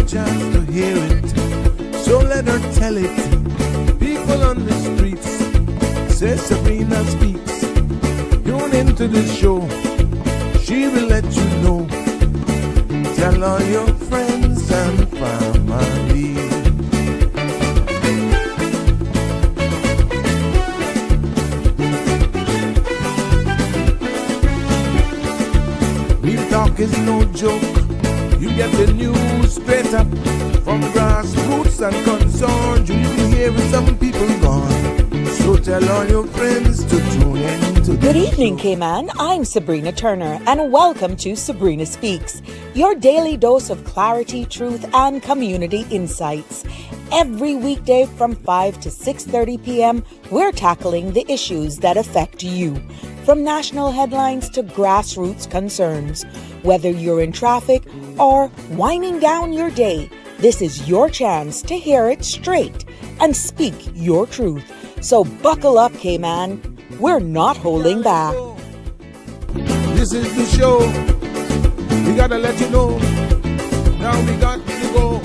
chance to hear it, so let her tell it. People on the streets say Sabrina speaks. Tune into the show, she will let you know. Tell all your friends and family. Real talk is no joke. You get the news straight up from grassroots and concerns. You will hear some people gone. So tell all your friends to tune in to Good evening, Cayman. I'm Sabrina Turner, and welcome to Sabrina Speaks, your daily dose of clarity, truth, and community insights. Every weekday from 5 to 6:30 p.m., we're tackling the issues that affect you, from national headlines to grassroots concerns. Whether you're in traffic or winding down your day, this is your chance to hear it straight and speak your truth. So buckle up, Cayman. We're not holding back. This is the show. We gotta let you know. Now we got to go.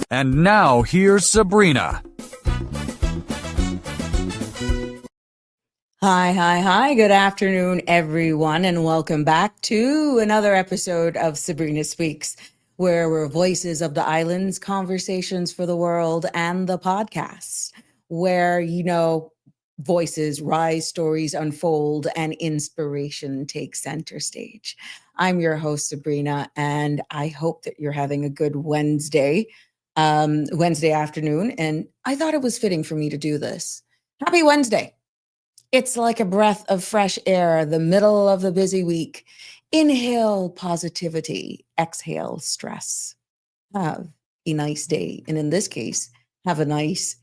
And now here's Sabrina. Hi. Good afternoon, everyone, and welcome back to another episode of Sabrina Speaks, where we're voices of the islands, conversations for the world, and the podcast, where, voices rise, stories unfold, and inspiration takes center stage. I'm your host, Sabrina, and I hope that you're having a good Wednesday afternoon. And I thought it was fitting for me to do this. Happy Wednesday. It's like a breath of fresh air, the middle of the busy week. Inhale positivity, exhale stress. Have a nice day. And in this case, have a nice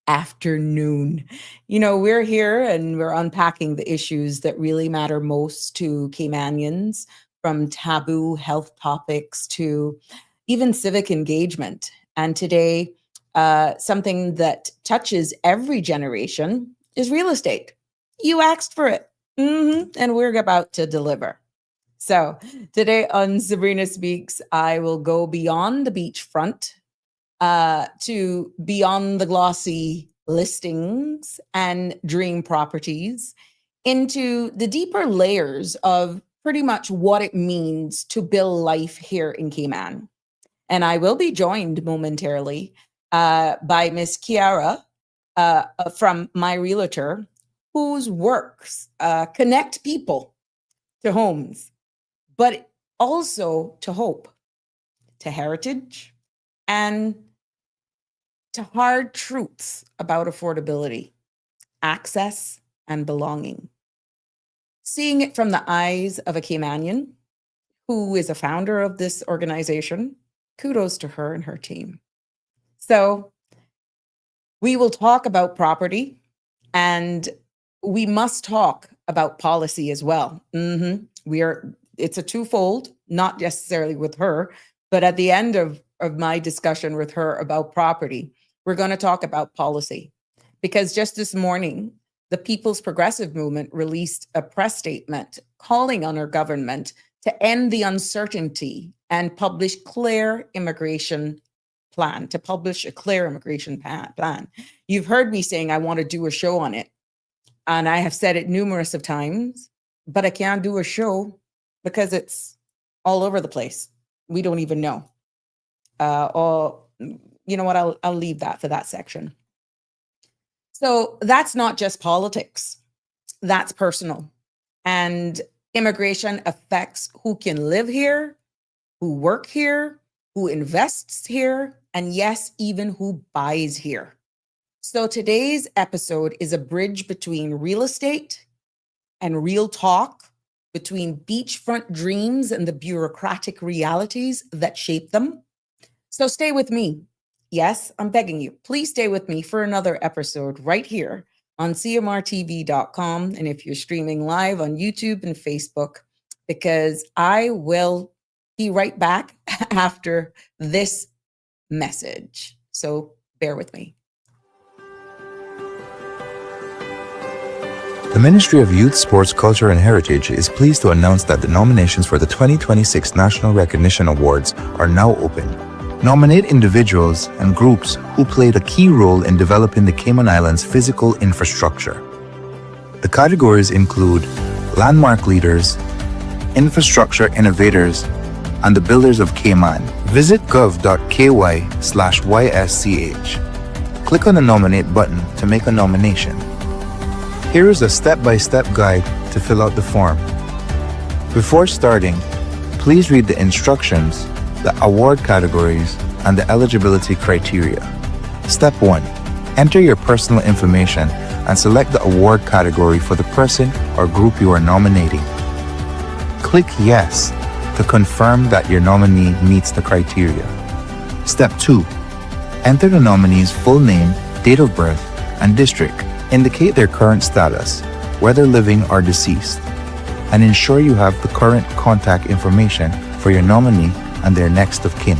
afternoon. We're here and we're unpacking the issues that really matter most to Caymanians, from taboo health topics to even civic engagement. And today, something that touches every generation is real estate. You asked for it, and we're about to deliver. So today on Sabrina Speaks, I will go beyond the beachfront to beyond the glossy listings and dream properties into the deeper layers of pretty much what it means to build life here in Cayman. And I will be joined momentarily by Miss Kiara from MyRealtor, whose works connect people to homes, but also to hope, to heritage, and to hard truths about affordability, access, and belonging. Seeing it from the eyes of a Caymanian, who is a founder of this organization, kudos to her and her team. So we will talk about property, and we must talk about policy as well. It's a twofold, not necessarily with her, but at the end of my discussion with her about property, we're going to talk about policy. Because just this morning, the People's Progressive Movement released a press statement calling on our government to end the uncertainty and publish a clear immigration plan. You've heard me saying I want to do a show on it. And I have said it numerous of times, but I can't do a show because it's all over the place. We don't even know. You know what? I'll leave that for that section. So that's not just politics. That's personal. And immigration affects who can live here, who work here, who invests here, and yes, even who buys here. So today's episode is a bridge between real estate and real talk, between beachfront dreams and the bureaucratic realities that shape them. So stay with me. Yes, I'm begging you, please stay with me for another episode right here on cmrtv.com. And if you're streaming live on YouTube and Facebook, because I will be right back after this message. So bear with me. The Ministry of Youth, Sports, Culture and Heritage is pleased to announce that the nominations for the 2026 National Recognition Awards are now open. Nominate individuals and groups who played a key role in developing the Cayman Islands' physical infrastructure. The categories include landmark leaders, infrastructure innovators, and the builders of Cayman. Visit gov.ky/YSCH. Click on the nominate button to make a nomination. Here is a step-by-step guide to fill out the form. Before starting, please read the instructions, the award categories, and the eligibility criteria. Step 1. Enter your personal information and select the award category for the person or group you are nominating. Click Yes to confirm that your nominee meets the criteria. Step 2. Enter the nominee's full name, date of birth, and district. Indicate their current status, whether living or deceased, and ensure you have the current contact information for your nominee and their next of kin.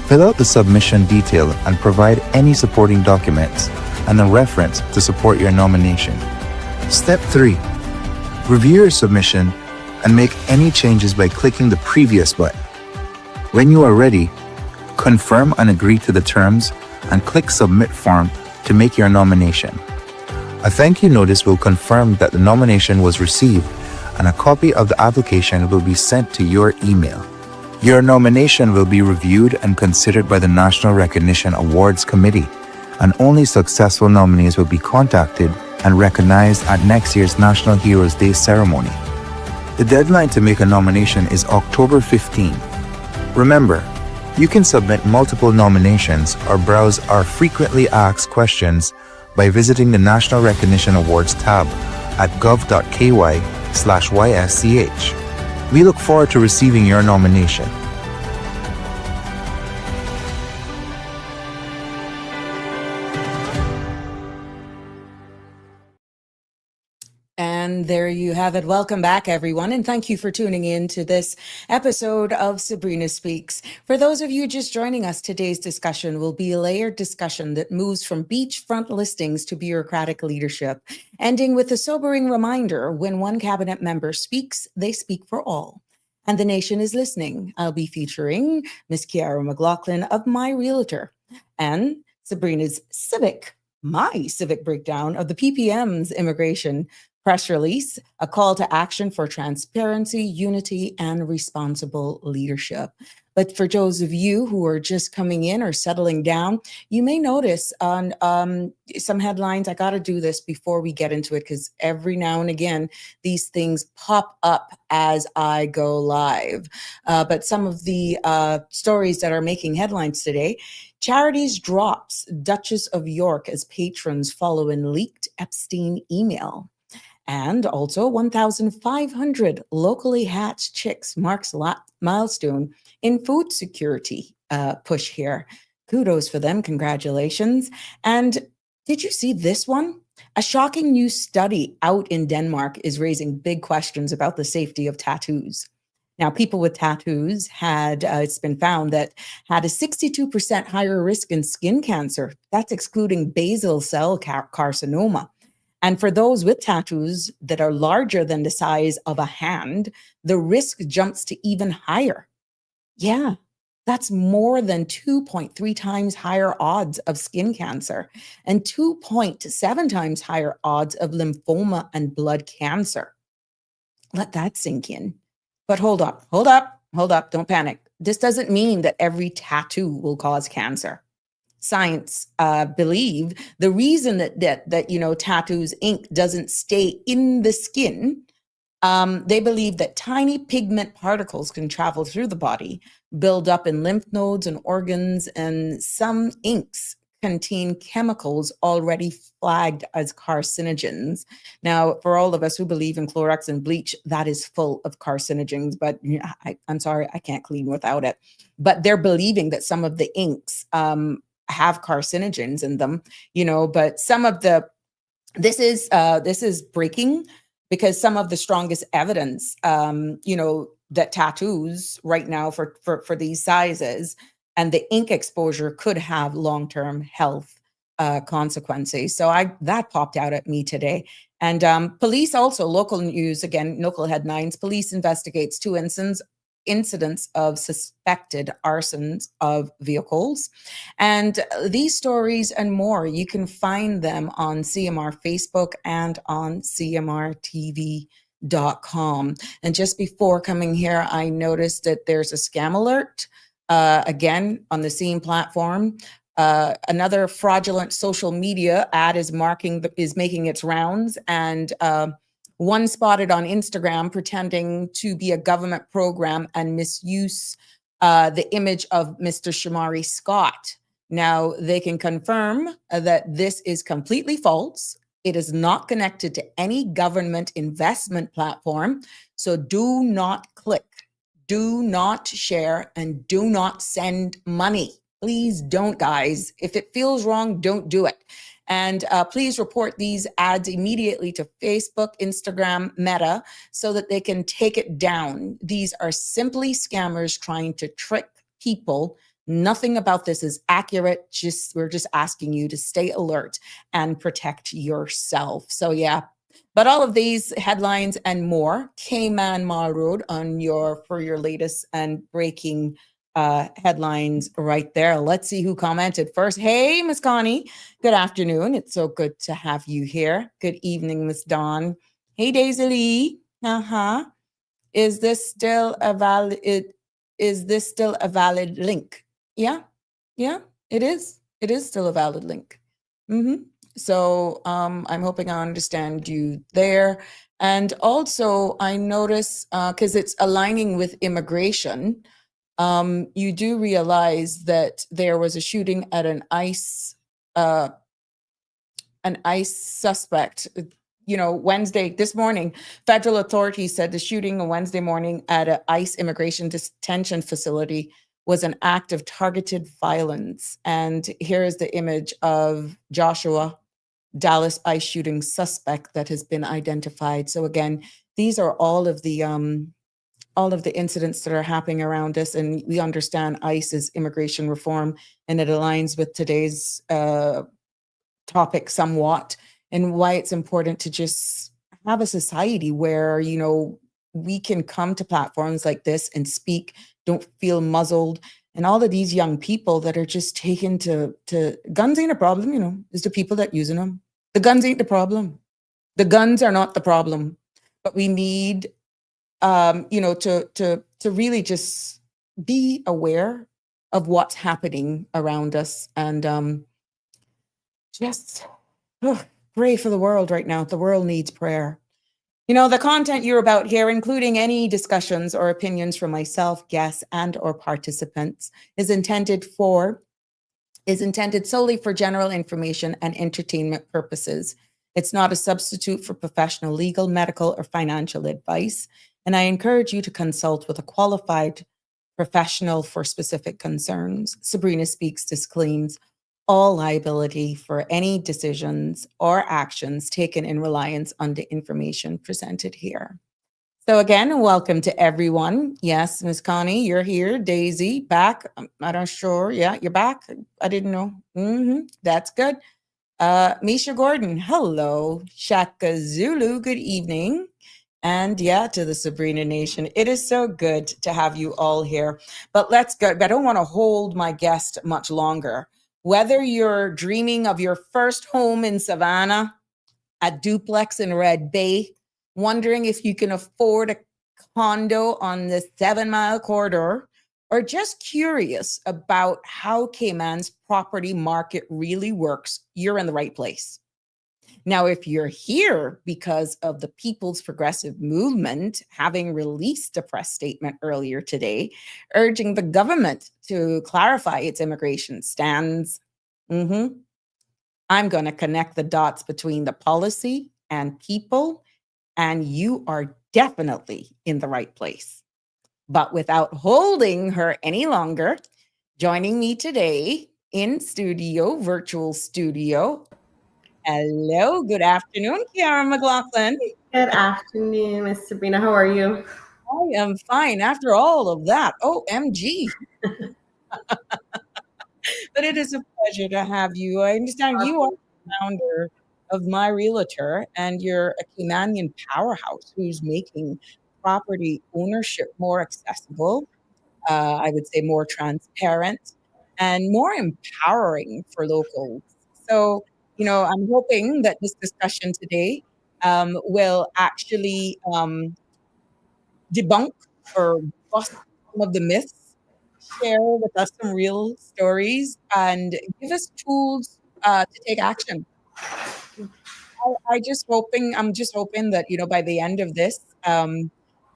Fill out the submission detail and provide any supporting documents and a reference to support your nomination. Step 3. Review your submission and make any changes by clicking the previous button. When you are ready, confirm and agree to the terms and click Submit Form to make your nomination. A thank you notice will confirm that the nomination was received, and a copy of the application will be sent to your email. Your nomination will be reviewed and considered by the National Recognition Awards Committee, and only successful nominees will be contacted and recognized at next year's National Heroes Day ceremony. The deadline to make a nomination is October 15. Remember, you can submit multiple nominations or browse our frequently asked questions by visiting the National Recognition Awards tab at gov.ky/YSCH. We look forward to receiving your nomination. And there you have it. Welcome back, everyone. And thank you for tuning in to this episode of Sabrina Speaks. For those of you just joining us, today's discussion will be a layered discussion that moves from beachfront listings to bureaucratic leadership, ending with a sobering reminder: when one cabinet member speaks, they speak for all. And the nation is listening. I'll be featuring Miss Kiara McLaughlin of MyRealtor and Sabrina's my civic breakdown of the PPM's immigration press release, a call to action for transparency, unity, and responsible leadership. But for those of you who are just coming in or settling down, you may notice on some headlines. I got to do this before we get into it, because every now and again, these things pop up as I go live. But some of the stories that are making headlines today: Charities drops Duchess of York as patrons following leaked Epstein email. And also 1,500 locally hatched chicks marks milestone in food security push here. Kudos for them. Congratulations. And did you see this one? A shocking new study out in Denmark is raising big questions about the safety of tattoos. Now, people with tattoos it's been found that had a 62% higher risk in skin cancer. That's excluding basal cell carcinoma. And for those with tattoos that are larger than the size of a hand, the risk jumps to even higher. Yeah, that's more than 2.3 times higher odds of skin cancer and 2.7 times higher odds of lymphoma and blood cancer. Let that sink in. But hold up, don't panic. This doesn't mean that every tattoo will cause cancer. Science believe the reason that tattoos ink doesn't stay in the skin. They believe that tiny pigment particles can travel through the body, build up in lymph nodes and organs, and some inks contain chemicals already flagged as carcinogens. Now, for all of us who believe in Clorox and bleach, that is full of carcinogens, but I'm sorry, I can't clean without it. But they're believing that some of the inks have carcinogens in them, but some of this is breaking, because some of the strongest evidence, that tattoos right now for these sizes and the ink exposure could have long-term health consequences. So that popped out at me today. And police also, local news, again, local headlines, police investigates 2 incidents of suspected arsons of vehicles. And these stories and more, you can find them on CMR Facebook and on CMRTV.com. And just before coming here, I noticed that there's a scam alert, again, on the same platform. Another fraudulent social media ad is making its rounds, and one spotted on Instagram pretending to be a government program and misuse the image of Mr. Shamari Scott. Now, they can confirm that this is completely false. It is not connected to any government investment platform. So do not click, do not share, and do not send money. Please don't, guys. If it feels wrong, don't do it. And please report these ads immediately to Facebook, Instagram, Meta, so that they can take it down. These are simply scammers trying to trick people. Nothing about this is accurate. We're just asking you to stay alert and protect yourself. So yeah, but all of these headlines and more, Cayman Mall Road for your latest and breaking headlines right there. Let's see who commented first. Hey, Miss Connie. Good afternoon. It's so good to have you here. Good evening, Miss Dawn. Hey, Daisy Lee. Is this still a valid link? Yeah, it is. It is still a valid link. So I'm hoping I understand you there. And also I notice, because it's aligning with immigration, you do realize that there was a shooting at an ICE suspect. This morning, federal authorities said the shooting on Wednesday morning at an ICE immigration detention facility was an act of targeted violence. And here is the image of Joshua, Dallas ICE shooting suspect that has been identified. So again, these are all of the incidents that are happening around us, and we understand ICE is immigration reform, and it aligns with today's topic somewhat, and why it's important to just have a society where, we can come to platforms like this and speak, don't feel muzzled. And all of these young people that are just taken to guns ain't a problem, it's the people that using them. The guns ain't the problem. The guns are not the problem, but we need to really just be aware of what's happening around us, and just pray for the world right now. The world needs prayer. The content you're about here, including any discussions or opinions from myself, guests, and or participants, is intended solely for general information and entertainment purposes. It's not a substitute for professional legal, medical, or financial advice. And I encourage you to consult with a qualified professional for specific concerns. Sabrina Speaks disclaims all liability for any decisions or actions taken in reliance on the information presented here. So again, welcome to everyone. Yes, Ms. Connie, you're here. Daisy, back. I'm not sure. Yeah, you're back. I didn't know. That's good. Misha Gordon, hello. Shaka Zulu, good evening. And yeah, to the Sabrina Nation, it is so good to have you all here. But let's go. I don't want to hold my guest much longer. Whether you're dreaming of your first home in Savannah, a duplex in Red Bay, wondering if you can afford a condo on the 7 Mile corridor, or just curious about how Cayman's property market really works, you're in the right place. Now, if you're here because of the People's Progressive Movement having released a press statement earlier today, urging the government to clarify its immigration stance, I'm going to connect the dots between the policy and people, and you are definitely in the right place. But without holding her any longer, joining me today in studio, virtual studio. Hello, good afternoon, Kiara McLaughlin. Good afternoon, Miss Sabrina. How are you? I am fine after all of that. OMG. But it is a pleasure to have you. I understand you are the founder of MyRealtor, and you're a Caymanian powerhouse who's making property ownership more accessible, I would say more transparent, and more empowering for locals. So, I'm hoping that this discussion today will actually debunk or bust some of the myths, share with us some real stories, and give us tools to take action. I'm just hoping that, by the end of this,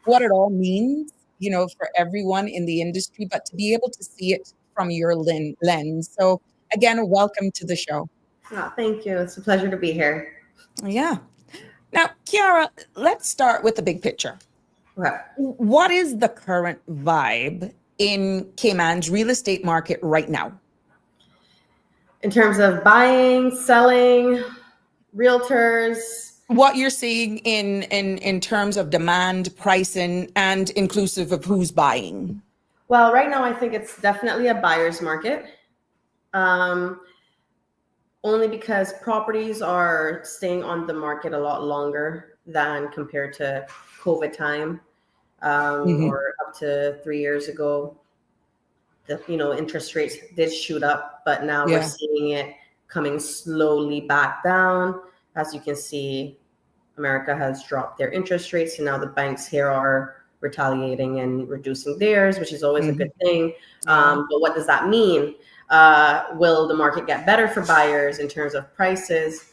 what it all means, for everyone in the industry, but to be able to see it from your lens. So again, welcome to the show. Oh, thank you. It's a pleasure to be here. Yeah. Now, Kiara, let's start with the big picture. Okay. What is the current vibe in Cayman's real estate market right now? In terms of buying, selling, realtors. What you're seeing in terms of demand, pricing, and inclusive of who's buying? Well, right now I think it's definitely a buyer's market. Only because properties are staying on the market a lot longer than compared to COVID time, or up to 3 years ago. The interest rates did shoot up, but now we're seeing it coming slowly back down. As you can see, America has dropped their interest rates, and now the banks here are retaliating and reducing theirs, which is always a good thing. But what does that mean? Will the market get better for buyers in terms of prices?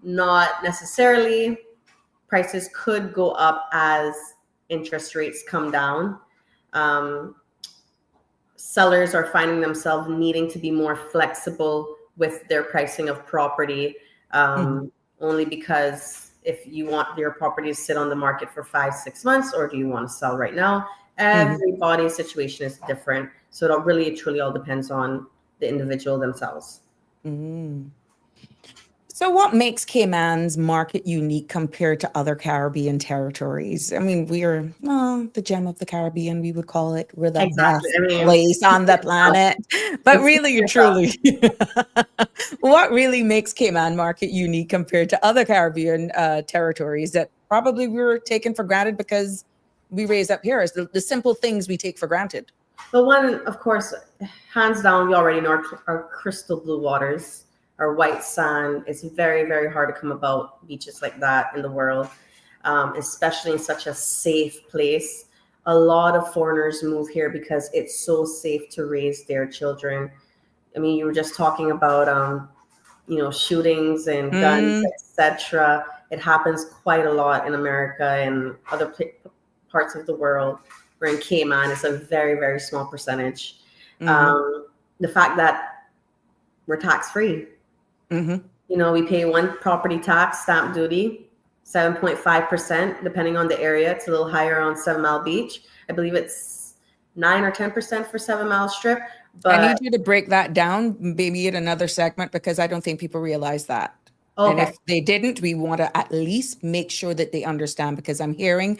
Not necessarily. Prices could go up as interest rates come down. Sellers are finding themselves needing to be more flexible with their pricing of property, only because if you want your property to sit on the market for 5-6 months, or do you want to sell right now? Everybody's situation is different. So it really, truly all depends on the individual themselves. So what makes Cayman's market unique compared to other Caribbean territories? I mean, we are the gem of the Caribbean, we would call it. We're the best place on the planet. But really and truly, what really makes Cayman market unique compared to other Caribbean territories that probably we were taken for granted because we raised up here is the simple things we take for granted? The one, of course, hands down, we already know our crystal blue waters. Our white sand. It's very, very hard to come about beaches like that in the world, especially in such a safe place. A lot of foreigners move here because it's so safe to raise their children. I mean, you were just talking about, shootings and guns, etc. It happens quite a lot in America and other parts of the world. Where in Cayman, it's a very, very small percentage. The fact that we're tax-free. We pay one property tax, stamp duty, 7.5%, depending on the area. It's a little higher on 7 Mile Beach. I believe it's 9 or 10% for 7 Mile Strip. But I need you to break that down, maybe in another segment, because I don't think people realize that. Okay. And if they didn't, we want to at least make sure that they understand, because I'm hearing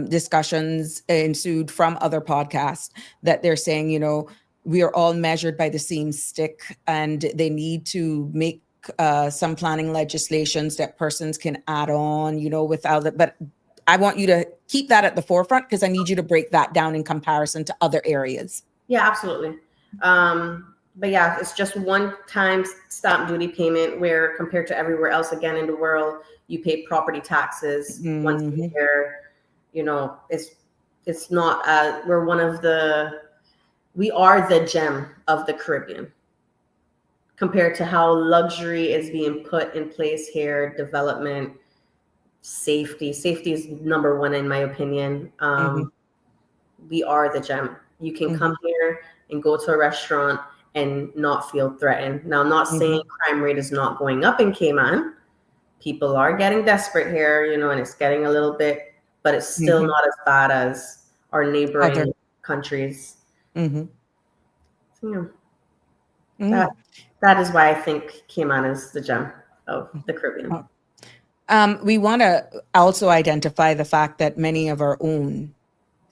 discussions ensued from other podcasts that they're saying, we are all measured by the same stick, and they need to make some planning legislations that persons can add on, without it. But I want you to keep that at the forefront, because I need you to break that down in comparison to other areas. Yeah, absolutely. But yeah, it's just one time stamp duty payment, where compared to everywhere else, again, in the world, you pay property taxes once a year. It's not, we are the gem of the Caribbean compared to how luxury is being put in place here, development, safety. Safety is number one, in my opinion. We are the gem. You can come here and go to a restaurant and not feel threatened. Now, I'm not saying crime rate is not going up in Cayman. People are getting desperate here, and it's getting a little bit, but it's still not as bad as our neighboring countries. So, that is why I think Cayman is the gem of the Caribbean. We want to also identify the fact that many of our own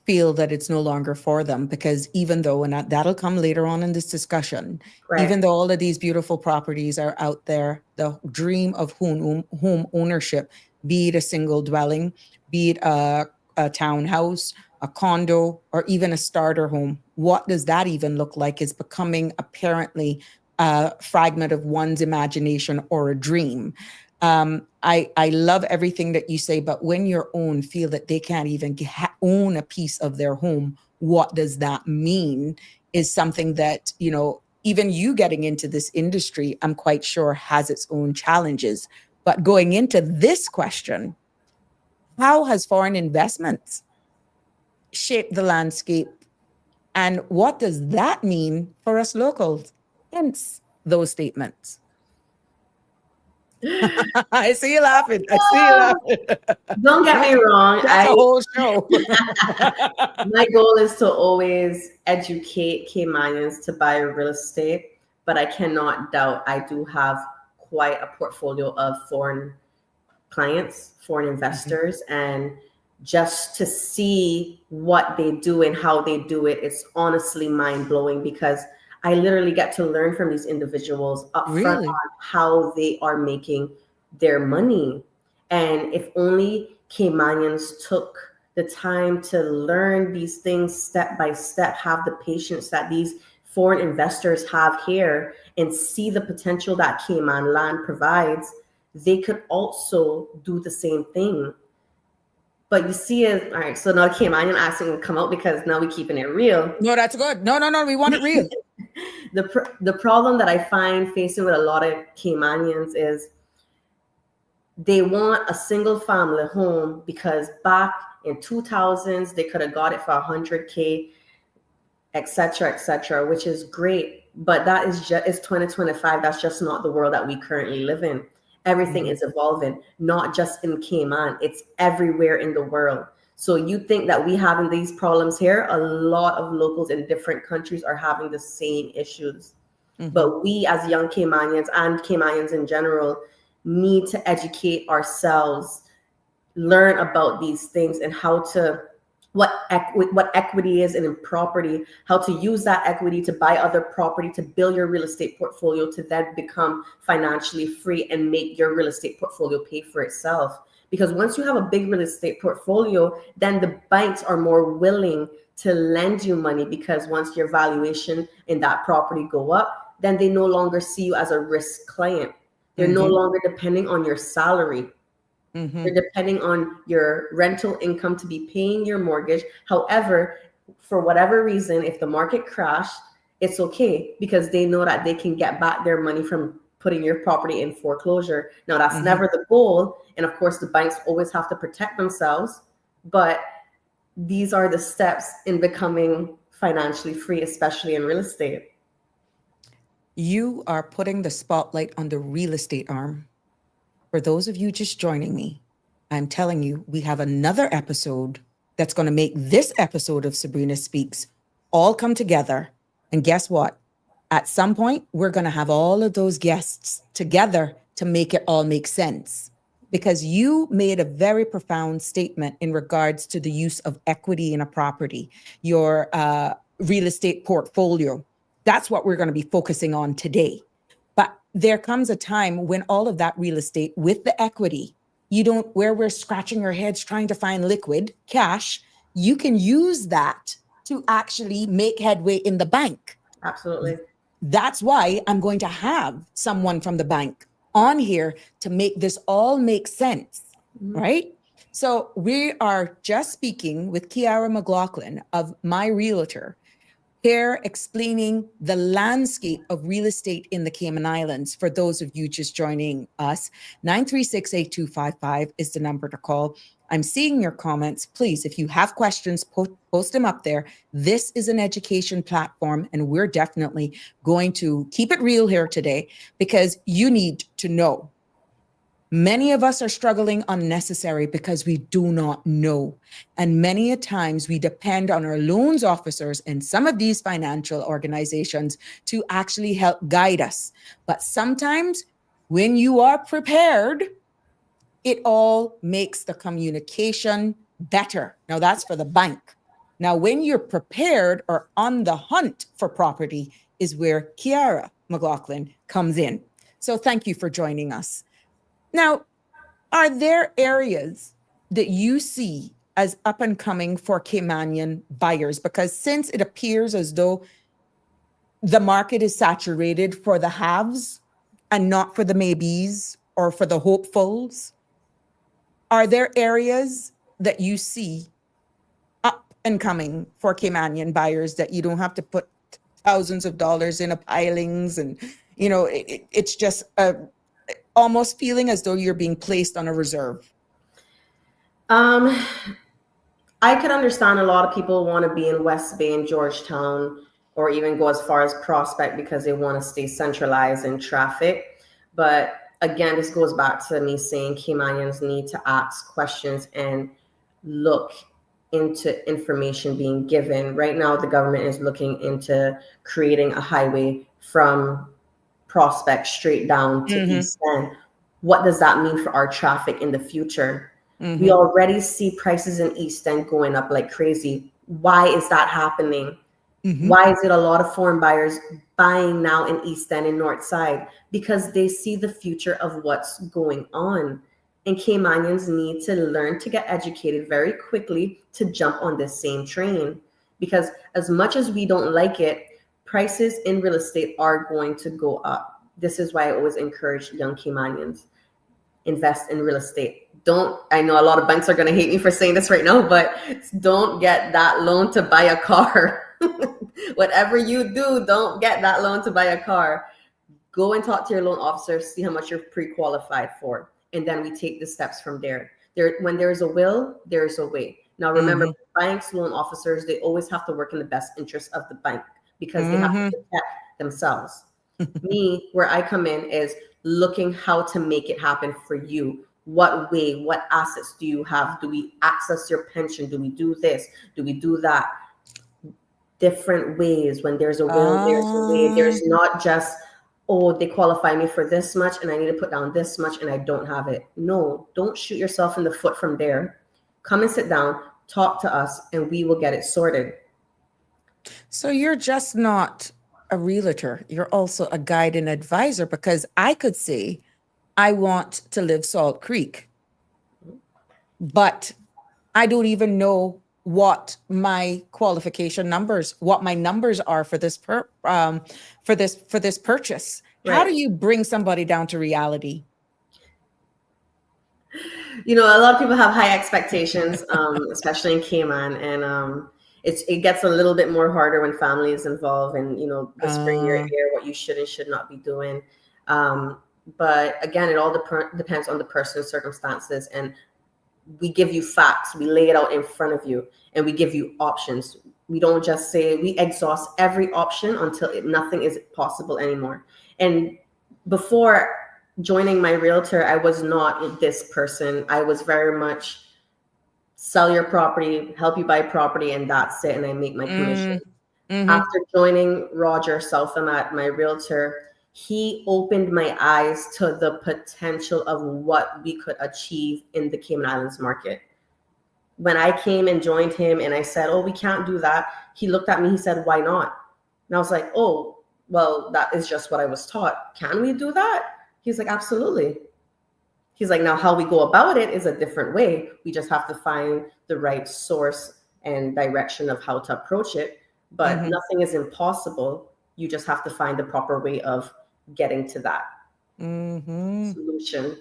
feel that it's no longer for them, because even though, and that'll come later on in this discussion, Right. even though all of these beautiful properties are out there, the dream of home ownership, be it a single dwelling, be it a townhouse, a condo, or even a starter home, what does that even look like is becoming apparently a fragment of one's imagination or a dream. I love everything that you say, but when your own feel that they can't even own a piece of their home, what does that mean? Is something that, you know, even you getting into this industry, I'm quite sure has its own challenges. But going into this question, how has foreign investments shaped the landscape? And what does that mean for us locals? Hence those statements. I see you laughing. I see you laughing. Don't get me wrong. That's a whole show. My goal is to always educate Caymanians to buy real estate, but I cannot doubt I do have quite a portfolio of foreign clients, foreign investors, and just to see what they do and how they do it, it's honestly mind-blowing, because I literally get to learn from these individuals upfront Really? on how they are making their money. And if only Caymanians took the time to learn these things step by step, have the patience that these foreign investors have here, and see the potential that Cayman land provides, they could also do the same thing. But you see it, all right, so now Caymanian accent will come out because now we're keeping it real. No, that's good. No, we want it real. The problem that I find facing with a lot of Caymanians is they want a single family home because back in 2000s, they could have got it for 100K, etc., which is great. But that is just, it's 2025. That's just not the world that we currently live in. Everything is evolving, not just in Cayman, it's everywhere in the world. So you think that we having these problems here, a lot of locals in different countries are having the same issues. But we as young Caymanians and Caymanians in general need to educate ourselves, learn about these things and how to, what equity is in property, how to use that equity to buy other property, to build your real estate portfolio, to then become financially free and make your real estate portfolio pay for itself. Because once you have a big real estate portfolio, then the banks are more willing to lend you money, because once your valuation in that property go up, then they no longer see you as a risk client. They're no longer depending on your salary. They're depending on your rental income to be paying your mortgage. However, for whatever reason, if the market crashed, it's okay, because they know that they can get back their money from putting your property in foreclosure. Now, that's never the goal. And of course, the banks always have to protect themselves. But these are the steps in becoming financially free, especially in real estate. You are putting the spotlight on the real estate arm. For those of you just joining me, I'm telling you, we have another episode that's going to make this episode of Sabrina Speaks all come together. And guess what? At some point, we're going to have all of those guests together to make it all make sense. Because you made a very profound statement in regards to the use of equity in a property, your real estate portfolio. That's what we're going to be focusing on today. But there comes a time when all of that real estate with the equity, where we're scratching our heads trying to find liquid cash, you can use that to actually make headway in the bank. Absolutely. That's why I'm going to have someone from the bank on here to make this all make sense, right? So we are just speaking with Kiara McLaughlin of MyRealtor, here explaining the landscape of real estate in the Cayman Islands. For those of you just joining us, 936-8255 is the number to call. I'm seeing your comments. Please, if you have questions, post them up there. This is an education platform, and we're definitely going to keep it real here today, because you need to know. Many of us are struggling unnecessary because we do not know. And many a times we depend on our loans officers in some of these financial organizations to actually help guide us. But sometimes when you are prepared, it all makes the communication better. Now that's for the bank. Now, when you're prepared or on the hunt for property is where Kiara McLaughlin comes in. So thank you for joining us. Now, are there areas that you see as up and coming for Caymanian buyers? Because since it appears as though the market is saturated for the haves and not for the maybes or for the hopefuls, are there areas that you see up and coming for Caymanian buyers that you don't have to put thousands of dollars in a pilings and, it's just almost feeling as though you're being placed on a reserve? I could understand a lot of people want to be in West Bay and Georgetown, or even go as far as Prospect because they want to stay centralized in traffic. But again, this goes back to me saying Caymanians need to ask questions and look into information being given. Right now, the government is looking into creating a highway from Prospect straight down to East End. What does that mean for our traffic in the future? We already see prices in East End going up like crazy. Why is that happening? Why is it a lot of foreign buyers buying now in East End and North Side? Because they see the future of what's going on. And Caymanians need to learn to get educated very quickly to jump on this same train. Because as much as we don't like it, prices in real estate are going to go up. This is why I always encourage young Caymanians, invest in real estate. I know a lot of banks are going to hate me for saying this right now, but don't get that loan to buy a car. Whatever you do, don't get that loan to buy a car. Go and talk to your loan officer, see how much you're pre-qualified for. And then we take the steps from there. When there's a will, there's a way. Now, remember, banks, loan officers, they always have to work in the best interest of the bank because they have to protect themselves. Me, where I come in is looking how to make it happen for you. What way, what assets do you have? Do we access your pension? Do we do this? Do we do that? Different ways. When there's a will, there's a way. There's not just, oh, they qualify me for this much and I need to put down this much and I don't have it. No, don't shoot yourself in the foot from there. Come and sit down, talk to us, and we will get it sorted. So you're just not a realtor. You're also a guide and advisor, because I could say, I want to live Salt Creek, but I don't even know what my qualification numbers, what my numbers are for this purchase. Right. How do you bring somebody down to reality? A lot of people have high expectations, especially in Cayman, and it gets a little bit more harder when family is involved and whispering your ear what you should and should not be doing. But again, it all depends on the person's circumstances, and we give you facts. We lay it out in front of you, and we give you options. We don't just say, we exhaust every option until nothing is possible anymore. And before joining MyRealtor, I was not this person. I was very much sell your property, help you buy property, and that's it. And I make my commission. After joining Roger Southam at MyRealtor, he opened my eyes to the potential of what we could achieve in the Cayman Islands market. When I came and joined him and I said, oh, we can't do that, he looked at me, he said, why not? And I was like, oh, well, that is just what I was taught. Can we do that? He's like, absolutely. He's like, now how we go about it is a different way. We just have to find the right source and direction of how to approach it. But nothing is impossible. You just have to find the proper way of getting to that solution.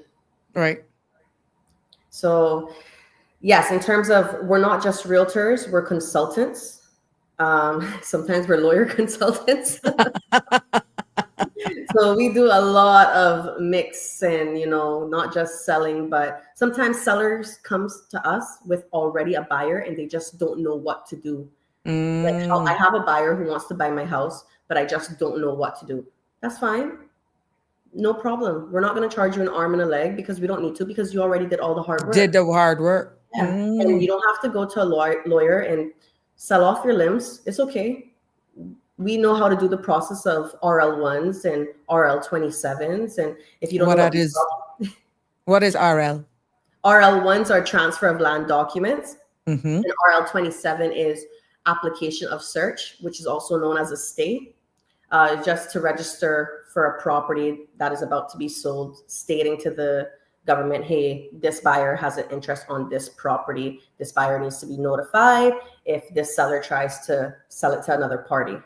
Right. So yes, in terms of, we're not just realtors, we're consultants. Sometimes we're lawyer consultants. So we do a lot of mix and, not just selling, but sometimes sellers comes to us with already a buyer and they just don't know what to do. Like I have a buyer who wants to buy my house, but I just don't know what to do. That's fine. No problem. We're not going to charge you an arm and a leg because we don't need to, because you already did all the hard work. Did the hard work. Yeah. And you don't have to go to a lawyer and sell off your limbs. It's okay. We know how to do the process of RL1s and RL27s. And if you don't know what is RL? RL1s are transfer of land documents. And RL27 is application of search, which is also known as a stay, just to register for a property that is about to be sold, stating to the government, hey, this buyer has an interest on this property. This buyer needs to be notified if this seller tries to sell it to another party.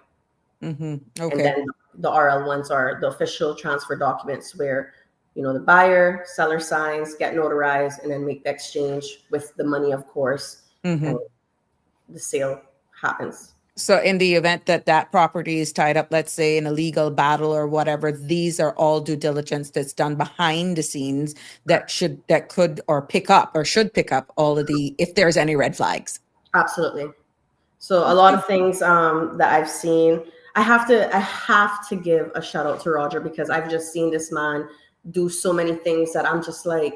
Okay. And then the RL ones are the official transfer documents where, the buyer, seller signs, get notarized, and then make the exchange with the money, of course, and the sale happens. So in the event that that property is tied up, let's say in a legal battle or whatever, these are all due diligence that's done behind the scenes that should pick up all of the, if there's any red flags. Absolutely. So a lot of things that I've seen, I have to give a shout out to Roger, because I've just seen this man do so many things that I'm just like,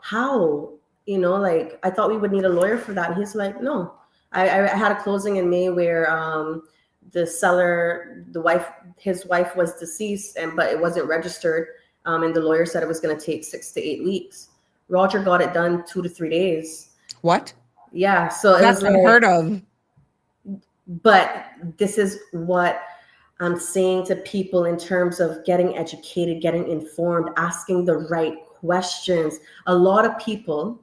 how? Like, I thought we would need a lawyer for that. And he's like, no. I had a closing in May where the seller, his wife was deceased, but it wasn't registered. And the lawyer said it was going to take 6 to 8 weeks. Roger got it done 2 to 3 days. What? Yeah. So that's unheard of. But this is what I'm saying to people in terms of getting educated, getting informed, asking the right questions. A lot of people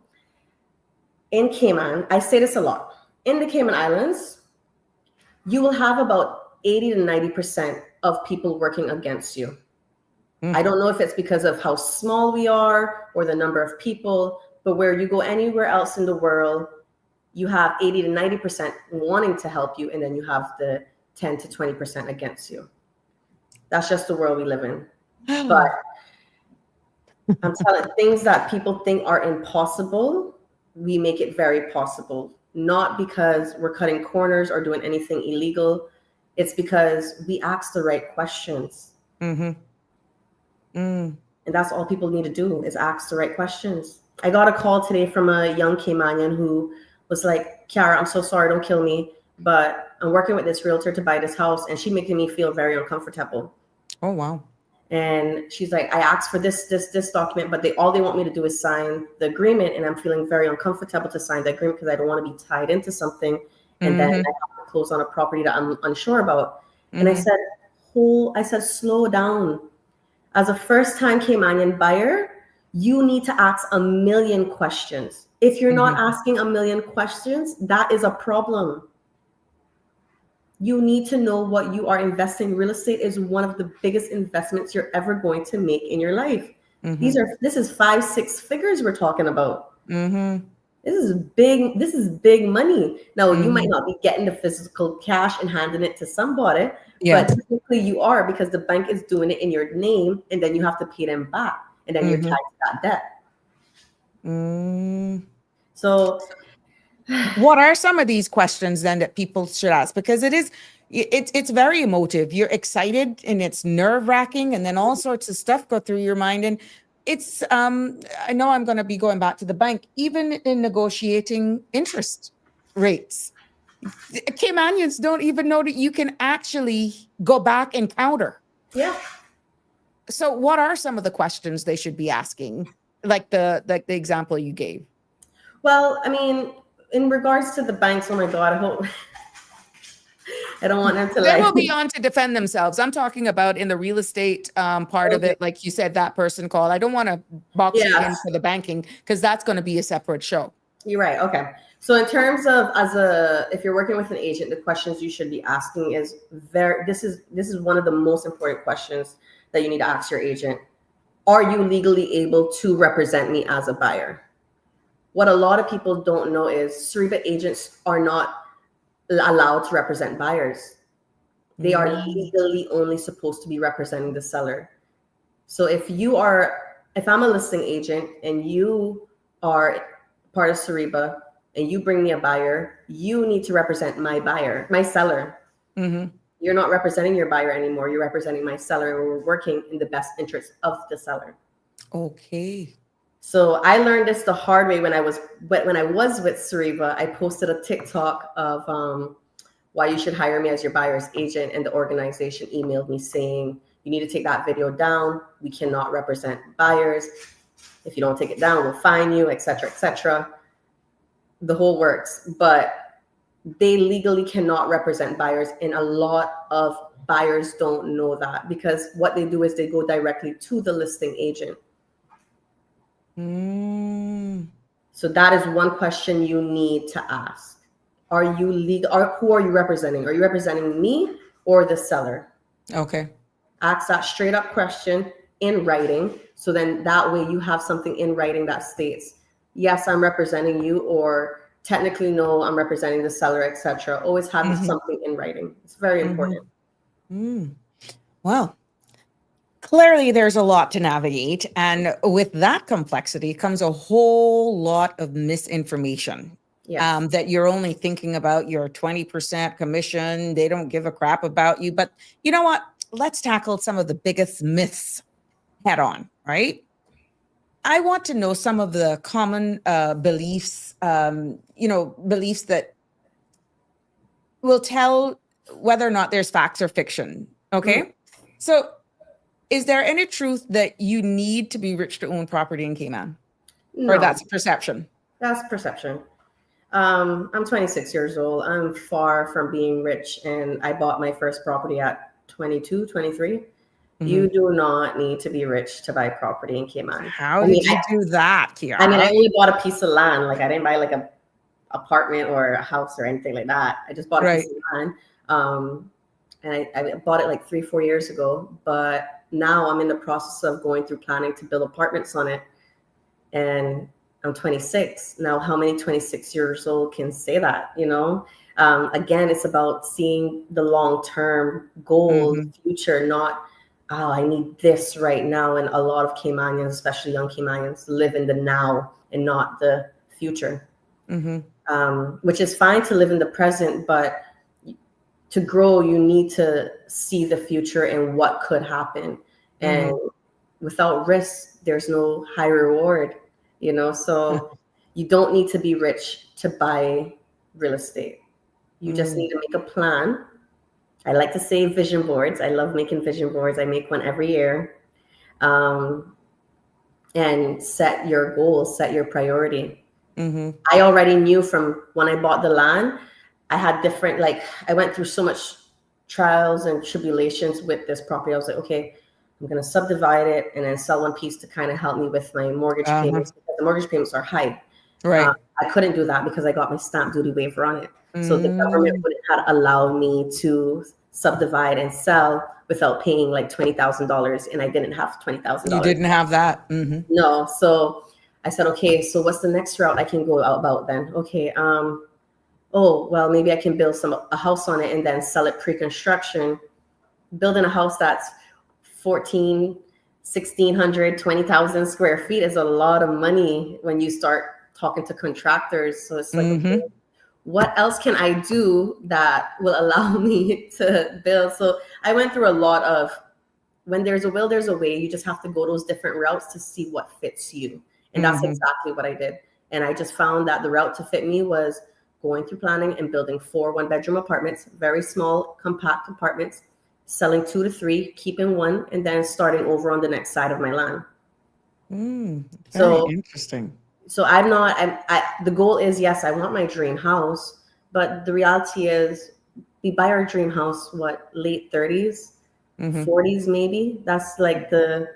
in Cayman, I say this a lot, in the Cayman Islands, you will have about 80 to 90% of people working against you. I don't know if it's because of how small we are or the number of people, but where you go anywhere else in the world, you have 80 to 90% wanting to help you, and then you have the 10 to 20% against you. That's just the world we live in. But I'm telling you, things that people think are impossible, we make it very possible. Not because we're cutting corners or doing anything illegal. It's because we ask the right questions. And that's all people need to do, is ask the right questions. I got a call today from a young Caymanian who was like, Kiara, I'm so sorry, don't kill me, but I'm working with this realtor to buy this house, and she's making me feel very uncomfortable. Oh, wow. And she's like, I asked for this document, but all they want me to do is sign the agreement, and I'm feeling very uncomfortable to sign the agreement because I don't want to be tied into something, and then I have to close on a property that I'm unsure about. And I said, slow down. As a first-time Caymanian buyer, you need to ask a million questions. If you're not asking a million questions, that is a problem. You need to know what you are investing. Real estate is one of the biggest investments you're ever going to make in your life. This is 5-6 figures we're talking about. This is big money. Now, you might not be getting the physical cash and handing it to somebody, but technically you are, because the bank is doing it in your name, and then you have to pay them back, and then you're tied to that debt. So what are some of these questions then that people should ask? Because it's very emotive. You're excited and it's nerve-wracking, and then all sorts of stuff go through your mind. And it's I know I'm going to be going back to the bank, even in negotiating interest rates. Caymanians don't even know that you can actually go back and counter. Yeah. So what are some of the questions they should be asking? Like the example you gave. Well, I mean, in regards to the banks, oh my God, I hope I don't want them to They will be on to defend themselves. I'm talking about in the real estate part of it. Like you said, that person called. I don't want to box you in for the banking, because that's going to be a separate show. You're right. Okay. So in terms of if you're working with an agent, the questions you should be asking is this is one of the most important questions that you need to ask your agent. Are you legally able to represent me as a buyer? What a lot of people don't know is Sariba agents are not allowed to represent buyers. They are legally only supposed to be representing the seller. So if I'm a listing agent and you are part of Sariba and you bring me a buyer, you need to represent my seller. You're not representing your buyer anymore. You're representing my seller, and we're working in the best interest of the seller. Okay. So I learned this the hard way when I was with Sariba. I posted a TikTok of why you should hire me as your buyer's agent, and the organization emailed me saying, you need to take that video down. We cannot represent buyers. If you don't take it down, we'll fine you, etc., etc. The whole works. But they legally cannot represent buyers. And a lot of buyers don't know that, because what they do is they go directly to the listing agent. So that is one question you need to ask. Are you legal, or who are you representing? Are you representing me or the seller? Okay. Ask that straight up question in writing. So then that way you have something in writing that states, yes, I'm representing you, or technically, no, I'm representing the seller, etc. Always have something in writing. It's very important. Well, clearly there's a lot to navigate. And with that complexity comes a whole lot of misinformation. Yes. That you're only thinking about your 20% commission. They don't give a crap about you. But you know what? Let's tackle some of the biggest myths head on, right? I want to know some of the common beliefs, beliefs that will tell whether or not there's facts or fiction. Okay. So is there any truth that you need to be rich to own property in Cayman? No, or that's perception? That's perception. I'm 26 years old. I'm far from being rich, and I bought my first property at 22, 23. You do not need to be rich to buy property in Cayman. How did you do that, Kiara? I mean, I only bought a piece of land. Like, I didn't buy like a apartment or a house or anything like that. I just bought a piece of land. And I bought it like 3-4 years ago. But now I'm in the process of going through planning to build apartments on it. And I'm 26. Now, how many 26 years old can say that, you know? Again, it's about seeing the long-term goal, future, not, oh, I need this right now. And a lot of Caymanians, especially young Caymanians, live in the now and not the future, which is fine to live in the present, but to grow, you need to see the future and what could happen. And without risk, there's no high reward, you know? So you don't need to be rich to buy real estate. You just need to make a plan. I like to say vision boards. I love making vision boards. I make one every year. And set your goals, set your priority. I already knew from when I bought the land, I had different, like, I went through so much trials and tribulations with this property. I was like, okay, I'm going to subdivide it and then sell one piece to kind of help me with my mortgage payments, because the mortgage payments are high. Right. I couldn't do that because I got my stamp duty waiver on it. So the government wouldn't have allowed me to subdivide and sell without paying like $20,000. And I didn't have $20,000. You didn't have that. No. So I said, okay, so what's the next route I can go about then? Okay. Oh, well, maybe I can build a house on it and then sell it pre-construction. Building a house that's 1,600, 20,000 square feet is a lot of money when you start talking to contractors. So it's like, okay, what else can I do that will allow me to build? So I went through a lot of, when there's a will, there's a way. You just have to go those different routes to see what fits you. And that's exactly what I did. And I just found that the route to fit me was going through planning and building 4 one-bedroom apartments, very small, compact apartments, selling 2 to 3, keeping 1, and then starting over on the next side of my land. Very interesting. So the goal is, yes, I want my dream house, but the reality is we buy our dream house, late 30s, 40s, maybe. That's like the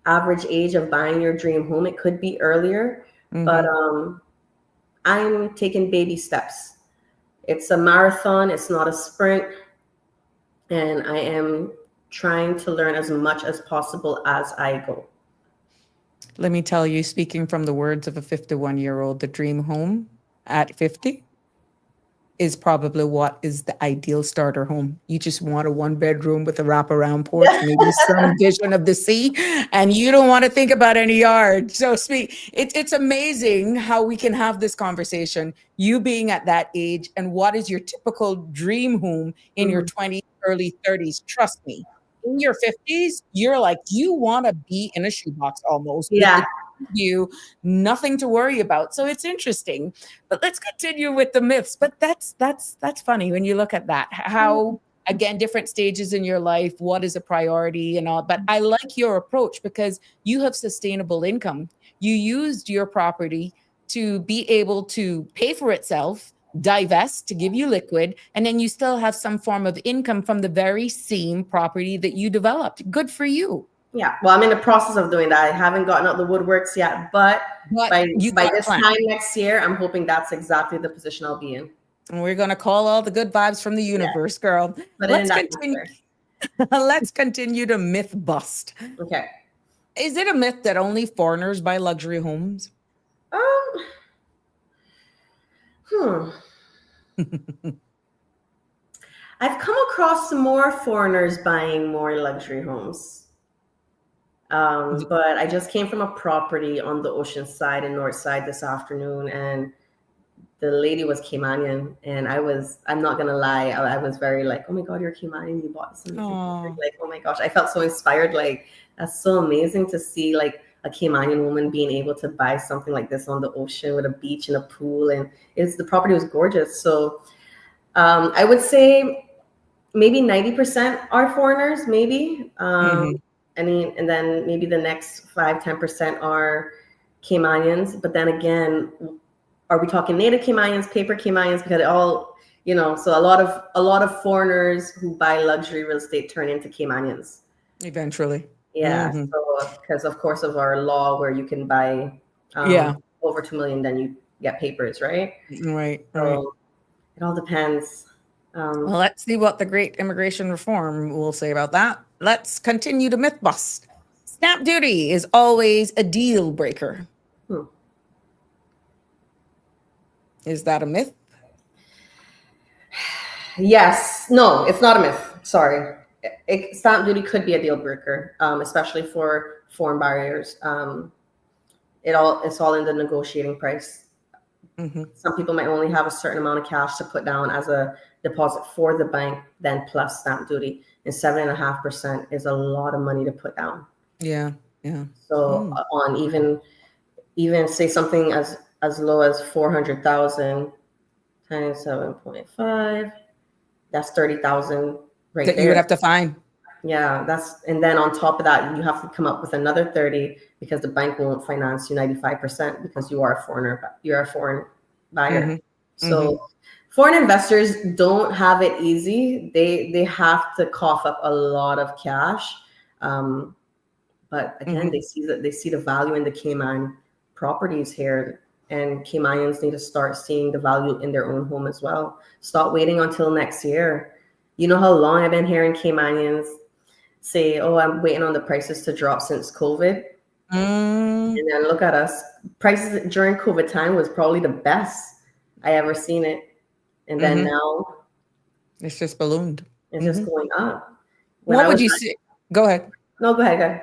average age of buying your dream home. It could be earlier, but I'm taking baby steps. It's a marathon. It's not a sprint. And I am trying to learn as much as possible as I go. Let me tell you, speaking from the words of a 51-year-old, the dream home at 50 is probably what is the ideal starter home. You just want a 1-bedroom with a wraparound porch, maybe some vision of the sea, and you don't want to think about any yard. So it's amazing how we can have this conversation, you being at that age, and what is your typical dream home in your 20s, early 30s. Trust me. In your 50s, you're like, you want to be in a shoebox almost. Yeah. You nothing to worry about. So it's interesting. But let's continue with the myths. But that's funny when you look at that. How, again, different stages in your life, what is a priority and all. But I like your approach because you have sustainable income. You used your property to be able to pay for itself divest to give you liquid, and then you still have some form of income from the very same property that you developed. Good for you. Yeah, well, I'm in the process of doing that. I haven't gotten out the woodworks yet, but by this time next year, I'm hoping that's exactly the position I'll be in. And we're going to call all the good vibes from the universe, girl. Let's continue. Let's continue to myth bust. Okay. Is it a myth that only foreigners buy luxury homes? I've come across some more foreigners buying more luxury homes. But I just came from a property on the ocean side and north side this afternoon, and the lady was Caymanian, and I'm not gonna lie, I was very like, oh my God, you're Caymanian, you bought this. Like, oh my gosh, I felt so inspired. Like, that's so amazing to see like a Caymanian woman being able to buy something like this on the ocean with a beach and a pool, and the property was gorgeous. So I would say maybe 90% are foreigners, maybe. And then maybe the next 5-10% are Caymanians. But then again, are we talking native Caymanians, paper Caymanians? Because it all, so a lot of foreigners who buy luxury real estate turn into Caymanians eventually. Yeah. So because of course of our law where you can buy over 2 million, then you get papers, right? Right. So it all depends. Well, let's see what the great immigration reform will say about that. Let's continue to myth bust. Stamp duty is always a deal breaker. Is that a myth? Yes. No, it's not a myth. Sorry. Stamp duty could be a deal breaker, especially for foreign buyers. It's all in the negotiating price. Some people might only have a certain amount of cash to put down as a deposit for the bank, then plus stamp duty, and 7.5% is a lot of money to put down. Yeah. So on even say something as low as 400,000 times 7.5, that's 30,000 right there. That you would have to find. Yeah, and then on top of that, you have to come up with another 30 because the bank won't finance you 95% because you are a foreigner. You're a foreign buyer. So foreign investors don't have it easy. They have to cough up a lot of cash. But again, they see the value in the Cayman properties here, and Caymanians need to start seeing the value in their own home as well. Stop waiting until next year. You know how long I've been hearing Caymanians say, oh, I'm waiting on the prices to drop since COVID. And then look at us. Prices during COVID time was probably the best I ever seen it. And then now it's just ballooned. It's just going up. What would you say? Go ahead. No, go ahead.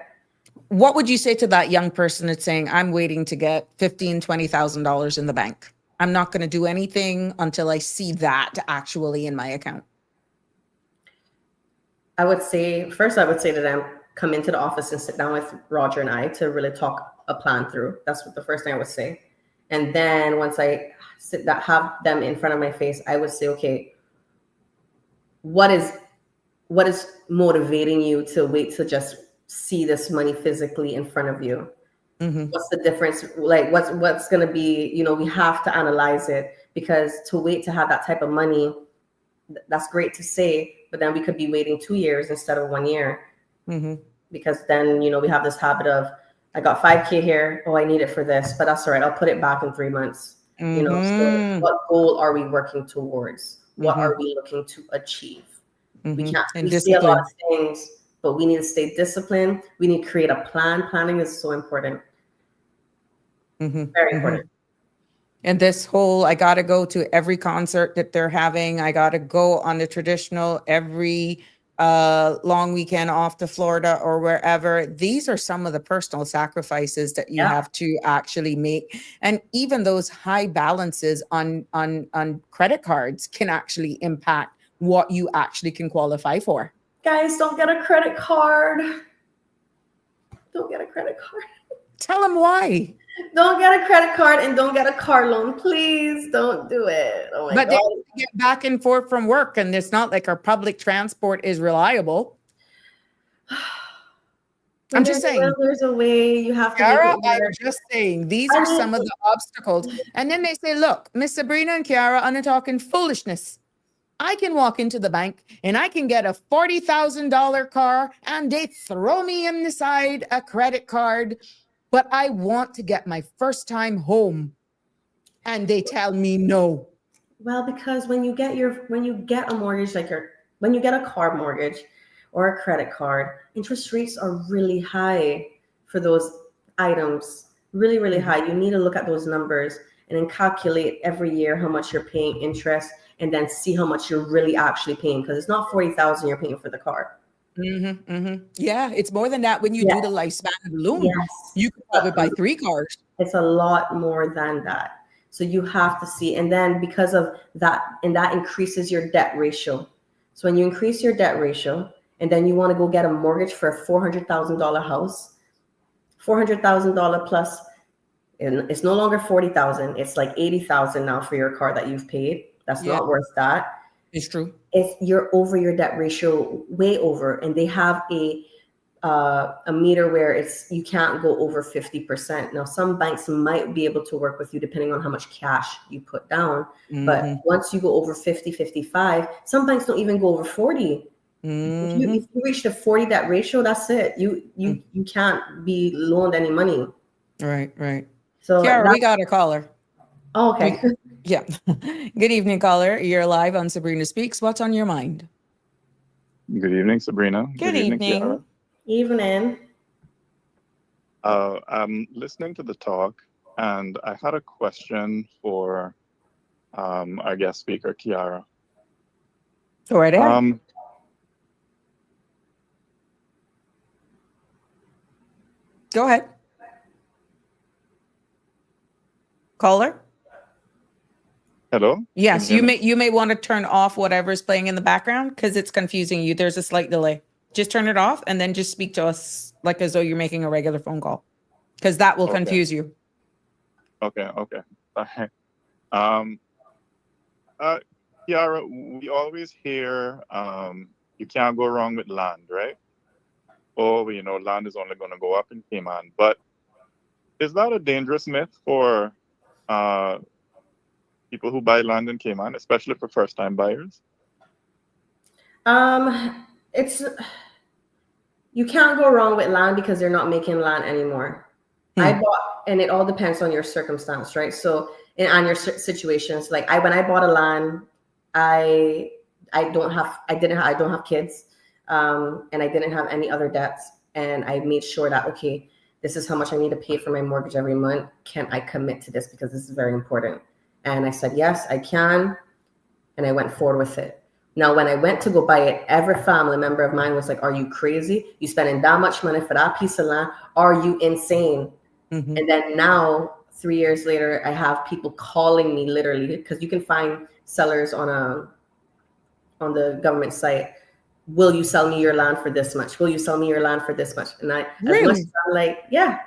What would you say to that young person that's saying, I'm waiting to get $15,000, $20,000 in the bank? I'm not going to do anything until I see that actually in my account. I would say to them, come into the office and sit down with Roger and I to really talk a plan through. That's what the first thing I would say. And then once I have them in front of my face, I would say, okay, what is motivating you to wait to just see this money physically in front of you? What's the difference? Like what's going to be, we have to analyze it, because to wait to have that type of money, that's great to say, but then we could be waiting 2 years instead of 1 year. Because then, we have this habit of, I got $5K here. Oh, I need it for this, but that's all right. I'll put it back in 3 months. So what goal are we working towards? What are we looking to achieve? We see a lot of things, but we need to stay disciplined. We need to create a plan. Planning is so important. Very important. And this whole, I got to go to every concert that they're having. I got to go on the traditional every long weekend off to Florida or wherever. These are some of the personal sacrifices that you have to actually make. And even those high balances on credit cards can actually impact what you actually can qualify for. Guys, don't get a credit card. Don't get a credit card. Tell them why. Don't get a credit card and don't get a car loan. Please don't do it. Oh my God. They get back and forth from work, and it's not like our public transport is reliable. I'm just saying. There's a way you have to make Kiara, it I'm work. just saying, these are some of the obstacles. And then they say, look, Miss Sabrina and Kiara, I'm talking foolishness. I can walk into the bank and I can get a $40,000 car and they throw me in the side a credit card, but I want to get my first time home. And they tell me no. Well, because when you get a mortgage, when you get a car mortgage or a credit card, interest rates are really high for those items. Really, really high. You need to look at those numbers and then calculate every year how much you're paying interest, and then see how much you're really actually paying, because it's not 40,000 you're paying for the car. Yeah, it's more than that when you do the lifespan of the loan. Yes. You could probably buy 3 cars. It's a lot more than that. So you have to see, and then because of that, and that increases your debt ratio. So when you increase your debt ratio, and then you want to go get a mortgage for a $400,000 house, $400,000 plus, and it's no longer 40,000. It's like 80,000 now for your car that you've paid. That's not worth that. It's true. You're over your debt ratio, way over, and they have a meter where you can't go over 50%. Now, some banks might be able to work with you depending on how much cash you put down. But once you go over 50, 55, some banks don't even go over 40. If you reach the 40 debt ratio, that's it. You can't be loaned any money. Right. So Kiara, we got a caller. Oh, okay. Yeah. Good evening, caller. You're live on Sabrina Speaks. What's on your mind? Good evening, Sabrina. Good evening. Kiara. Evening. I'm listening to the talk, and I had a question for our guest speaker, Kiara. Go right ahead. Go ahead. Caller? Hello? Yes, you may want to turn off whatever's playing in the background because it's confusing you. There's a slight delay. Just turn it off and then just speak to us like as though you're making a regular phone call, because that will confuse you. Okay. All right. Kiara, we always hear you can't go wrong with land, right? Oh, land is only going to go up in Cayman. But is that a dangerous myth for people who buy land in Cayman, especially for first-time buyers? You can't go wrong with land because they're not making land anymore. And it all depends on your circumstance, right? So, on your situations, like when I bought a land, I don't have kids, and I didn't have any other debts, and I made sure that, okay, this is how much I need to pay for my mortgage every month. Can I commit to this, because this is very important? And I said, yes, I can. And I went forward with it. Now, when I went to go buy it, every family member of mine was like, are you crazy? You spending that much money for that piece of land? Are you insane? And then now, 3 years later, I have people calling me literally, because you can find sellers on the government site. Will you sell me your land for this much? Will you sell me your land for this much? And as much as I'm like, yeah.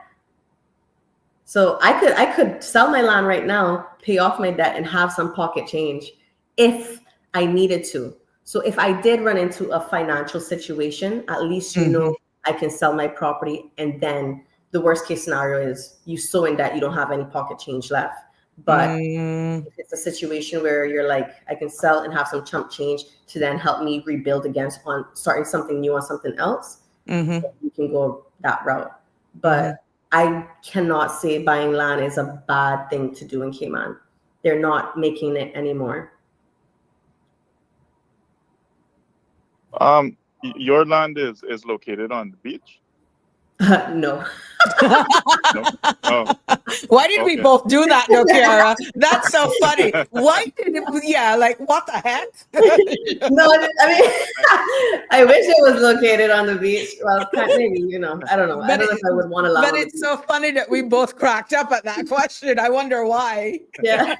So I could sell my land right now, pay off my debt, and have some pocket change if I needed to. So if I did run into a financial situation, at least I can sell my property, and then the worst case scenario is you so in debt you don't have any pocket change left. But if it's a situation where you're like, I can sell and have some chump change to then help me rebuild against on starting something new on something else, you can go that route. But I cannot say buying land is a bad thing to do in Cayman. They're not making it anymore. Your land is located on the beach? No. No? Oh. Why did we both do that, though, Kiara? That's so funny. Why did it? Like, what the heck? No, I mean, I wish it was located on the beach. Well, maybe, I don't know. I don't know if I would want to. But it's so funny that we both cracked up at that question. I wonder why. Yeah.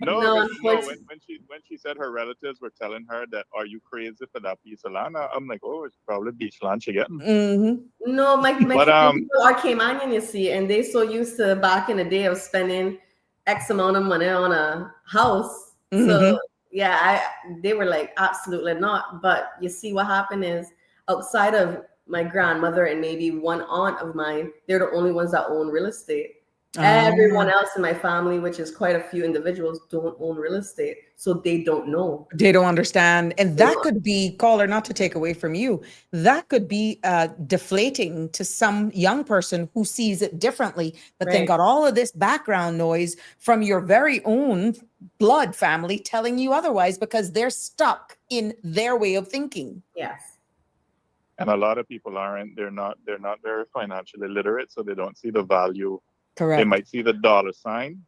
No, when she said her relatives were telling her that, are you crazy for that piece of land? I'm like, oh, it's probably beach land she getting. No, my people are Caymanian, you see, and they so used to back in the day of spending X amount of money on a house. So yeah, they were like, absolutely not. But you see, what happened is outside of my grandmother and maybe one aunt of mine, they're the only ones that own real estate. Ah. Everyone else in my family, which is quite a few individuals, don't own real estate. So they don't know. They don't understand. And They that don't- could be, caller, not to take away from you, that could be deflating to some young person who sees it differently, but then Right. got all of this background noise from your very own blood family telling you otherwise because they're stuck in their way of thinking. Yes. And a lot of people aren't. They're not very financially literate, so they don't see the value. Correct. They might see the dollar sign.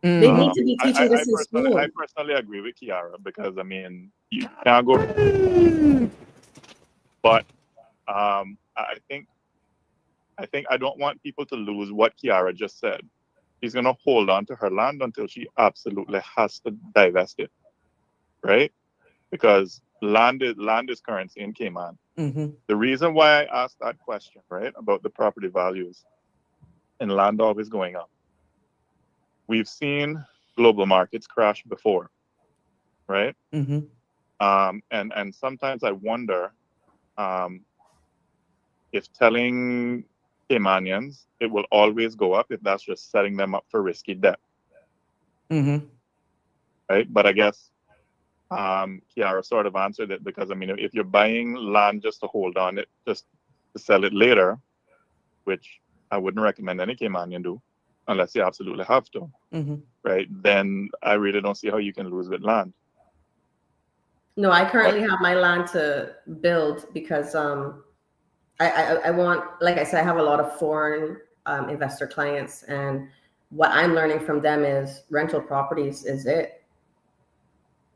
Mm. They need to be teaching this in school. I personally agree with Kiara because I mean you can't go. But I think I don't want people to lose what Kiara just said. She's gonna hold on to her land until she absolutely has to divest it, right? Because land is currency in Cayman. Mm-hmm. The reason why I asked that question, right, about the property values and land always going up. We've seen global markets crash before, right? Mm-hmm. And sometimes I wonder if telling Caymanians it will always go up, if that's just setting them up for risky debt, Mm-hmm. right? But I guess Kiara sort of answered it because I mean, if you're buying land just to hold on it, just to sell it later, which I wouldn't recommend any Caymanian do, unless you absolutely have to, Mm-hmm. right? Then I really don't see how you can lose with land. No, I currently have my land to build because I want, like I said, I have a lot of foreign investor clients, and what I'm learning from them is rental properties is it.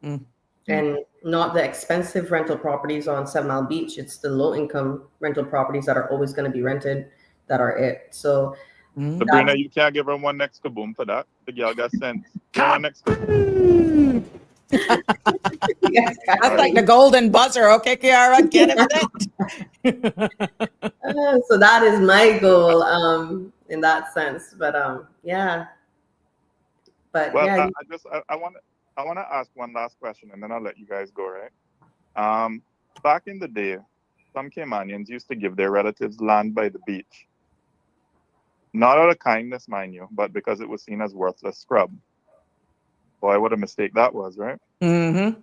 Mm. And not the expensive rental properties on 7 Mile Beach. It's the low income rental properties that are always going to be rented that are it. So Sabrina, you can't give her one next kaboom for that. The girl got sense. Give her one next kaboom. yes, That's like the golden buzzer. Okay, Kiara, get it. so that is my goal in that sense. But yeah. But Well, yeah, I want to ask one last question, and then I'll let you guys go. Right? Back in the day, some Caymanians used to give their relatives land by the beach, not out of kindness, mind you, but because it was seen as worthless scrub. Boy, what a mistake that was, right? Mm-hmm.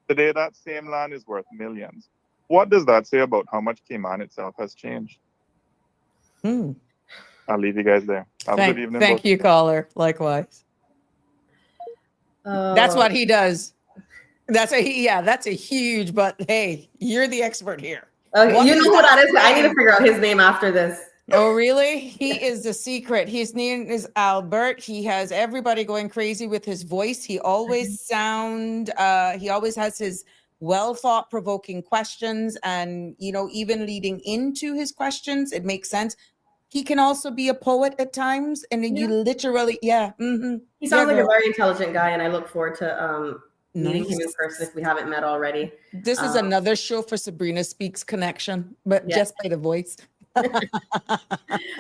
Today, that same land is worth millions. What does that say about how much Cayman itself has changed? Mm. I'll leave you guys there. Have a good evening. Thank both. you, caller. Likewise. That's what he does. That's a huge, but hey, you're the expert here. okay, What you is know who that is. I need to saying? figure out his name after this. Oh, really? He is the secret. His name is Albert. He has everybody going crazy with his voice. He always he always has his well thought provoking questions, and even leading into his questions, it makes sense. He can also be a poet at times, and then you literally, mm-hmm. He sounds like girl. a very intelligent guy, and I look forward to meeting him in Nice. person if we haven't met already. This is another show for Sabrina Speaks Connection, but just by the voice.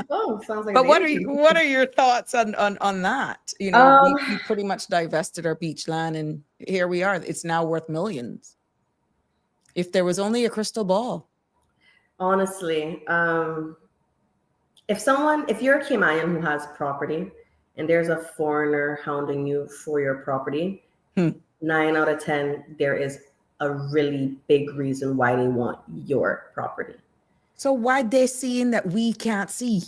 Oh, sounds like. But what are your thoughts on that? We pretty much divested our beach land, and here we are. It's now worth millions. If there was only a crystal ball. Honestly, if you're a Caymanian who has property and there's a foreigner hounding you for your property, 9 out of 10, there is a really big reason why they want your property. So why they seeing that we can't see?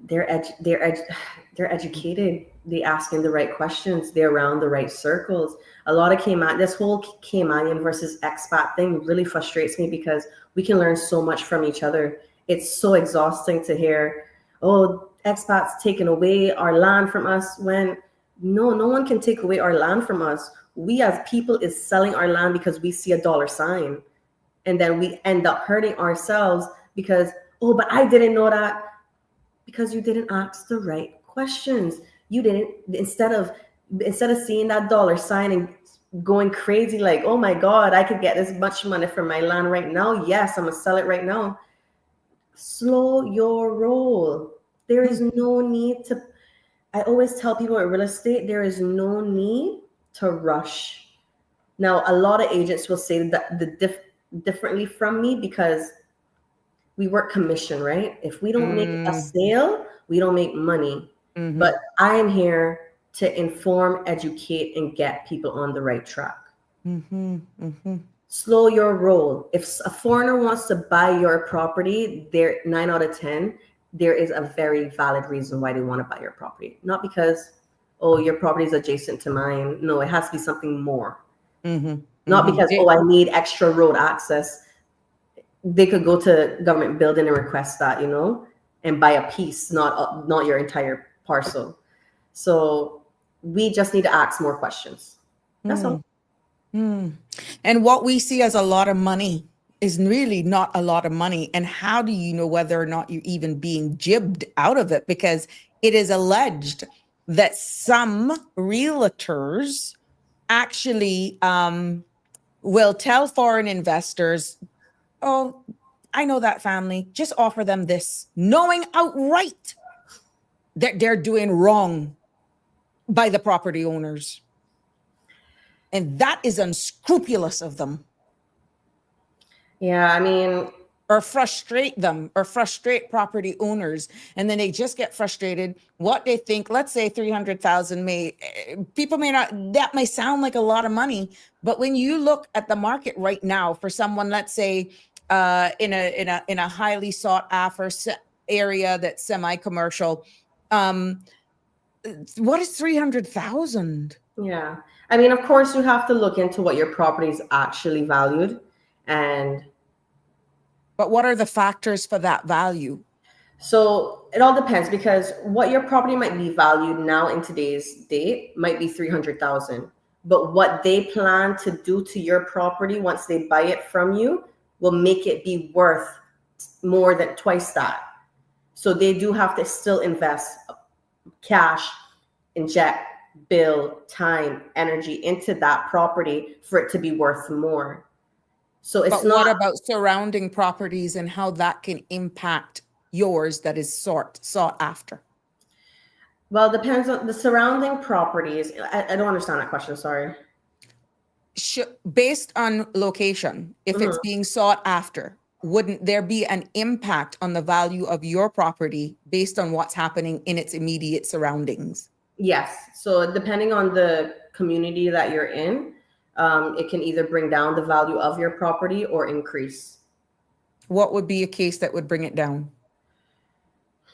They're educated. They asking the right questions. They're around the right circles. A lot of this whole Caymanian versus expat thing really frustrates me because we can learn so much from each other. It's so exhausting to hear, oh, expats taking away our land from us, when no one can take away our land from us. We as people is selling our land because we see a dollar sign. And then we end up hurting ourselves because, oh, but I didn't know that. Because you didn't ask the right questions. You didn't, instead of seeing that dollar sign and going crazy like, oh my God, I could get this much money for my land right now. Yes, I'm gonna sell it right now. Slow your roll. There is no need to, I always tell people in real estate, there is no need to rush. Now, a lot of agents will say that differently from me because we work commission, right? If we don't make a sale, we don't make money. But I am here to inform, educate, and get people on the right track. Slow your roll. If a foreigner wants to buy your property, they're 9 out of 10. There is a very valid reason why they want to buy your property. Not because, oh, your property is adjacent to mine. No, it has to be something more. Not because, oh, I need extra road access. They could go to government building and request that, you know, and buy a piece, not your entire parcel. So we just need to ask more questions. That's all. And what we see as a lot of money is really not a lot of money. And how do you know whether or not you're even being jibbed out of it? Because it is alleged that some realtors actually will tell foreign investors, oh, I know that family, just offer them this, knowing outright that they're doing wrong by the property owners. And that is unscrupulous of them. Yeah, I mean, or frustrate them or frustrate property owners. And then they just get frustrated. What they think, let's say 300,000 people may not, that may sound like a lot of money, but when you look at the market right now for someone, let's say in a highly sought after area that's semi-commercial, what is 300,000? Yeah. I mean, of course you have to look into what your property is actually valued but what are the factors for that value? So it all depends, because what your property might be valued now in today's date might be 300,000, but what they plan to do to your property once they buy it from you will make it be worth more than twice that. So they do have to still invest cash, inject, build, time, energy into that property for it to be worth more. So it's but not. What about surrounding properties and how that can impact yours that is sought after? Well, it depends on the surrounding properties. I don't understand that question. Sorry. Based on location, if it's being sought after, wouldn't there be an impact on the value of your property based on what's happening in its immediate surroundings? Yes. So depending on the community that you're in, it can either bring down the value of your property or increase. What would be a case that would bring it down?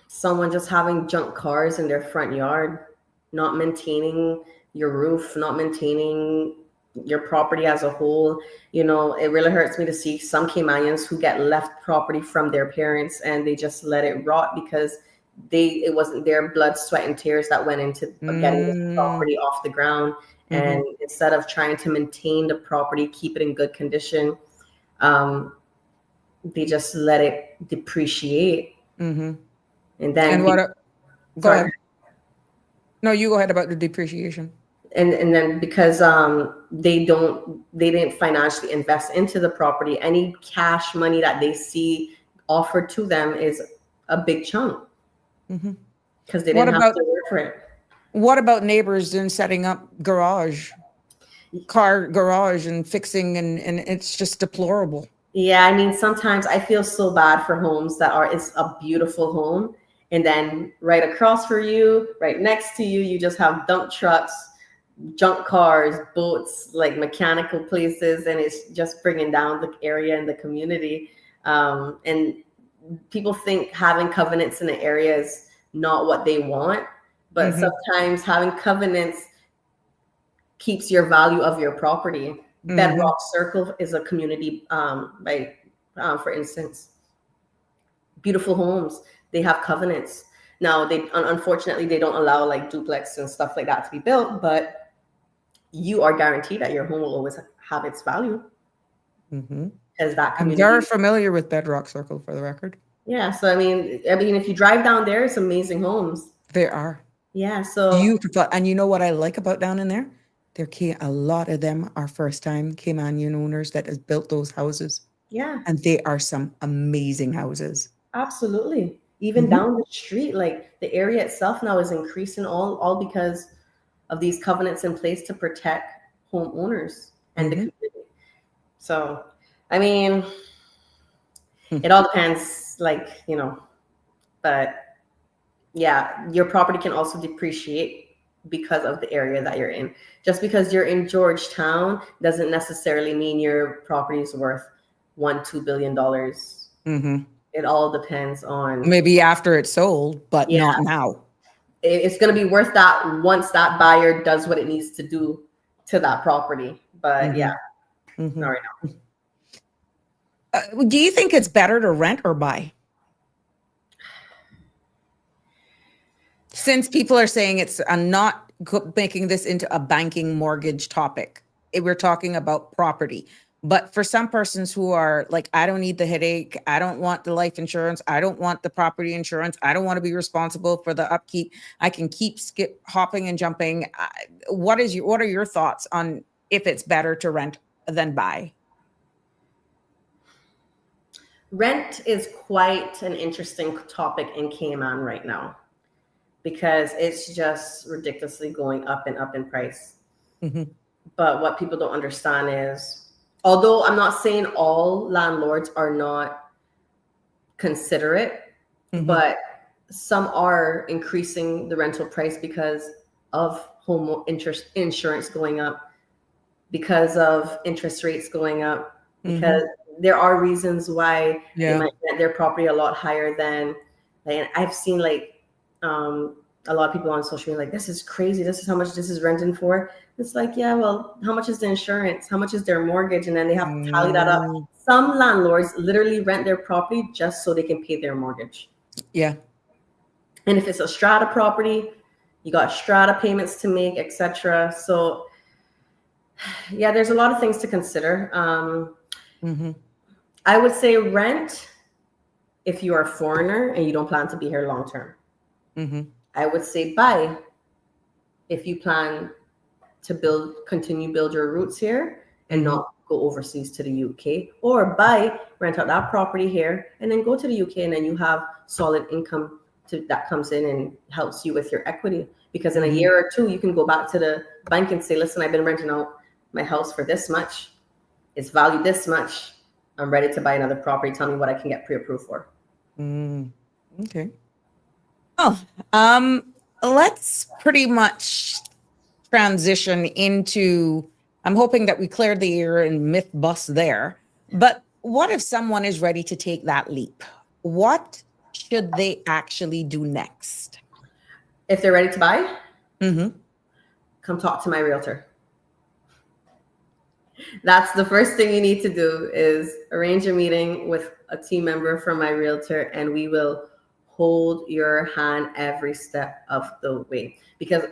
Someone just having junk cars in their front yard, not maintaining your roof, not maintaining your property as a whole. You know, it really hurts me to see some Caymanians who get left property from their parents and they just let it rot because it wasn't their blood, sweat, and tears that went into getting this property off the ground. And instead of trying to maintain the property, keep it in good condition, they just let it depreciate. And then go ahead. No, you go ahead about the depreciation. And then because they didn't financially invest into the property, any cash money that they see offered to them is a big chunk because they didn't have to work for it. What about neighbors in setting up car garage and fixing, and it's just deplorable? Yeah, I mean, sometimes I feel so bad for homes it's a beautiful home, and then right across for you, right next to you, you just have dump trucks, junk cars, boats, like mechanical places, and it's just bringing down the area and the community. And people think having covenants in the area is not what they want. But sometimes having covenants keeps your value of your property. Bedrock Circle is a community, for instance, beautiful homes. They have covenants. Now, unfortunately, they don't allow like duplex and stuff like that to be built, but you are guaranteed that your home will always have its value. As that community. I'm very familiar with Bedrock Circle, for the record. Yeah, so I mean, if you drive down there, it's amazing homes. There are. Yeah, so beautiful. And you know what I like about down in there? A lot of them are first-time Caymanian owners that has built those houses. Yeah. And they are some amazing houses. Absolutely. Even down the street, like the area itself now is increasing all because of these covenants in place to protect homeowners and the community. So I mean, it all depends, like, but yeah, your property can also depreciate because of the area that you're in. Just because you're in Georgetown doesn't necessarily mean your property is worth $1-2 billion. Mm-hmm. It all depends on, Maybe after it's sold, but yeah, not now. it's going to be worth that once that buyer does what it needs to do to that property. But yeah, Mm-hmm. not right now. Do you think it's better to rent or buy? Since people are saying I'm not making this into a banking mortgage topic. We're talking about property. But for some persons who are like, I don't need the headache. I don't want the life insurance. I don't want the property insurance. I don't want to be responsible for the upkeep. I can keep hopping and jumping. What are your thoughts on if it's better to rent than buy? Rent is quite an interesting topic in Cayman right now because it's just ridiculously going up and up in price. Mm-hmm. But what people don't understand is, although I'm not saying all landlords are not considerate, but some are increasing the rental price because of home insurance going up, because of interest rates going up, because there are reasons why they might rent their property a lot higher than, and I've seen like a lot of people on social media like, this is crazy, this is how much this is renting for. It's like, yeah, well, how much is the insurance? How much is their mortgage? And then they have to tally that up. Some landlords literally rent their property just so they can pay their mortgage. Yeah. And if it's a strata property, you got strata payments to make, etc. So yeah, there's a lot of things to consider. I would say rent if you are a foreigner and you don't plan to be here long term. I would say buy if you plan to continue build your roots here and not go overseas to the UK, or rent out that property here and then go to the UK, and then you have solid income that comes in and helps you with your equity. Because in a year or two, you can go back to the bank and say, listen, I've been renting out my house for this much. It's valued this much. I'm ready to buy another property. Tell me what I can get pre-approved for. Okay. Oh, let's pretty much transition into, I'm hoping that we cleared the air and myth bust there, but what if someone is ready to take that leap? What should they actually do next? If they're ready to buy, come talk to MyRealtor. That's the first thing you need to do, is arrange a meeting with a team member from MyRealtor, and we will hold your hand every step of the way. Because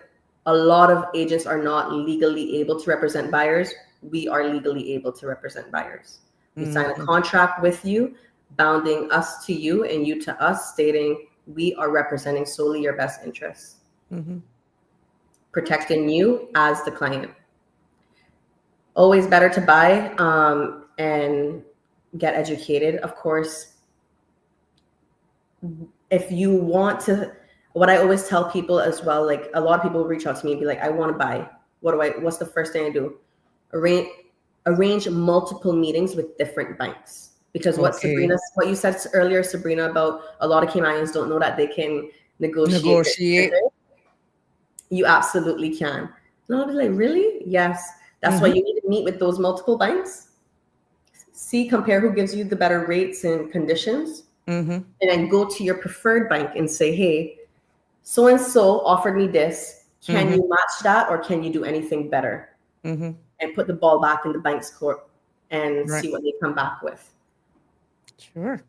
a lot of agents are not legally able to represent buyers. We are legally able to represent buyers. We sign a contract with you, bounding us to you and you to us, stating we are representing solely your best interests, protecting you as the client. Always better to buy and get educated. Of course, if you want to, what I always tell people as well, like a lot of people reach out to me and be like, I want to buy. What's the first thing I do? Arrange multiple meetings with different banks. Because what you said earlier, Sabrina, about a lot of Caymanians don't know that they can negotiate. You absolutely can. And I'll be like, really? Yes. That's why you need to meet with those multiple banks. Compare who gives you the better rates and conditions. And then go to your preferred bank and say, hey, so-and-so offered me this. Can you match that, or can you do anything better? And put the ball back in the bank's court and see what they come back with. Sure.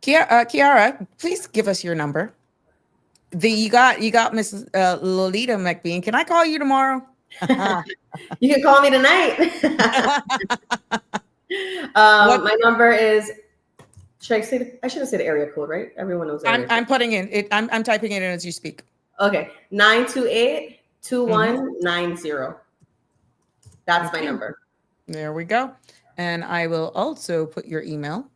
Kiara, please give us your number. You got Mrs. Lolita McBean. Can I call you tomorrow? You can call me tonight. My number is, I shouldn't say the area code, right? Everyone knows. I'm putting in it. I'm typing it in as you speak. Okay. 928-2190. That's my number. There we go. And I will also put your email.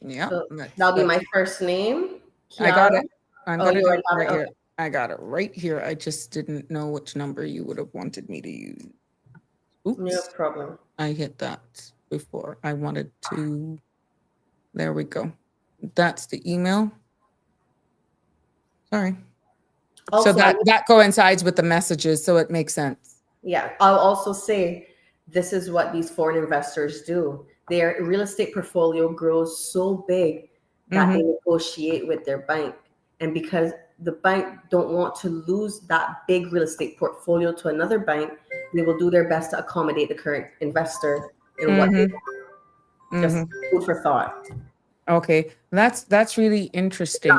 Yeah. So that'll be my first name. Kiara. I got it. I'm going to do it right here. I got it right here. I just didn't know which number you would have wanted me to use. Oops. No problem. I hit that before. I wanted to. There we go. That's the email. Sorry. Also, So that coincides with the messages, so it makes sense. yeah, I'll also say this is what these foreign investors do. Their real estate portfolio grows so big that they negotiate with their bank. And because the bank don't want to lose that big real estate portfolio to another bank, they will do their best to accommodate the current investor in what they just food for thought. Okay, that's really interesting.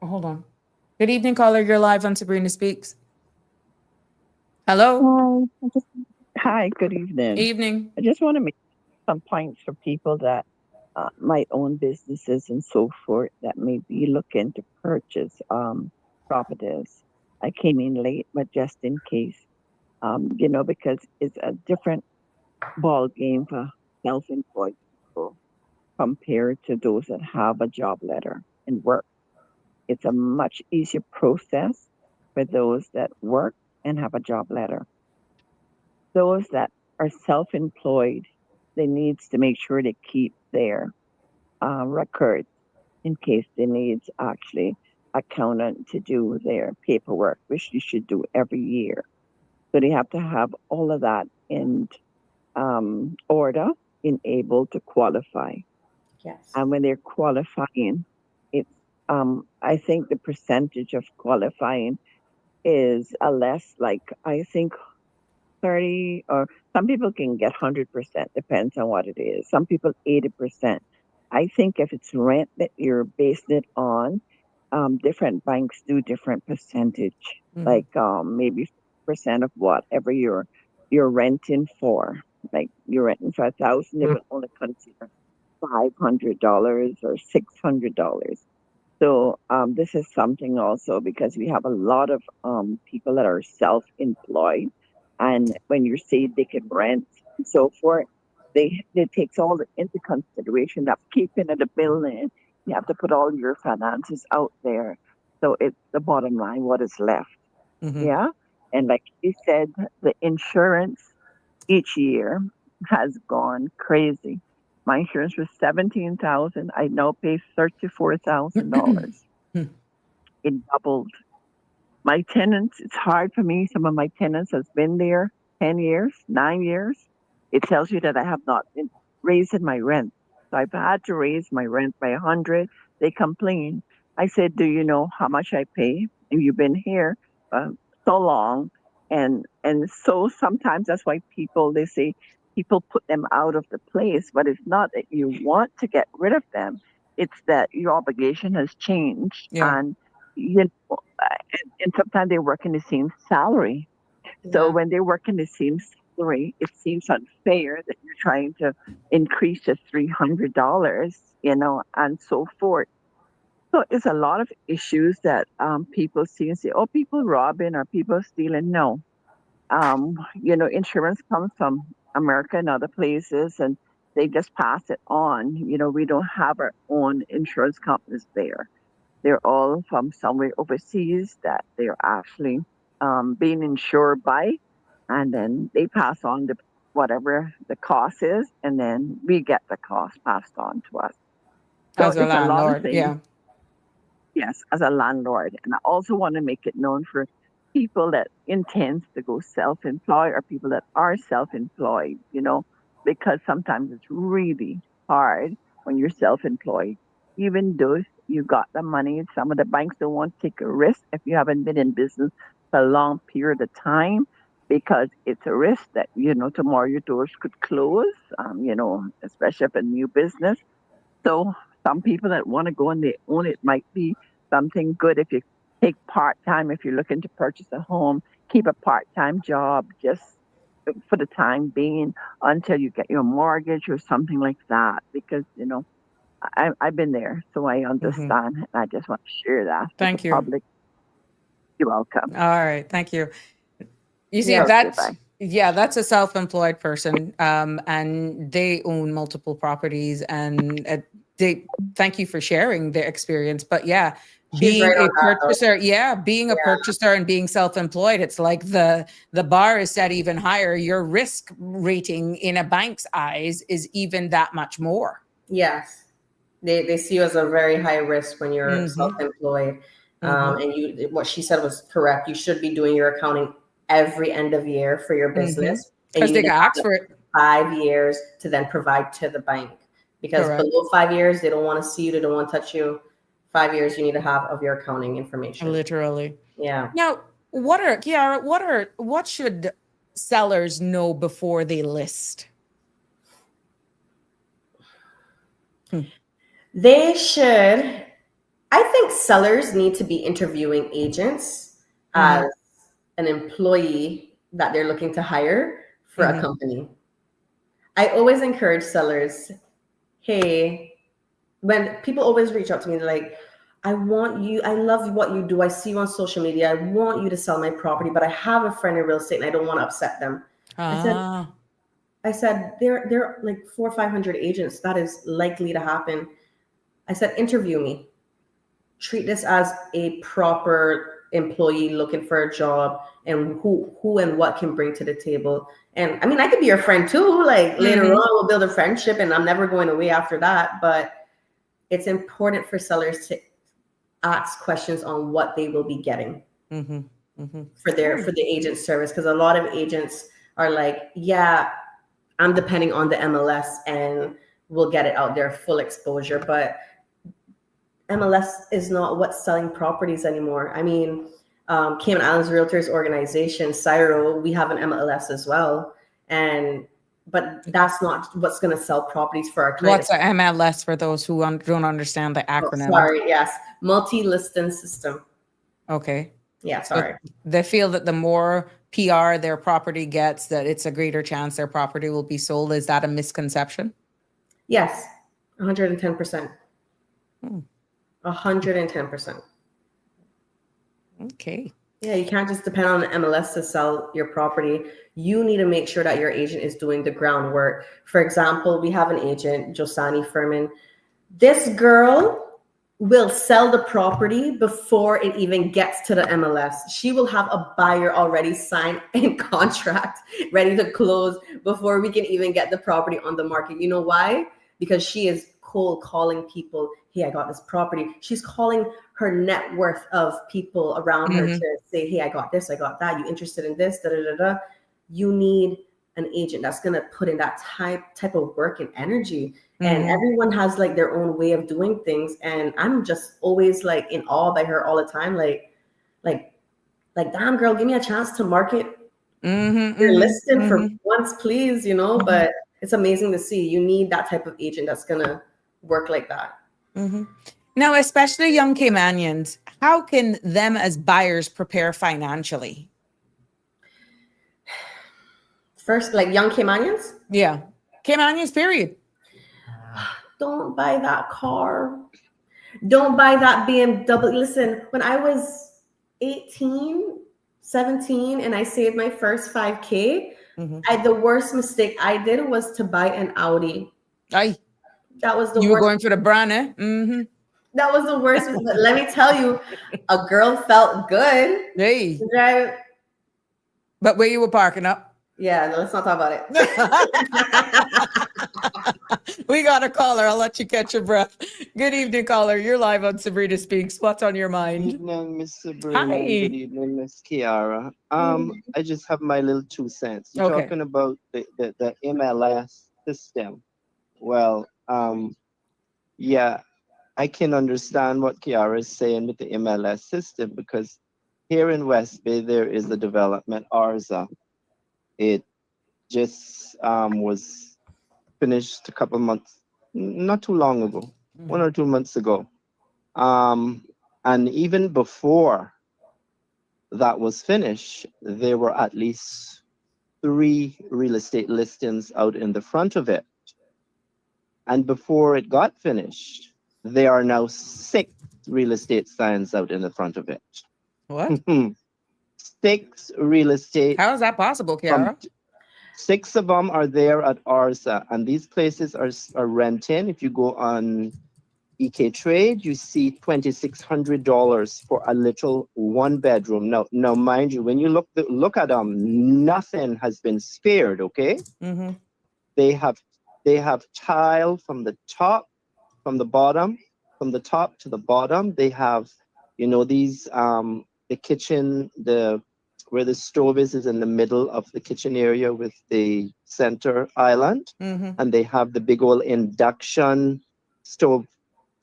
Hold on. Good evening, caller. You're live on Sabrina Speaks. Hello. Hi, good evening. Evening. I just want to make some points for people that might own businesses and so forth that may be looking to purchase properties. I came in late, but just in case, because it's a different ball game for self-employed people compared to those that have a job letter and work. It's a much easier process for those that work and have a job letter. Those that are self-employed, they needs to make sure they keep their records in case they need actually accountant to do their paperwork, which you should do every year. So they have to have all of that in order in able to qualify. Yes. And when they're qualifying, it's I think the percentage of qualifying is a less like I think 30 or some people can get 100%, depends on what it is. Some people 80%. I think if it's rent that you're basing it on, different banks do different percentage, like maybe percent of whatever you're renting for. Like you're renting for $1,000, they will only consider $500 or $600. So this is something also because we have a lot of people that are self-employed, and when you say they can rent and so forth, they takes all into consideration of keeping it a building. You have to put all your finances out there, so it's the bottom line what is left. Yeah, and like you said, the insurance each year has gone crazy. My insurance was $17,000. I now pay $34,000. It doubled. My tenants, it's hard for me. Some of my tenants has been there 10 years, 9 years. It tells you that I have not been raising my rent. So I've had to raise my rent by 100. They complain. I said, do you know how much I pay? And you've been here so long. And so sometimes that's why they say people put them out of the place, but it's not that you want to get rid of them. It's that your obligation has changed. Yeah. And, and sometimes they work in the same salary. So when they work in the same salary, it seems unfair that you're trying to increase to $300, and so forth. So it's a lot of issues that people see and say, oh, people robbing or people stealing. No. Insurance comes from America and other places, and they just pass it on. We don't have our own insurance companies there. They're all from somewhere overseas that they're actually being insured by, and then they pass on whatever the cost is, and then we get the cost passed on to us. So As a it's a lot of landlord, things. yeah. Yes, as a landlord. And I also want to make it known for people that intends to go self-employed or people that are self-employed, because sometimes it's really hard when you're self-employed. Even though you got the money, some of the banks don't want to take a risk if you haven't been in business for a long period of time, because it's a risk that, tomorrow your doors could close, especially if a new business. So some people that want to go and they own it might be something good if you take part-time. If you're looking to purchase a home, keep a part-time job just for the time being until you get your mortgage or something like that. Because, I've been there, so I understand. And I just want to share that Thank with the you. public. You're welcome. All right, thank you. You see, Yeah, that's that's a self-employed person, and they own multiple properties, and they thank you for sharing their experience. But yeah, She's being right on a that, though. purchaser, being a purchaser and being self-employed, it's like the bar is set even higher. Your risk rating in a bank's eyes is even that much more. Yes. They see you as a very high risk when you're self-employed. And you, what she said was correct. You should be doing your accounting every end of year for your business. And Because you they need to got have asked for it. 5 years to then provide to the bank. Because Correct. below 5 years, they don't want to see you. They don't want to touch you. 5 years you need to have of your accounting information. Literally. Yeah. Now, Kiara, what should sellers know before they list? They should. I think sellers need to be interviewing agents as an employee that they're looking to hire for a company. I always encourage sellers, hey, when people always reach out to me, they're like, I want you, I love what you do. I see you on social media. I want you to sell my property, but I have a friend in real estate and I don't want to upset them. I said, there are like 400 or 500 agents. That is likely to happen. I said, interview me. Treat this as a proper employee looking for a job and who and what can bring to the table. And I mean, I could be your friend too. Like later on, we'll build a friendship and I'm never going away after that. But it's important for sellers to ask questions on what they will be getting for the agent service. Because a lot of agents are like, yeah, I'm depending on the MLS and we'll get it out there, full exposure. But MLS is not what's selling properties anymore. I mean, Cayman Islands Realtors Organization, CIRO, we have an MLS as well. But that's not what's going to sell properties for our clients. What's an MLS for those who don't understand the acronym? Yes. Multi-listing system. Okay. Yeah, sorry. So they feel that the more PR their property gets, that it's a greater chance their property will be sold. Is that a misconception? Yes, 110%. 110%. Okay. Yeah, you can't just depend on the MLS to sell your property. You need to make sure that your agent is doing the groundwork. For example, we have an agent, Josani Furman. This girl will sell the property before it even gets to the MLS. She will have a buyer already signed in contract, ready to close before we can even get the property on the market. You know why? Because she is cold calling people. Hey, I got this property. She's calling her net worth of people around her to say, hey, I got this, I got that. You interested in this? Da, da, da, da. You need an agent that's going to put in that type of work and energy. And everyone has like their own way of doing things. And I'm just always like in awe by her all the time. Like, damn girl, give me a chance to market your listing for once, please, you know, but it's amazing to see. You need that type of agent that's going to work like that. Now, especially young Caymanians, how can them as buyers prepare financially? First, like young Caymanians? Yeah. Caymanians, period. Don't buy that car. Don't buy that BMW. Listen, when I was 18, 17, and I saved my first 5K, the worst mistake I did was to buy an Audi. Aye. That was the worst. You were going for the brand, eh? That was the worst. But let me tell you, a girl felt good. Hey. But where you were parking up? Yeah, no, let's not talk about it. We got a caller. I'll let you catch your breath. Good evening, caller. You're live on Sabrina Speaks. What's on your mind? Good evening, Miss Sabrina. Hi. Good evening, Miss Kiara. I just have my little 2 cents. You're talking about the MLS system. Well, yeah, I can understand what Kiara is saying with the MLS system, because here in West Bay, there is a development, Arza. It just was finished a couple months, not too long ago, 1 or 2 months ago. And even before that was finished, there were at least 3 real estate listings out in the front of it. And before it got finished, there are now 6 real estate signs out in the front of it. What? 6 real estate. How is that possible, Kiara? 6 of them are there at Arza, and these places are renting. If you go on EK Trade, you see $2,600 for a little 1-bedroom. Now, mind you, when you look at them, nothing has been spared. Okay, they have tile from the top, from the bottom, from the top to the bottom. They have, these the kitchen, where the stove is in the middle of the kitchen area with the center island, and they have the big old induction stove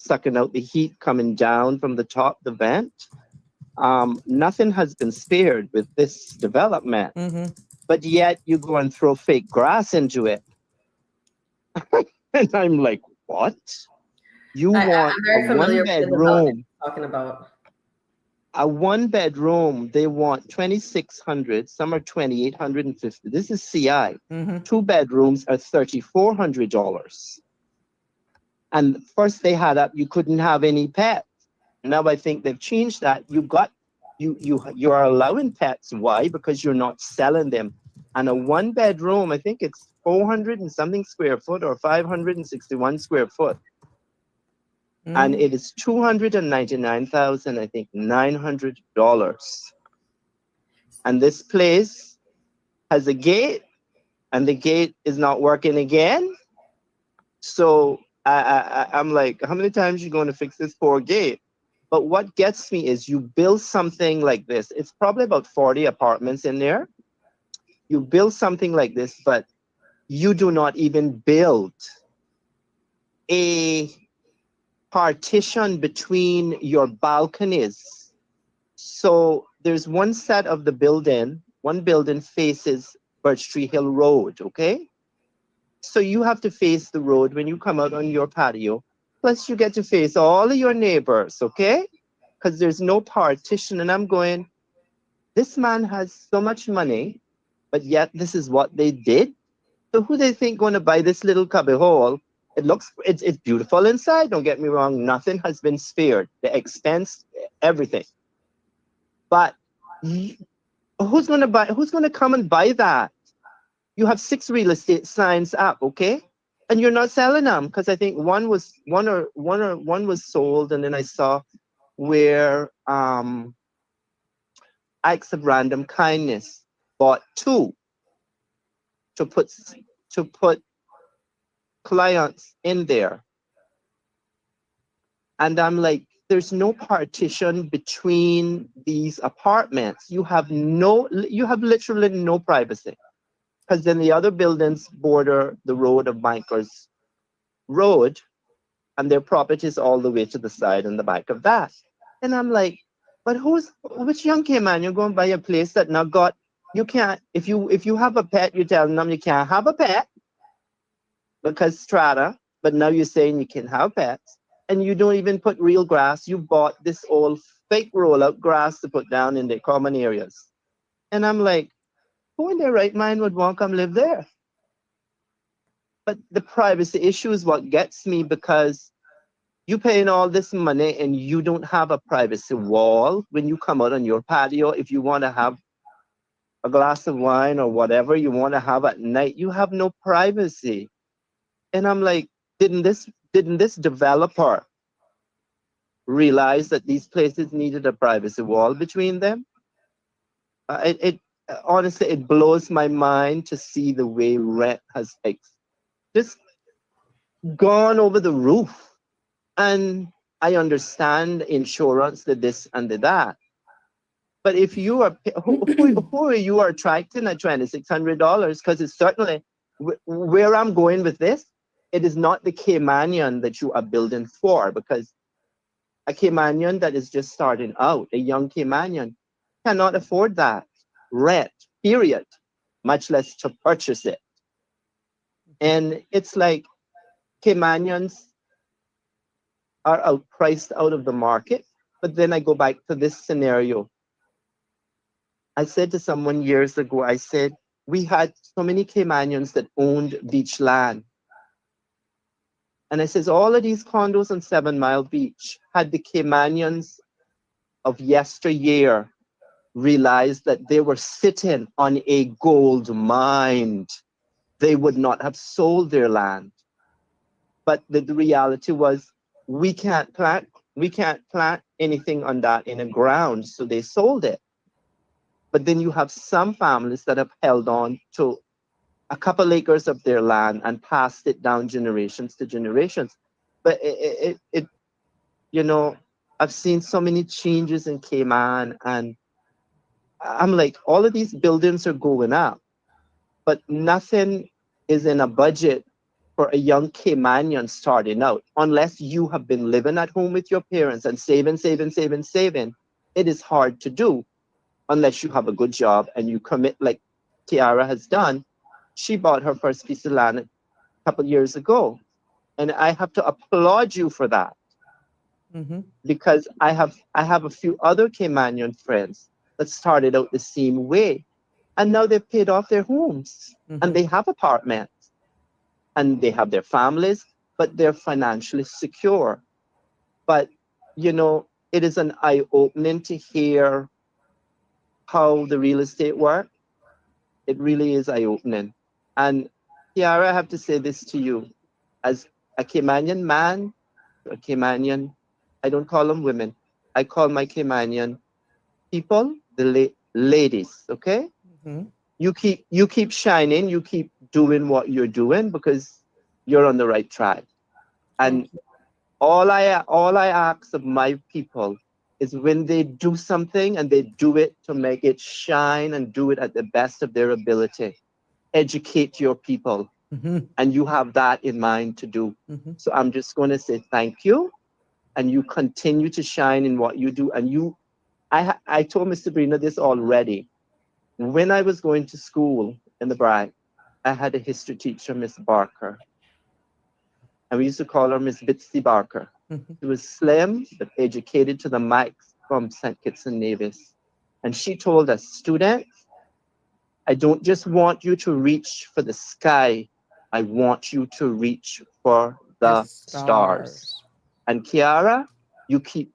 sucking out the heat coming down from the top, the vent. Nothing has been spared with this development, but yet you go and throw fake grass into it. And I'm like, what? You want I'm very a familiar with the development one-bedroom? you're talking about. A 1-bedroom, they want $2,600. Some are $2,850. This is CI. 2 bedrooms are $3,400. And first they had up, you couldn't have any pets. Now I think they've changed that. You are allowing pets. Why? Because you're not selling them. And a 1-bedroom, I think it's 400 and something square foot or 561 square foot. And it is $299,000, I think, $900. And this place has a gate, and the gate is not working again. So I'm like, how many times are you going to fix this poor gate? But what gets me is you build something like this. It's probably about 40 apartments in there. You build something like this, but you do not even build a partition between your balconies. So there's one set of the building, one building faces Birch Tree Hill Road, okay? So you have to face the road when you come out on your patio. Plus you get to face all of your neighbors, okay? Because there's no partition. And I'm going, this man has so much money, but yet this is what they did. So who they think going to buy this little cubby hole? It's beautiful inside, don't get me wrong. Nothing has been spared. The expense, everything. But who's going to come and buy that? You have 6 real estate signs up, okay? And you're not selling them, because I think one was sold, and then I saw where acts of random kindness bought 2 to put clients in there. And I'm like, there's no partition between these apartments. You have literally no privacy. Because then the other buildings border the road of Bankers Road, and their property is all the way to the side and the back of that. And I'm like, but which young Cayman you're going to buy a place that now got, you can't, if you have a pet, you tell them you can't have a pet because strata, but now you're saying you can have pets, and you don't even put real grass. You bought this old fake roll-out grass to put down in the common areas. And I'm like, who in their right mind would want to come live there? But the privacy issue is what gets me, because you're paying all this money and you don't have a privacy wall when you come out on your patio. If you want to have a glass of wine or whatever you want to have at night, you have no privacy. And I'm like, didn't this developer realize that these places needed a privacy wall between them? Honestly, it blows my mind to see the way rent has just gone over the roof. And I understand insurance, the this and the that. But if you are, who are you attracting at $2,600? Because it's certainly, where I'm going with this, it is not the Caymanian that you are building for, because a Caymanian that is just starting out, a young Caymanian, cannot afford that rent, period, much less to purchase it. And it's like Caymanians are outpriced out of the market. But then I go back to this scenario. I said to someone years ago, I said, we had so many Caymanians that owned beach land. And I says, all of these condos on 7 Mile Beach, had the Caymanians of yesteryear realized that they were sitting on a gold mine, they would not have sold their land. But the reality was, we can't plant anything on that in the ground, so they sold it. But then you have some families that have held on to a couple acres of their land and passed it down generations to generations. But you know, I've seen so many changes in Cayman, and I'm like, all of these buildings are going up, but nothing is in a budget for a young Caymanian starting out. Unless you have been living at home with your parents and saving, it is hard to do unless you have a good job and you commit like Kiara has done. She bought her first piece of land a couple years ago. And I have to applaud you for that. Because I have a few other Caymanian friends that started out the same way. And now they've paid off their homes and they have apartments and they have their families, but they're financially secure. But, you know, it is an eye-opening to hear how the real estate works. It really is eye-opening. And Kiara, I have to say this to you. As a Caymanian man, a Caymanian, I don't call them women. I call my Caymanian people the ladies, okay? You keep shining, you keep doing what you're doing because you're on the right track. And all I ask of my people is when they do something and they do it to make it shine and do it at the best of their ability, educate your people. And you have that in mind to do. So I'm just going to say thank you. And you continue to shine in what you do. And I told Miss Sabrina this already. When I was going to school in the Bragg, I had a history teacher, Miss Barker. And we used to call her Miss Bitsy Barker. She was slim, but educated to the max from St. Kitts and Nevis. And she told us, students, I don't just want you to reach for the sky. I want you to reach for the stars. And Kiara, you keep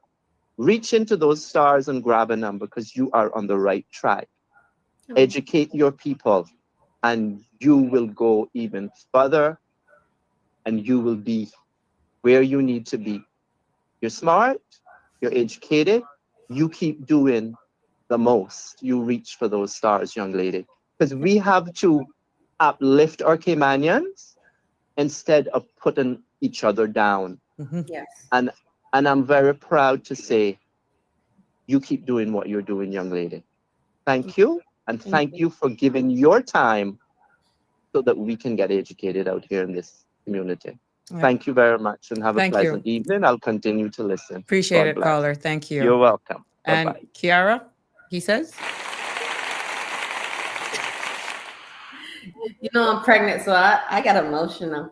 reaching to those stars and grabbing them because you are on the right track. Educate your people and you will go even further and you will be where you need to be. You're smart, you're educated, you keep doing the most. You reach for those stars, young lady. Because we have to uplift our Caymanians instead of putting each other down. Yes. And I'm very proud to say you keep doing what you're doing, young lady. Thank you. And thank you for giving your time so that we can get educated out here in this community. Thank you very much and have a pleasant evening. I'll continue to listen. Appreciate it, caller. Thank you. You're welcome. And Bye-bye. Kiara, he says? You know, I'm pregnant, so I got emotional.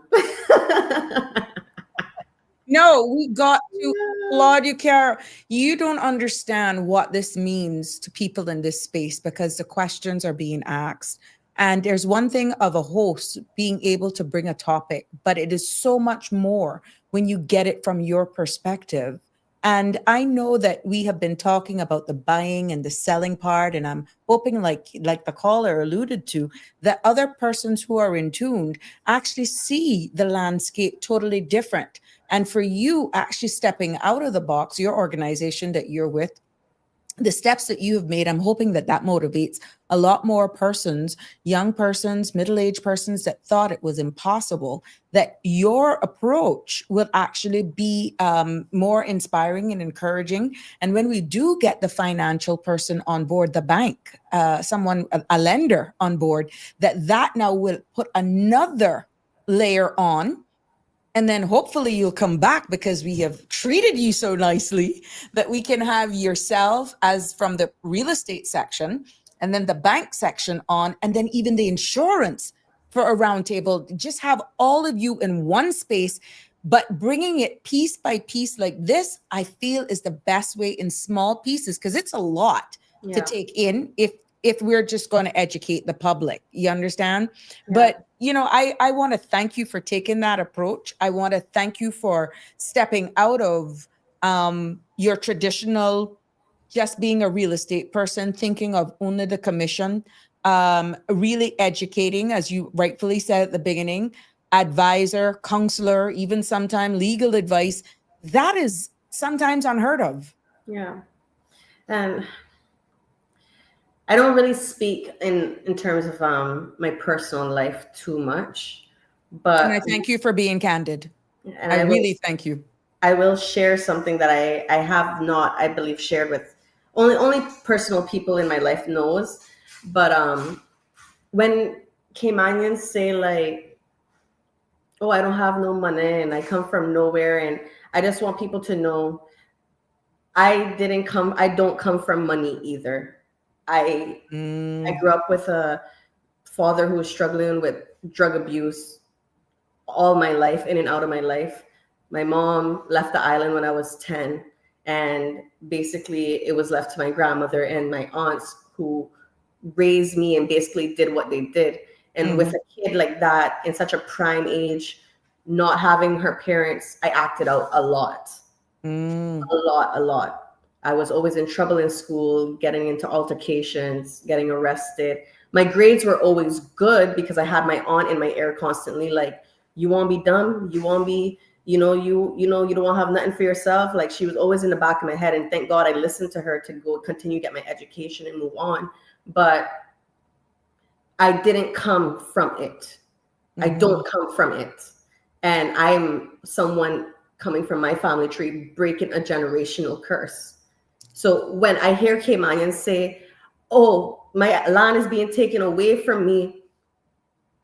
No, we got to applaud you, Kiara. You don't understand what this means to people in this space because the questions are being asked. And there's one thing of a host being able to bring a topic, but it is so much more when you get it from your perspective. And I know that we have been talking about the buying and the selling part, and I'm hoping, like the caller alluded to, that other persons who are in tune actually see the landscape totally different. And for you actually stepping out of the box, your organization that you're with, the steps that you have made, I'm hoping that that motivates a lot more persons, young persons, middle-aged persons that thought it was impossible, that your approach will actually be more inspiring and encouraging. And when we do get the financial person on board, the bank, someone, a lender on board, that now will put another layer on. And then hopefully you'll come back because we have treated you so nicely that we can have yourself as from the real estate section and then the bank section on, and then even the insurance for a roundtable. Just have all of you in one space, but bringing it piece by piece like this, I feel is the best way in small pieces because it's a lot to take in if we're just going to educate the public, you understand? Yeah. But, you know, I want to thank you for taking that approach. I want to thank you for stepping out of your traditional, just being a real estate person, thinking of only the commission, really educating, as you rightfully said at the beginning, advisor, counselor, even sometimes legal advice. That is sometimes unheard of. Yeah. And I don't really speak in terms of my personal life too much, but And I thank you for being candid. and I I really thank you. I will share something that I have not, I believe, shared with only personal people in my life knows. But when Caymanians say like, oh, I don't have no money and I come from nowhere, and I just want people to know I don't come from money either. I grew up with a father who was struggling with drug abuse all my life, in and out of my life. My mom left the island when I was 10, and basically it was left to my grandmother and my aunts who raised me and basically did what they did. And with a kid like that in such a prime age, not having her parents, I acted out a lot. A lot. I was always in trouble in school, getting into altercations, getting arrested. My grades were always good because I had my aunt in my ear constantly, like, you want to be dumb? You want to be, you don't want to have nothing for yourself? Like, she was always in the back of my head. And thank God I listened to her to go continue to get my education and move on. But I didn't come from it. I don't come from it. And I'm someone coming from my family tree, breaking a generational curse. So when I hear Caymanians say, oh, my land is being taken away from me,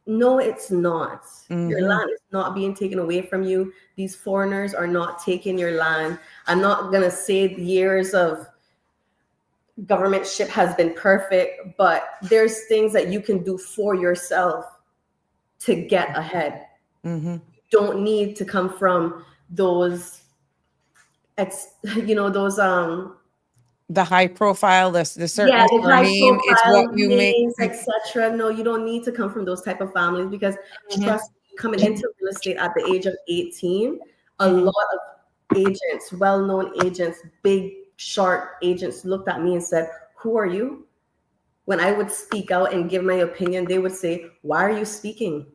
no, it's not. Your land is not being taken away from you. These foreigners are not taking your land. I'm not going to say years of governmentship has been perfect, but there's things that you can do for yourself to get ahead. You don't need to come from those, the high profile, the certain the high name, it's what you names, make, etc. No, you don't need to come from those type of families, because trust me, coming into real estate at the age of 18, a lot of agents, well-known agents, big, sharp agents looked at me and said, who are you? When I would speak out and give my opinion, they would say, why are you speaking?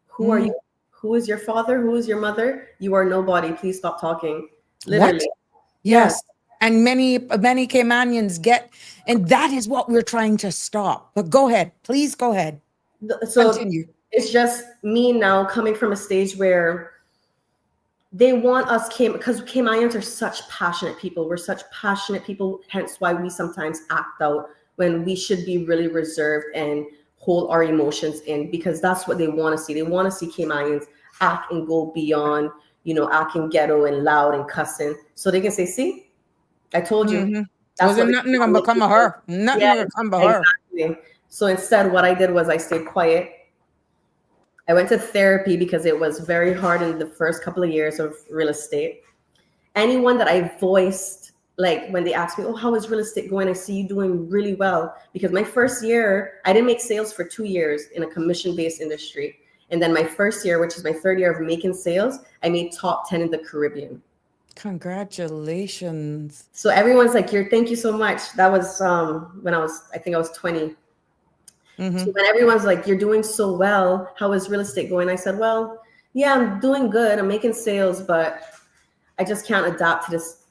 Who are you? Who is your father? Who is your mother? You are nobody. Please stop talking. Literally. What? Yes. And many Caymanians get, and that is what we're trying to stop. But go ahead, please go ahead. So continue. It's just me now coming from a stage where they want us, because Caymanians are such passionate people. We're such passionate people, hence why we sometimes act out when we should be really reserved and hold our emotions in, because that's what they want to see. They want to see Caymanians act and go beyond, acting ghetto and loud and cussing. So they can say, see, I told you. That's nothing gonna become of her. Nothing gonna come of her. Exactly. So instead, what I did was I stayed quiet. I went to therapy because it was very hard in the first couple of years of real estate. Anyone that I voiced, like when they asked me, oh, how is real estate going? I see you doing really well. Because my first year, I didn't make sales for 2 years in a commission-based industry. And then my first year, which is my third year of making sales, I made top 10 in the Caribbean. Congratulations. So everyone's like, thank you so much. That was when I think I was 20. So when everyone's like, you're doing so well, how is real estate going? I said, well, yeah, I'm doing good. I'm making sales, but I just can't adapt to this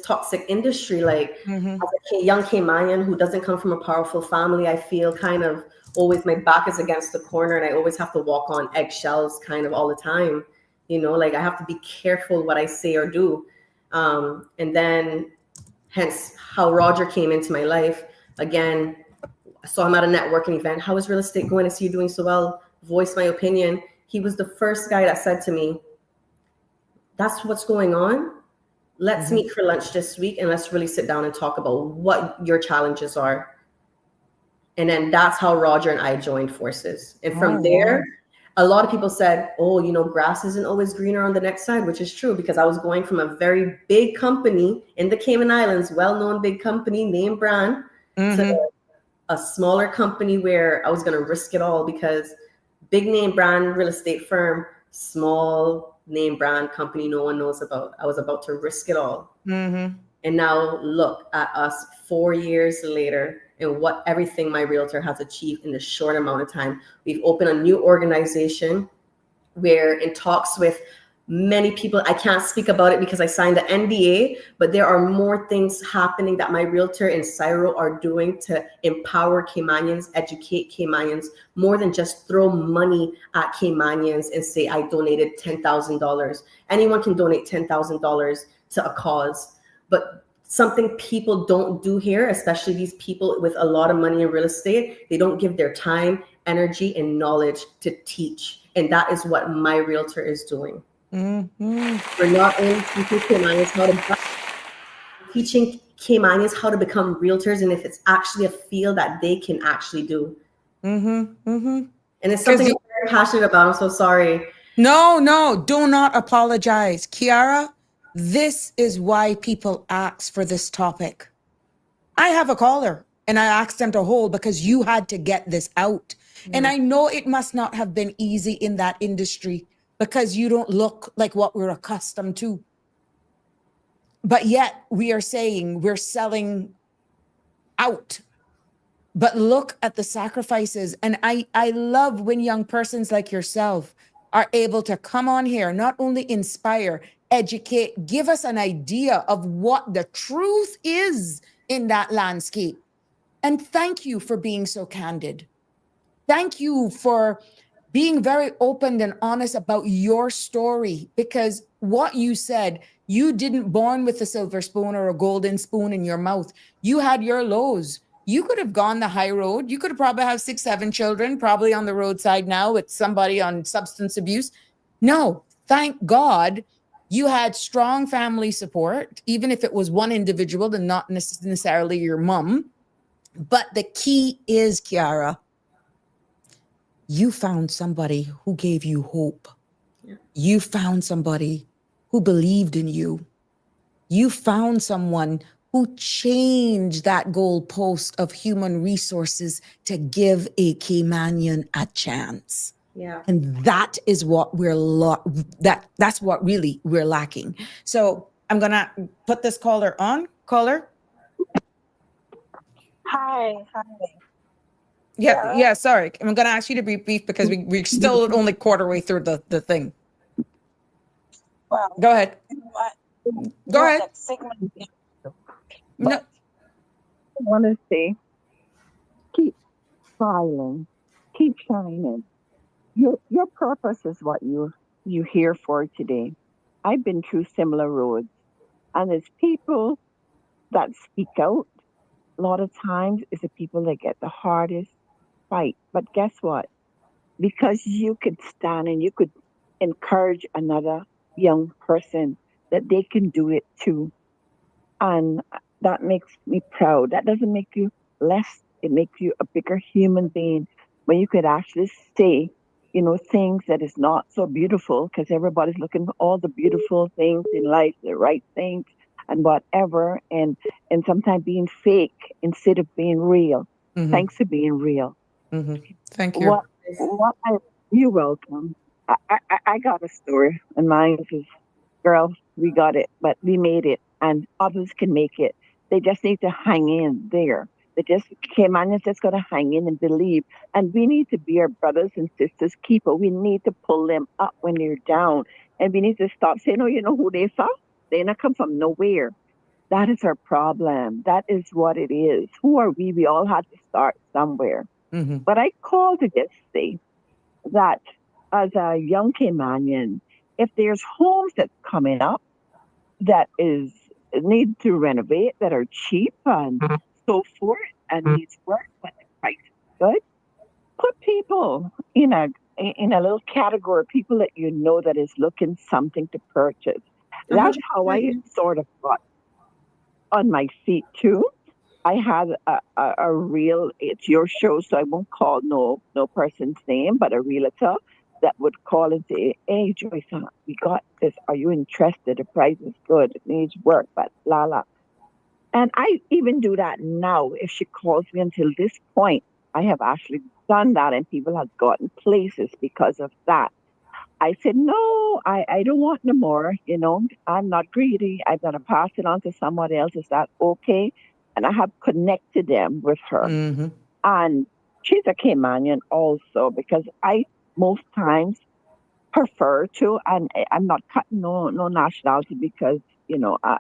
toxic industry. Like as a young Caymanian who doesn't come from a powerful family, I feel kind of always my back is against the corner and I always have to walk on eggshells kind of all the time. Like I have to be careful what I say or do. And then hence how Roger came into my life. Again, I saw him at a networking event. How is real estate going? I see you doing so well. Voice my opinion. He was the first guy that said to me, that's what's going on. Let's meet for lunch this week and let's really sit down and talk about what your challenges are. And then that's how Roger and I joined forces. And from there, a lot of people said, oh, grass isn't always greener on the next side, which is true because I was going from a very big company in the Cayman Islands, well-known big company, name brand, to a smaller company where I was going to risk it all because big name brand real estate firm, small name brand company no one knows about. I was about to risk it all. And now look at us 4 years later and what everything MyRealtor has achieved in a short amount of time. We've opened a new organization. We're in talks with Many people, I can't speak about it because I signed the NDA, but there are more things happening that MyRealtor and Cyro are doing to empower Caymanians, educate Caymanians, more than just throw money at Caymanians and say, I donated $10,000. Anyone can donate $10,000 to a cause, but something people don't do here, especially these people with a lot of money in real estate, they don't give their time, energy, and knowledge to teach. And that is what MyRealtor is doing. Mm-hmm. We're not only teaching Caymanians how to buy, we're teaching Caymanians how to become realtors, and if it's actually a field that they can actually do. Mm-hmm. Mm-hmm. And it's something I'm very passionate about. I'm so sorry. No, do not apologize. Kiara, this is why people ask for this topic. I have a caller and I asked them to hold because you had to get this out. And I know it must not have been easy in that industry because you don't look like what we're accustomed to. But yet we are saying we're selling out. But look at the sacrifices. And I love when young persons like yourself are able to come on here, not only inspire, educate, give us an idea of what the truth is in that landscape. And thank you for being so candid. Thank you for being very open and honest about your story, because what you said, you didn't born with a silver spoon or a golden spoon in your mouth. You had your lows. You could have gone the high road. You could have probably have 6, 7 children, probably on the roadside now with somebody on substance abuse. No, thank God you had strong family support, even if it was one individual and not necessarily your mom. But the key is, Kiara, you found somebody who gave you hope. Yeah. You found somebody who believed in you. You found someone who changed that goalpost of human resources to give a Caymanian a chance. Yeah. And that is what that's what really we're lacking. So I'm gonna put this caller on. Caller. Hi. Yeah, sorry. I'm gonna ask you to be brief because we're still only quarter way through the thing. Well, go ahead. You know what? Go ahead. No. I want to say, keep smiling, keep shining. Your purpose is what you're here for today. I've been through similar roads, and it's people that speak out. A lot of times, it's the people that get the hardest fight. But guess what? Because you could stand and you could encourage another young person that they can do it too. And that makes me proud. That doesn't make you less. It makes you a bigger human being when you could actually say, things that is not so beautiful, because everybody's looking for all the beautiful things in life, the right things and whatever. And sometimes being fake instead of being real. Mm-hmm. Thanks for being real. Mm-hmm. Thank you. You're welcome. I got a story, and mine is, girl, we got it, but we made it, and others can make it. They just need to hang in there. Caymanians just got to hang in and believe. And we need to be our brothers and sisters' keeper. We need to pull them up when they're down. And we need to stop saying, oh, you know who they from? They not come from nowhere. That is our problem. That is what it is. Who are we? We all have to start somewhere. Mm-hmm. But I call to just say that as a young Caymanian, if there's homes that's coming up that need to renovate, that are cheap and so forth, and needs work, but the price is good, put people in a little category of people that that is looking something to purchase. That's how I sort of got on my feet too. I had a real, it's your show, so I won't call no person's name, but a realtor that would call and say, hey, Joyce, we got this. Are you interested? The price is good. It needs work, but la la. And I even do that now. If she calls me until this point, I have actually done that, and people have gotten places because of that. I said, no, I don't want no more. I'm not greedy. I'm going to pass it on to somebody else. Is that okay? And I have connected them with her. Mm-hmm. And she's a Caymanian also, because most times prefer to, and I'm not cutting no nationality because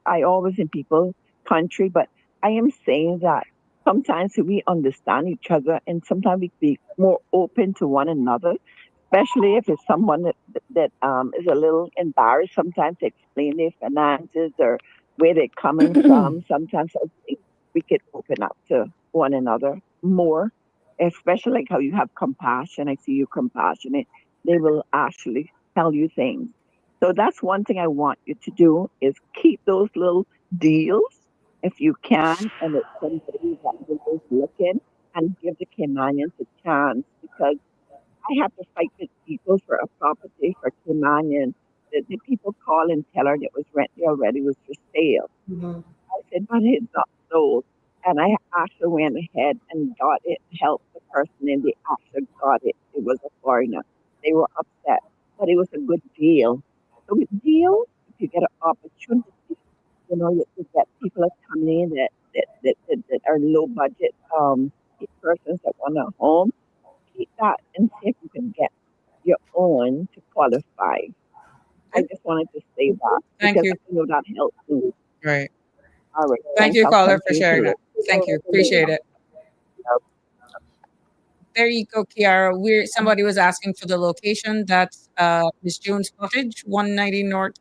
I always in people's country, but I am saying that sometimes we understand each other, and sometimes we be more open to one another, especially if it's someone that is a little embarrassed sometimes to explain their finances or where they're coming from. Sometimes I think we could open up to one another more, especially like how you have compassion. I see you compassionate. They will actually tell you things. So that's one thing I want you to do is keep those little deals if you can, and it's somebody that is looking, and give the Caymanians a chance, because I have to fight with people for a property for Caymanian. The people call and tell her that was rented already, was for sale. Mm-hmm. I said, but it's not sold. And I actually went ahead and got it, helped the person, and they actually got it. It was a foreigner. They were upset, but it was a good deal. So with deals, if you get an opportunity, you get people that come in that are low budget persons that want a home. Keep that and see if you can get your own to qualify. I just wanted to say that Thank because you. I know that helps me. Right. All right. Thank you, I'll caller, for continue to sharing that. listen. Thank you. Appreciate it. There you go, Kiara. Somebody was asking for the location. That's Miss Jones Cottage, 190 North.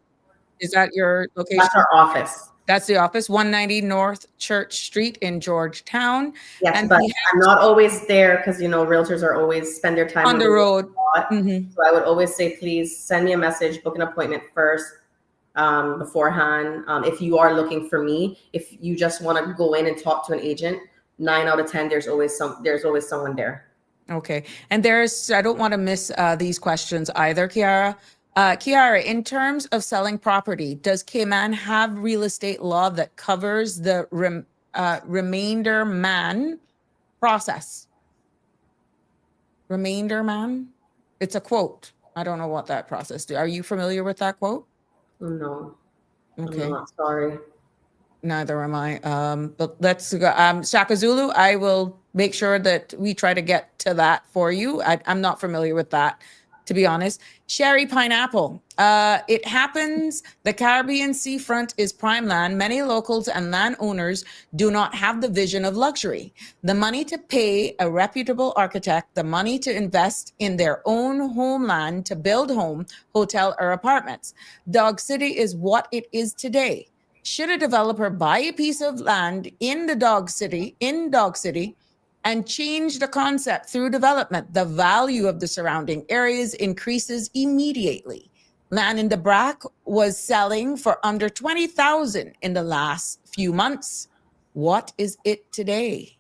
Is that your location? That's our office. That's the office, 190 North Church Street in Georgetown. Yes, And but I'm not always there because realtors are always spend their time on the road. Mm-hmm. So I would always say, please send me a message, book an appointment first beforehand. If you are looking for me, if you just want to go in and talk to an agent, 9 out of 10, there's always someone there. Okay. And I don't want to miss these questions either, Kiara. Kiara, in terms of selling property, does Cayman have real estate law that covers the remainder man process? Remainder man? It's a quote. I don't know what that process do. Are you familiar with that quote? No. Okay. I'm not, sorry. Neither am I. But let's go. Shaka Zulu, I will make sure that we try to get to that for you. I'm not familiar with that, to be honest. Sherry Pineapple. It happens. The Caribbean seafront is prime land. Many locals and landowners do not have the vision of luxury, the money to pay a reputable architect, the money to invest in their own homeland to build home, hotel, or apartments. Dog City is what it is today. Should a developer buy a piece of land in Dog City, and change the concept through development, the value of the surrounding areas increases immediately. Land in the Brac was selling for under $20,000 in the last few months. What is it today?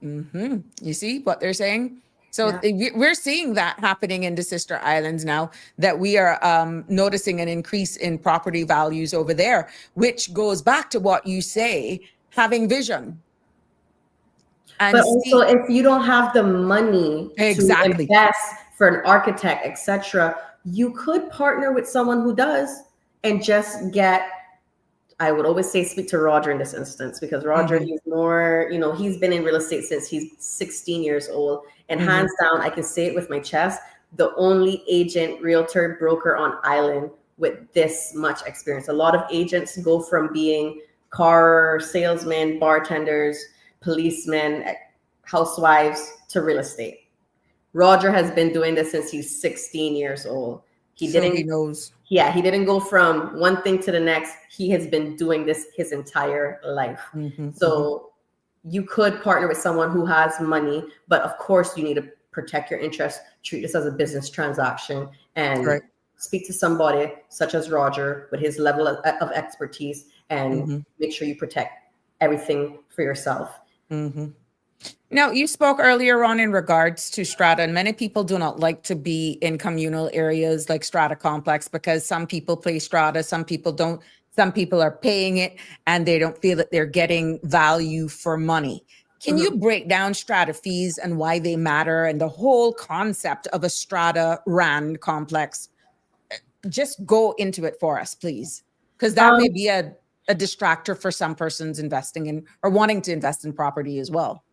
You see what they're saying? So we're seeing that happening in the sister islands now, that we are noticing an increase in property values over there, which goes back to what you say, having vision. And but also, if you don't have the money to invest for an architect, etc., you could partner with someone who does and just get. I would always say speak to Roger in this instance, because Roger, he's more, he's been in real estate since he's 16 years old. And hands down, I can say it with my chest, the only agent, realtor, broker on island with this much experience. A lot of agents go from being car salesmen, bartenders, policemen, housewives to real estate. Roger has been doing this since he's 16 years old. He knows. Yeah, he didn't go from one thing to the next. He has been doing this his entire life. So you could partner with someone who has money, but of course you need to protect your interests, treat this as a business transaction, and speak to somebody such as Roger with his level of expertise, and make sure you protect everything for yourself. Now, you spoke earlier on in regards to strata, and many people do not like to be in communal areas like strata complex, because some people play strata, some people don't. Some people are paying it and they don't feel that they're getting value for money. Can you break down strata fees and why they matter, and the whole concept of a strata RAN complex? Just go into it for us, please, because that may be a distractor for some persons investing in or wanting to invest in property as well.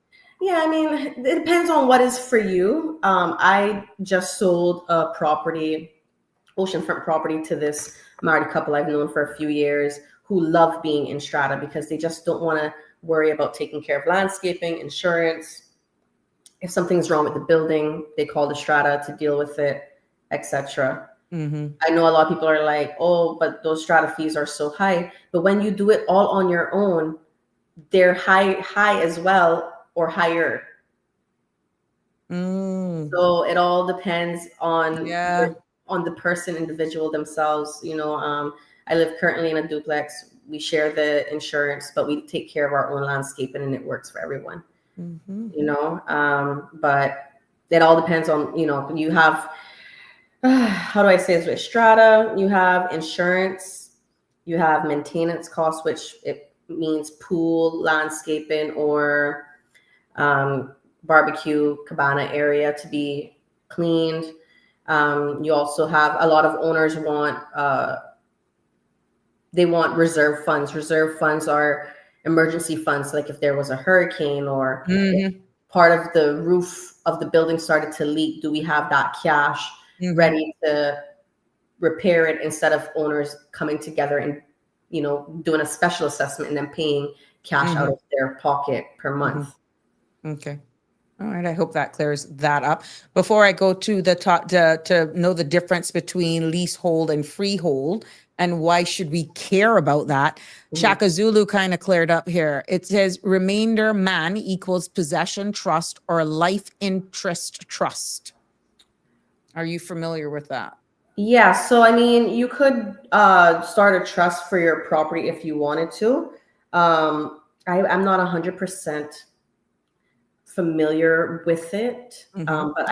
Yeah, I mean, it depends on what is for you. I just sold a property, oceanfront property, to this married couple I've known for a few years who love being in strata because they just don't want to worry about taking care of landscaping, insurance. If something's wrong with the building, they call the strata to deal with it, etc. I know a lot of people are like, oh, but those strata fees are so high. But when you do it all on your own, they're high as well, or higher. So it all depends on the person, individual themselves. I live currently in a duplex. We share the insurance, but we take care of our own landscaping, and it works for everyone. But it all depends on, you have, how do I say this, with strata, you have insurance, you have maintenance costs, which it means pool, landscaping, or barbecue cabana area to be cleaned. You also have, a lot of owners want, they want reserve funds. Reserve funds are emergency funds, like if there was a hurricane or if part of the roof of the building started to leak, do we have that cash ready to repair it, instead of owners coming together and doing a special assessment and then paying cash out of their pocket per month. Okay. All right. I hope that clears that up. Before I go to the top, to know the difference between leasehold and freehold and why should we care about that, Shaka Zulu kind of cleared up here. It says remainder man equals possession trust or life interest trust. Are you familiar with that? Yeah. So, I mean, you could start a trust for your property if you wanted to. I'm not 100% familiar with it, but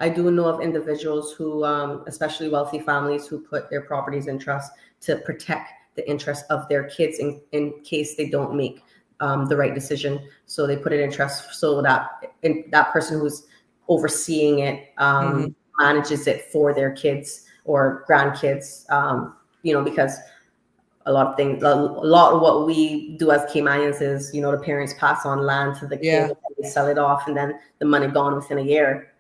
I do know of individuals who, especially wealthy families, who put their properties in trust to protect the interests of their kids in case they don't make the right decision. So they put it in trust so that that person who's overseeing it manages it for their kids or grandkids. Because a lot of what we do as Caymanians is, the parents pass on land to the kids, and they sell it off, and then the money gone within a year.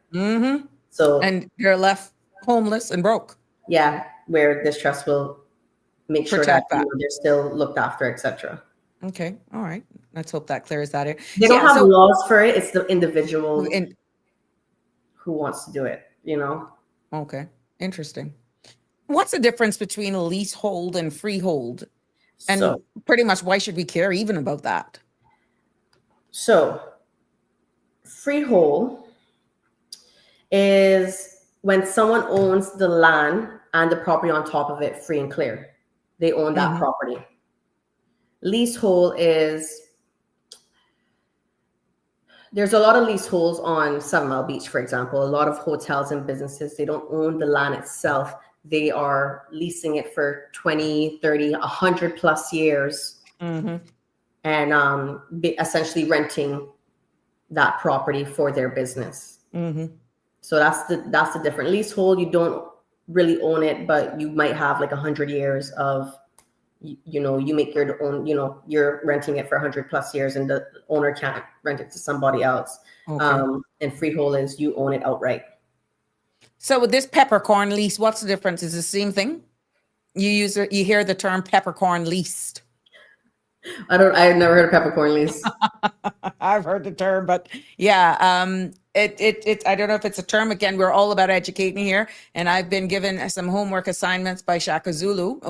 So, and you're left homeless and broke. Yeah, where this trust will make sure that they're still looked after, etc. Okay, all right. Let's hope that clears that. They don't have laws for it. It's the individual who wants to do it. Okay, interesting. What's the difference between a leasehold and freehold? And pretty much why should we care even about that? So freehold is when someone owns the land and the property on top of it free and clear. They own that property. Leasehold is, there's a lot of leaseholds on 7 Mile Beach, for example. A lot of hotels and businesses, they don't own the land itself. They are leasing it for 20, 30, 100 plus years, and essentially renting that property for their business. So that's the different. Leasehold, you don't really own it, but you might have like 100 years of, you make your own, you're renting it for 100 plus years, and the owner can't rent it to somebody else. And freehold is you own it outright. So with this peppercorn lease, what's the difference? Is it the same thing? You hear the term peppercorn leased. I've never heard of peppercorn lease. I've heard the term, but yeah, I don't know if it's a term. Again, we're all about educating here, and I've been given some homework assignments by Shaka Zulu.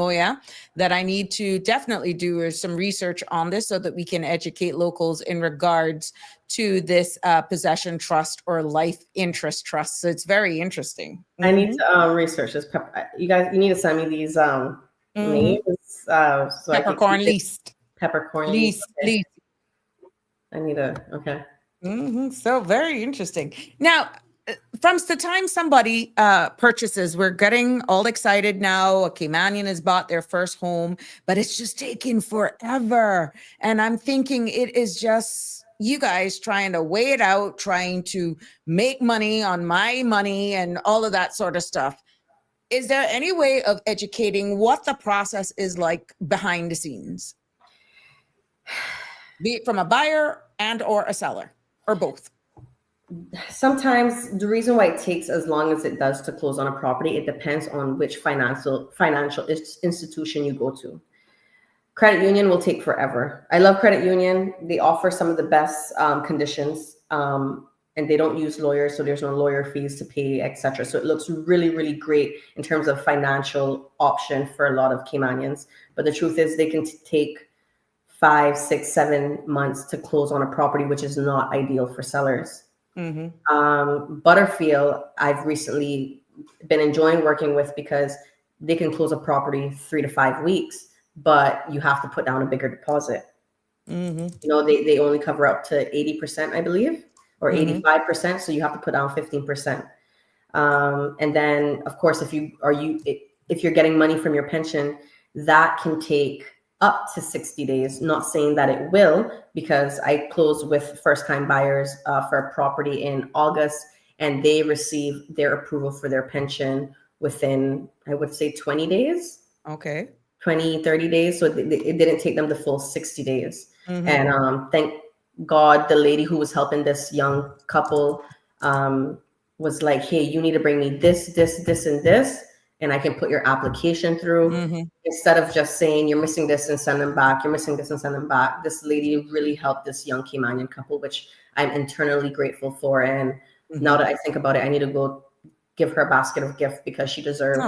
That I need to definitely do some research on this so that we can educate locals in regards to this possession trust or life interest trust. So it's very interesting. I need to research this. You need to send me these names. So peppercorn leased. Peppercorn lease. Okay. I need to, So very interesting. Now, from the time somebody purchases, we're getting all excited now. A Caymanian has bought their first home, but it's just taking forever. And I'm thinking it is just you guys trying to weigh it out, trying to make money on my money and all of that sort of stuff. Is there any way of educating what the process is like behind the scenes? Be it from a buyer and or a seller, or both? Sometimes the reason why it takes as long as it does to close on a property, it depends on which financial institution you go to. Credit union will take forever. I love credit union. They offer some of the best conditions, and they don't use lawyers, so there's no lawyer fees to pay, etc. So it looks really, really great in terms of financial option for a lot of Caymanians. But the truth is, they can take 5, 6, 7 months to close on a property, which is not ideal for sellers. Butterfield, I've recently been enjoying working with because they can close a property 3 to 5 weeks, but you have to put down a bigger deposit. You know, they only cover up to 80%, I believe, or 85%. So you have to put down 15%. And then, of course, if you're getting money from your pension, that can take up to 60 days. Not saying that it will, because I closed with first-time buyers for a property in August, and they received their approval for their pension within, I would say, 20 days. Okay. 20, 30 days. So it didn't take them the full 60 days. And thank God the lady who was helping this young couple was like, hey, you need to bring me this, and this, and I can put your application through. Instead of just saying you're missing this and send them back, you're missing this and send them back. This lady really helped this young Caymanian couple, which I'm internally grateful for. And now that I think about it, I need to go give her a basket of gift because she deserves.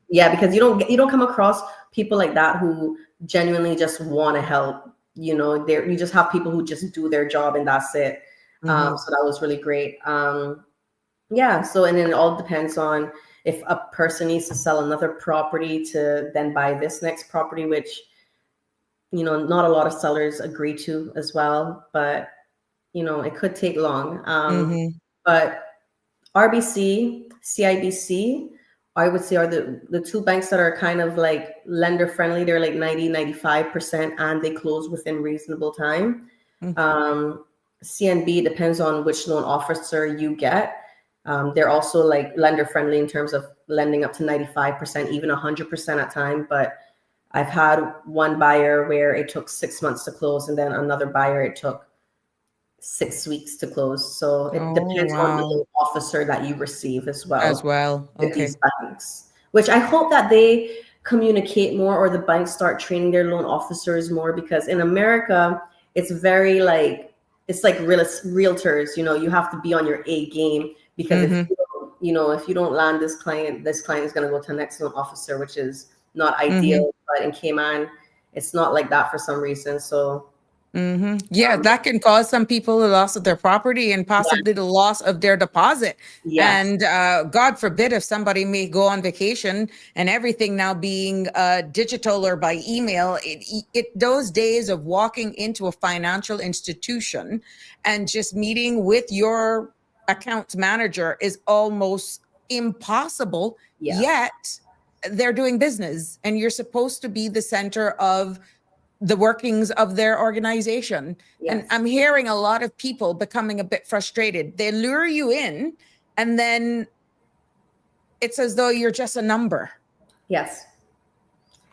Yeah, because you don't come across people like that who genuinely just want to help. You know, you just have people who just do their job and that's it. So that was really great. Yeah. So, and then it all depends on if a person needs to sell another property to then buy this next property, which, you know, not a lot of sellers agree to as well, but, you know, it could take long. But RBC, CIBC, I would say are the two banks that are kind of like lender friendly. They're like 90, 95%, and they close within reasonable time. CNB depends on which loan officer you get. They're also like lender friendly in terms of lending up to 95%, even 100% at time. But I've had one buyer where it took 6 months to close, and then another buyer, it took 6 weeks to close. So it depends on the loan officer that you receive as well. With these banks, which I hope that they communicate more, or the banks start training their loan officers more, because in America, it's very like, it's like realtors, you know, you have to be on your A game, because if you don't land this client is going to go to the next loan officer, which is not ideal. But in Cayman, it's not like that for some reason. So yeah, that can cause some people the loss of their property and possibly the loss of their deposit. And God forbid if somebody may go on vacation and everything now being digital or by email, those days of walking into a financial institution and just meeting with your accounts manager is almost impossible. Yet they're doing business, and you're supposed to be the center of the workings of their organization. And I'm hearing a lot of people becoming a bit frustrated. They lure you in, and then it's as though you're just a number. Yes.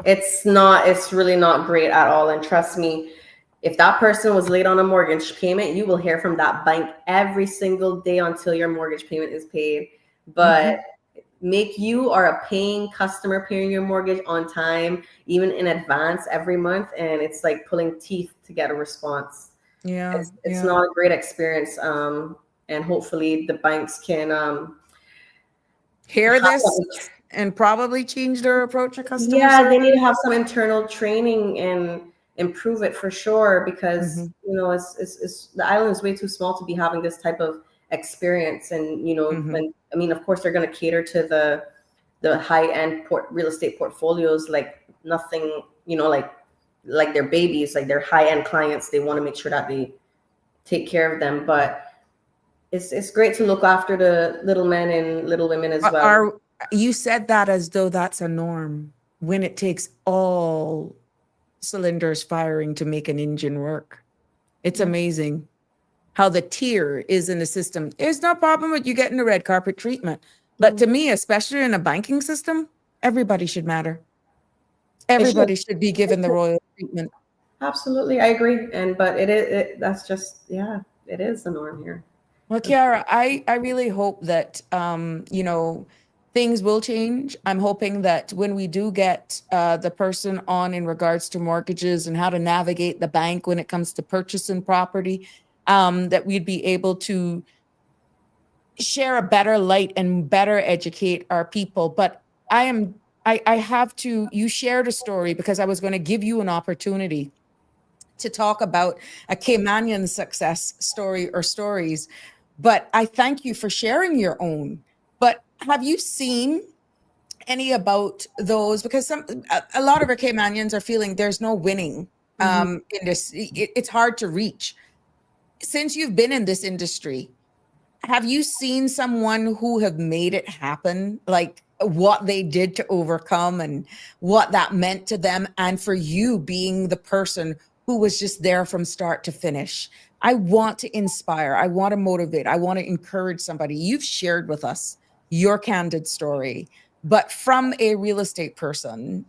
It's really not great at all. And trust me, if that person was late on a mortgage payment, you will hear from that bank every single day until your mortgage payment is paid. But make you are a paying customer, paying your mortgage on time, even in advance every month, and it's like pulling teeth to get a response. It's not a great experience, and hopefully the banks can hear this and probably change their approach to customer service. They need to have some internal training and improve it for sure, because you know, it's the island is way too small to be having this type of experience. And you know, I mean, of course, they're going to cater to the high-end real estate portfolios like nothing, you know, like their babies, like their high-end clients. They want to make sure that they take care of them, but it's great to look after the little men and little women as well. You said that as though that's a norm, when it takes all cylinders firing to make an engine work. It's amazing how the tier is in the system. There's no problem with you getting the red carpet treatment. But to me, especially in a banking system, everybody should matter. Everybody should be given the royal treatment. Absolutely, I agree. But that's just, yeah, it is the norm here. Well, Kiara, I really hope that, you know, things will change. I'm hoping that when we do get the person on in regards to mortgages and how to navigate the bank when it comes to purchasing property, that we'd be able to share a better light and better educate our people. But I have to, you shared a story because I was going to give you an opportunity to talk about a Caymanian success story or stories. But I thank you for sharing your own. But have you seen any about those? Because a lot of our Caymanians are feeling there's no winning in this. It's hard to reach. Since you've been in this industry, have you seen someone who have made it happen? Like what they did to overcome and what that meant to them, and for you being the person who was just there from start to finish. I want to inspire, I want to motivate, I want to encourage somebody. You've shared with us your candid story, but from a real estate person,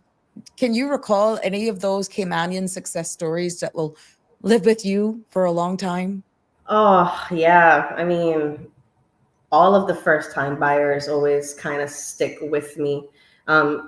can you recall any of those Caymanian success stories that will live with you for a long time? Oh, yeah. I mean, all of the first time buyers always kind of stick with me.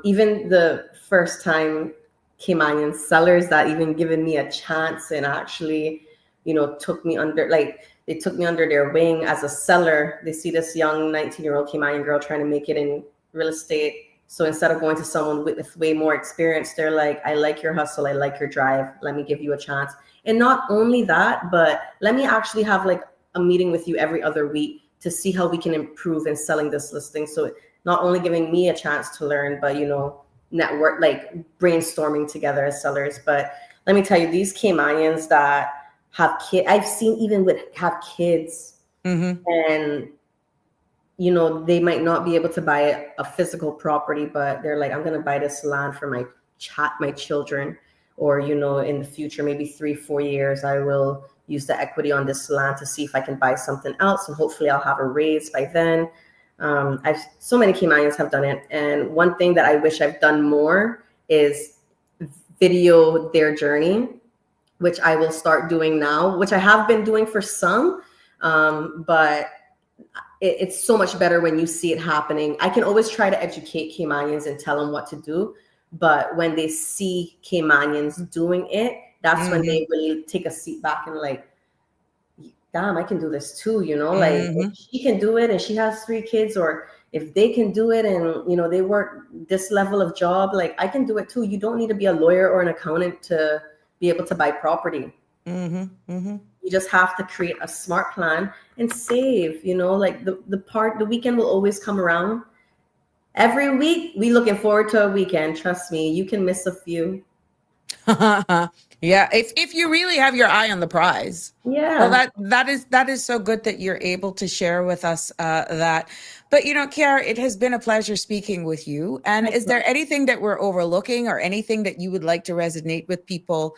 Even the first time Caymanian sellers that even given me a chance and actually, you know, took me under, like, they took me under their wing as a seller. They see this young 19-year-old Caymanian girl trying to make it in real estate. So instead of going to someone with way more experience, they're like, I like your hustle, I like your drive, let me give you a chance. And not only that, but let me actually have like a meeting with you every other week to see how we can improve in selling this listing. So not only giving me a chance to learn, but, you know, network, like brainstorming together as sellers. But let me tell you, these Caymanians that have kids, I've seen even have kids, and, you know, they might not be able to buy a physical property, but they're like, I'm going to buy this land for my children. Or, you know, in the future, maybe 3-4 years, I will use the equity on this land to see if I can buy something else, and hopefully I'll have a raise by then. So many Caymanians have done it. And one thing that I wish I've done more is video their journey, which I will start doing now, which I have been doing for some, but it's so much better when you see it happening. I can always try to educate Caymanians and tell them what to do, but when they see Caymanians doing it, that's when they really take a seat back and like, damn, I can do this too, you know, like if she can do it and she has 3 kids, or if they can do it and, you know, they work this level of job, like I can do it too. You don't need to be a lawyer or an accountant to be able to buy property. You just have to create a smart plan and save, you know, like the weekend will always come around. Every week, we looking forward to a weekend. Trust me, you can miss a few. Yeah, if you really have your eye on the prize. Yeah. Well, that is so good that you're able to share with us that. But, you know, Kiara, it has been a pleasure speaking with you. And is there anything that we're overlooking or anything that you would like to resonate with people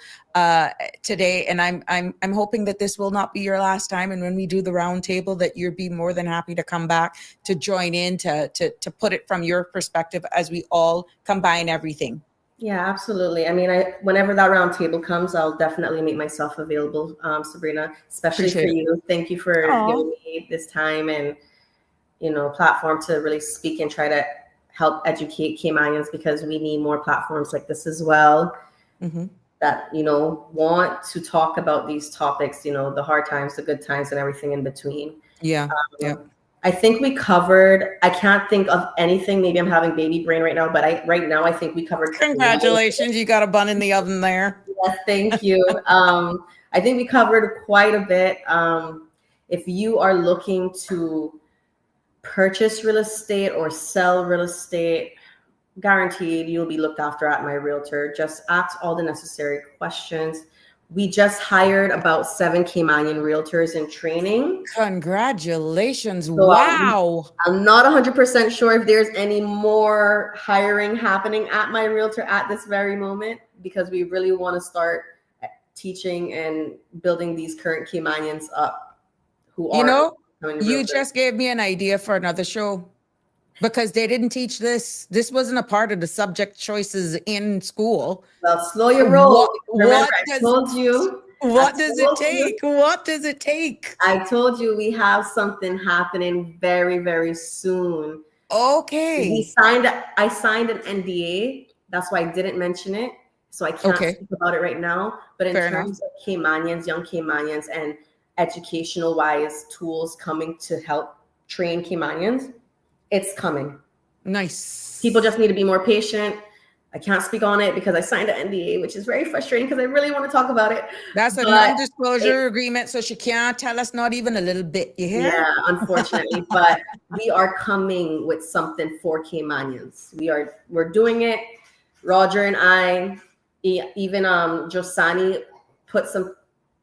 today? And I'm hoping that this will not be your last time. And when we do the round table, that you'll be more than happy to come back to join in to put it from your perspective as we all combine everything. Yeah, absolutely. I mean, whenever that round table comes, I'll definitely make myself available, Sabrina, especially for you. Thank you for giving me this time and, you know, platform to really speak and try to help educate Caymanians, because we need more platforms like this as well that, you know, want to talk about these topics, you know, the hard times, the good times, and everything in between. Yeah. I think we covered, I can't think of anything. Maybe I'm having baby brain right now, but right now I think we covered. Congratulations. You got a bun in the oven there. Yes, thank you. I think we covered quite a bit. If you are looking to purchase real estate or sell real estate, guaranteed you'll be looked after at MyRealtor. Just ask all the necessary questions. We just hired about 7 Caymanian realtors in training. Congratulations. So wow. I'm not 100% sure if there's any more hiring happening at MyRealtor at this very moment, because we really want to start teaching and building these current Caymanians up who are. You know, you just gave me an idea for another show. Because they didn't teach this. This wasn't a part of the subject choices in school. Well, slow your roll. What I told you. What does it take? What does it take? I told you we have something happening very, very soon. Okay. I signed an NDA. That's why I didn't mention it. So I can't speak about it right now. But in terms of Caymanians, young Caymanians, and educational wise tools coming to help train Caymanians, it's coming. Nice. People just need to be more patient. I can't speak on it because I signed an NDA, which is very frustrating because I really want to talk about it. That's a non-disclosure agreement, so she can't tell us not even a little bit. You hear? Yeah, unfortunately, but we are coming with something for Caymanians. We're doing it. Roger and I, even Josani, put some,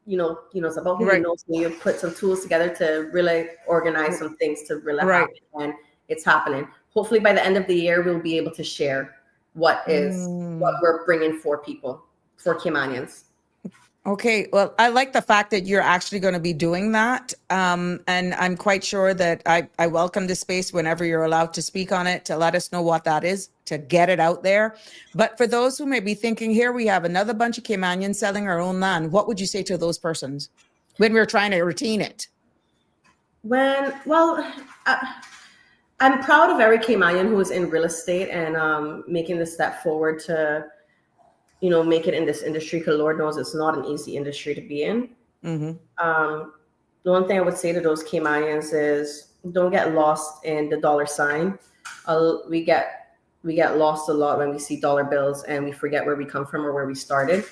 it's about who knows me. You put some tools together to really organize some things to really happen, and it's happening. Hopefully, by the end of the year, we'll be able to share what we're bringing for people, for Caymanians. Okay, well, I like the fact that you're actually going to be doing that. And I'm quite sure that I welcome the space whenever you're allowed to speak on it, to let us know what that is, to get it out there. But for those who may be thinking, here we have another bunch of Caymanians selling our own land, what would you say to those persons when we're trying to routine it? I'm proud of every Caymanian who is in real estate and making the step forward to, make it in this industry, because Lord knows it's not an easy industry to be in. Mm-hmm. The one thing I would say to those Caymanians is don't get lost in the dollar sign. We get lost a lot when we see dollar bills and we forget where we come from or where we started.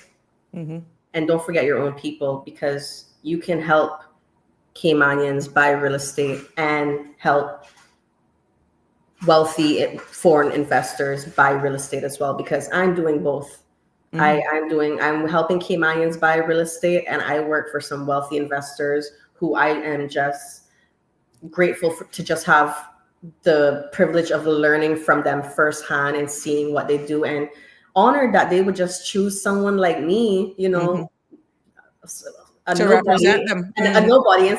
Mm-hmm. And don't forget your own people, because you can help Caymanians buy real estate and help wealthy foreign investors buy real estate as well, because I'm doing both. Mm-hmm. I'm helping Caymanians buy real estate, and I work for some wealthy investors who I am just grateful to just have the privilege of learning from them firsthand and seeing what they do, and honored that they would just choose someone like me, to represent them. A nobody,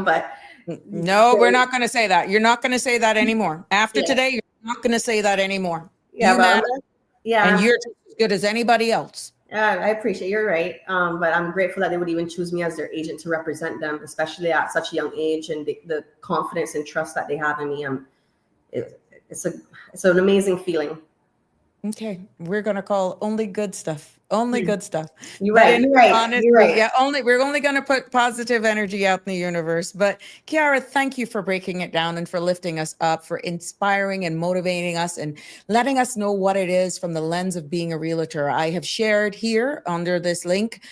but no, we're not going to say that. You're not going to say that anymore. After today, you're not going to say that anymore. Yeah, and you're just as good as anybody else. I appreciate it. You're right. But I'm grateful that they would even choose me as their agent to represent them, especially at such a young age, and the confidence and trust that they have in me. It's an amazing feeling. Okay, we're gonna call only good stuff. Only good stuff. You're right. Honestly, you're right. Yeah, we're only gonna put positive energy out in the universe. But Kiara, thank you for breaking it down and for lifting us up, for inspiring and motivating us and letting us know what it is from the lens of being a realtor. I have shared here under this link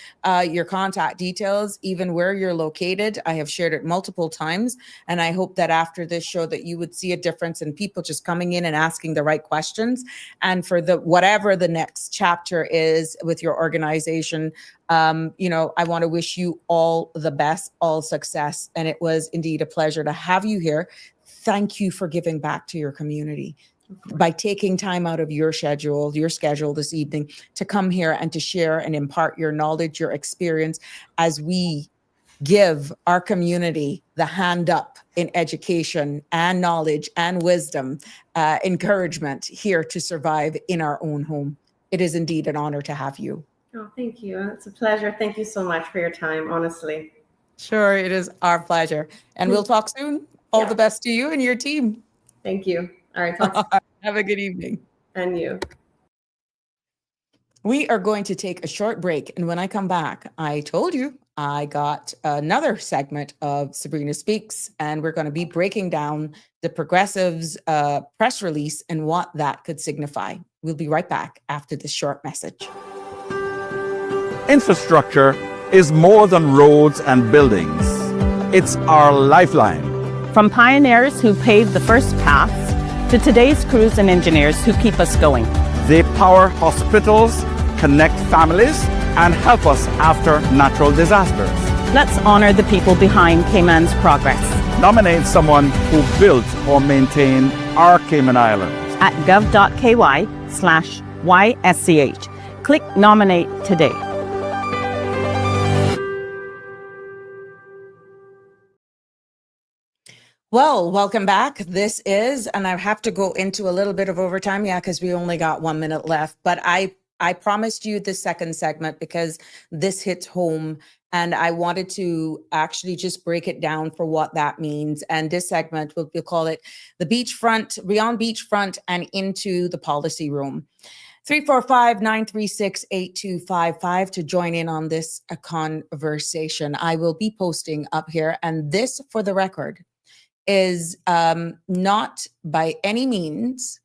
your contact details, even where you're located. I have shared it multiple times, and I hope that after this show that you would see a difference in people just coming in and asking the right questions. And for whatever the next chapter is with your organization, I want to wish you all the best, all success. And it was indeed a pleasure to have you here. Thank you for giving back to your community by taking time out of your schedule this evening to come here and to share and impart your knowledge, your experience, as we give our community the hand up in education and knowledge and wisdom, encouragement here to survive in our own home. It is indeed an honor to have you. Oh, thank you. It's a pleasure. Thank you so much for your time, honestly. Sure, it is our pleasure. And we'll talk soon. All the best to you and your team. Thank you. All right. Have a good evening. And you. We are going to take a short break. And when I come back, I told you I got another segment of Sabrina Speaks, and we're going to be breaking down the Progressives press release and what that could signify. We'll be right back after this short message. Infrastructure is more than roads and buildings. It's our lifeline. From pioneers who paved the first paths to today's crews and engineers who keep us going. They power hospitals, connect families, and help us after natural disasters. Let's honor the people behind Cayman's progress. Nominate someone who built or maintained our Cayman Islands at gov.ky/YSCH. Click Nominate today. Well, welcome back. This is, and I have to go into a little bit of overtime, yeah, because we only got 1 minute left. But I promised you the second segment because this hits home, and I wanted to actually just break it down for what that means. And this segment, we'll call it the Beachfront, Beyond Beachfront, and into the policy room. 345-936-8255 to join in on this conversation. I will be posting up here, and this, for the record, is not by any means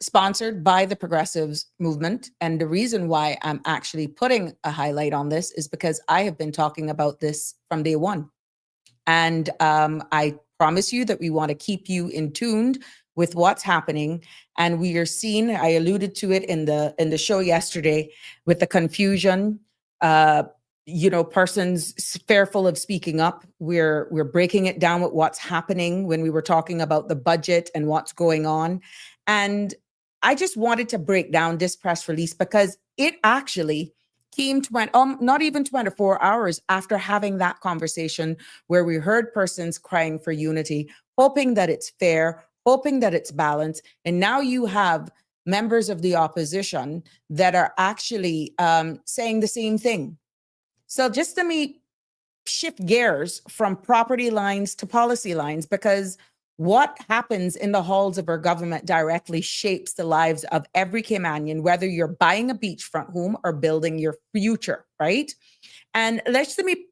sponsored by the progressives movement. And the reason why I'm actually putting a highlight on this is because I have been talking about this from day one. And I promise you that we want to keep you in tune with what's happening. And we are seeing, I alluded to it in the show yesterday, with the confusion, persons fearful of speaking up. We're breaking it down with what's happening when we were talking about the budget and what's going on. And I just wanted to break down this press release because it actually came to not even 24 hours after having that conversation where we heard persons crying for unity, hoping that it's fair, hoping that it's balanced. And now you have members of the opposition that are actually saying the same thing. So just let me shift gears from property lines to policy lines, because what happens in the halls of our government directly shapes the lives of every Caymanian, whether you're buying a beachfront home or building your future, right? And let me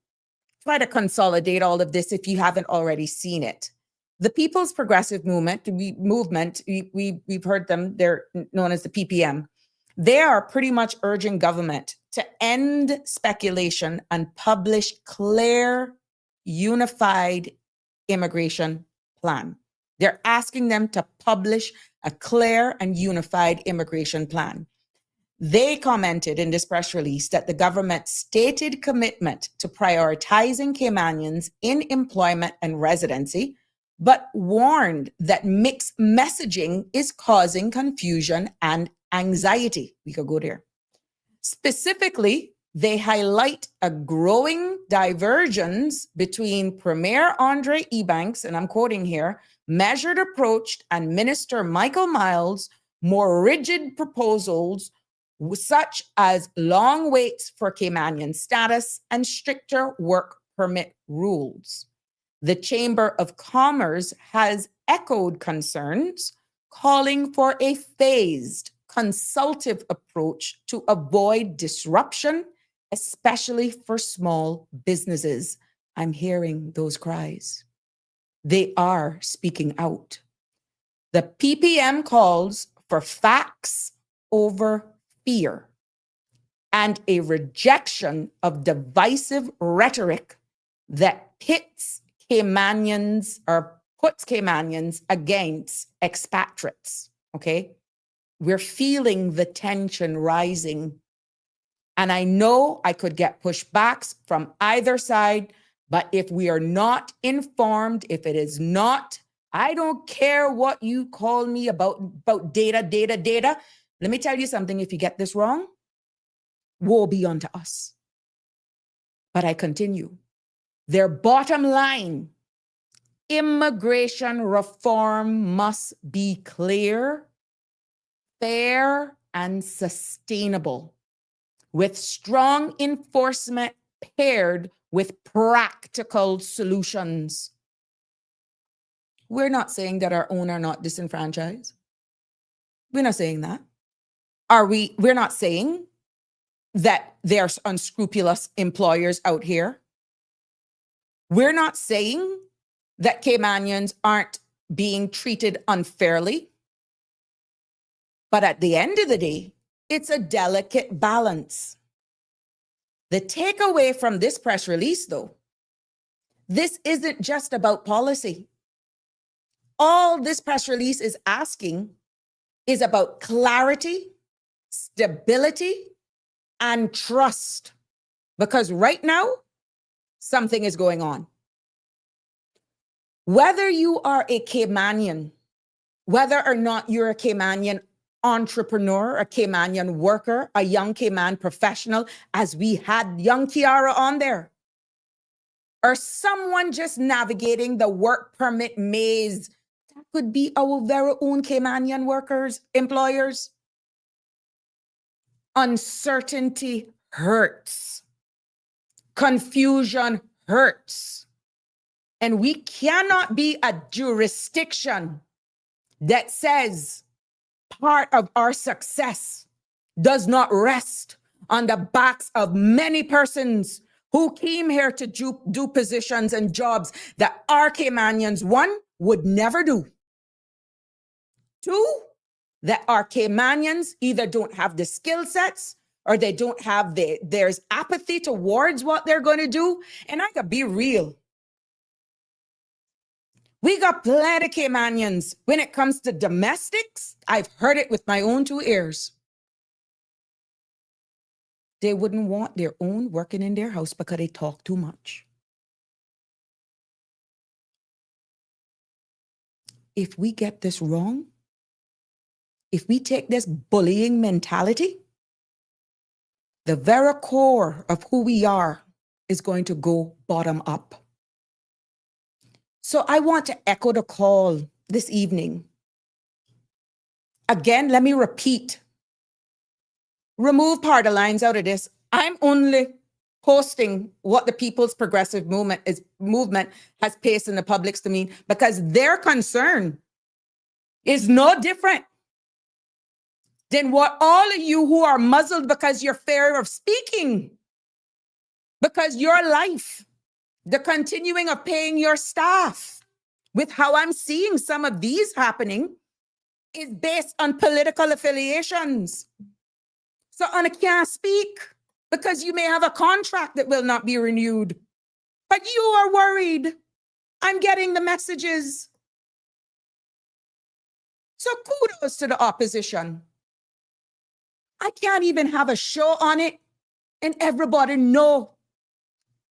try to consolidate all of this if you haven't already seen it. The People's Progressive Movement, we've heard them, they're known as the PPM. They are pretty much urging government to end speculation and publish clear, unified immigration plan. They're asking them to publish a clear and unified immigration plan. They commented in this press release that the government's stated commitment to prioritizing Caymanians in employment and residency, but warned that mixed messaging is causing confusion and anxiety. We could go there. Specifically, they highlight a growing divergence between Premier Andre Ebanks, and I'm quoting here, measured approach, and Minister Michael Miles' more rigid proposals, such as long waits for Caymanian status and stricter work permit rules. The Chamber of Commerce has echoed concerns, calling for a phased, consultative approach to avoid disruption, especially for small businesses. I'm hearing those cries. They are speaking out. The PPM calls for facts over fear and a rejection of divisive rhetoric that pits Caymanians or puts Caymanians against expatriates, okay? We're feeling the tension rising. And I know I could get pushbacks from either side, but if we are not informed, if it is not, I don't care what you call me about data. Let me tell you something, if you get this wrong, woe be unto us. But I continue. Their bottom line, immigration reform must be clear, fair, and sustainable, with strong enforcement paired with practical solutions. We're not saying that our own are not disenfranchised. We're not saying that. We're not saying that there's unscrupulous employers out here. We're not saying that Caymanians aren't being treated unfairly. But at the end of the day, it's a delicate balance. The takeaway from this press release, though, this isn't just about policy. All this press release is asking is about clarity, stability, and trust. Because right now, something is going on. Whether you are a Caymanian, whether or not you're a Caymanian entrepreneur, a Caymanian worker, a young Cayman professional, as we had young Kiara on there. or someone just navigating the work permit maze. That could be our very own Caymanian workers, employers. Uncertainty hurts. Confusion hurts. And we cannot be a jurisdiction that says part of our success does not rest on the backs of many persons who came here to do positions and jobs that our Caymanians, one, would never do. Two, that our Caymanians either don't have the skill sets or they don't have there's apathy towards what they're going to do. And I gotta be real. We got plenty of Caymanians. When it comes to domestics, I've heard it with my own two ears. They wouldn't want their own working in their house because they talk too much. If we get this wrong, if we take this bullying mentality, the very core of who we are is going to go bottom up. So I want to echo the call this evening. Again, let me repeat. Remove party lines out of this. I'm only posting what the People's Progressive Movement has placed in the public's domain because their concern is no different than what all of you who are muzzled because you're fear of speaking, because your life, the continuing of paying your staff, with how I'm seeing some of these happening, is based on political affiliations. So I can't speak because you may have a contract that will not be renewed, but you are worried. I'm getting the messages. So kudos to the opposition. I can't even have a show on it and everybody know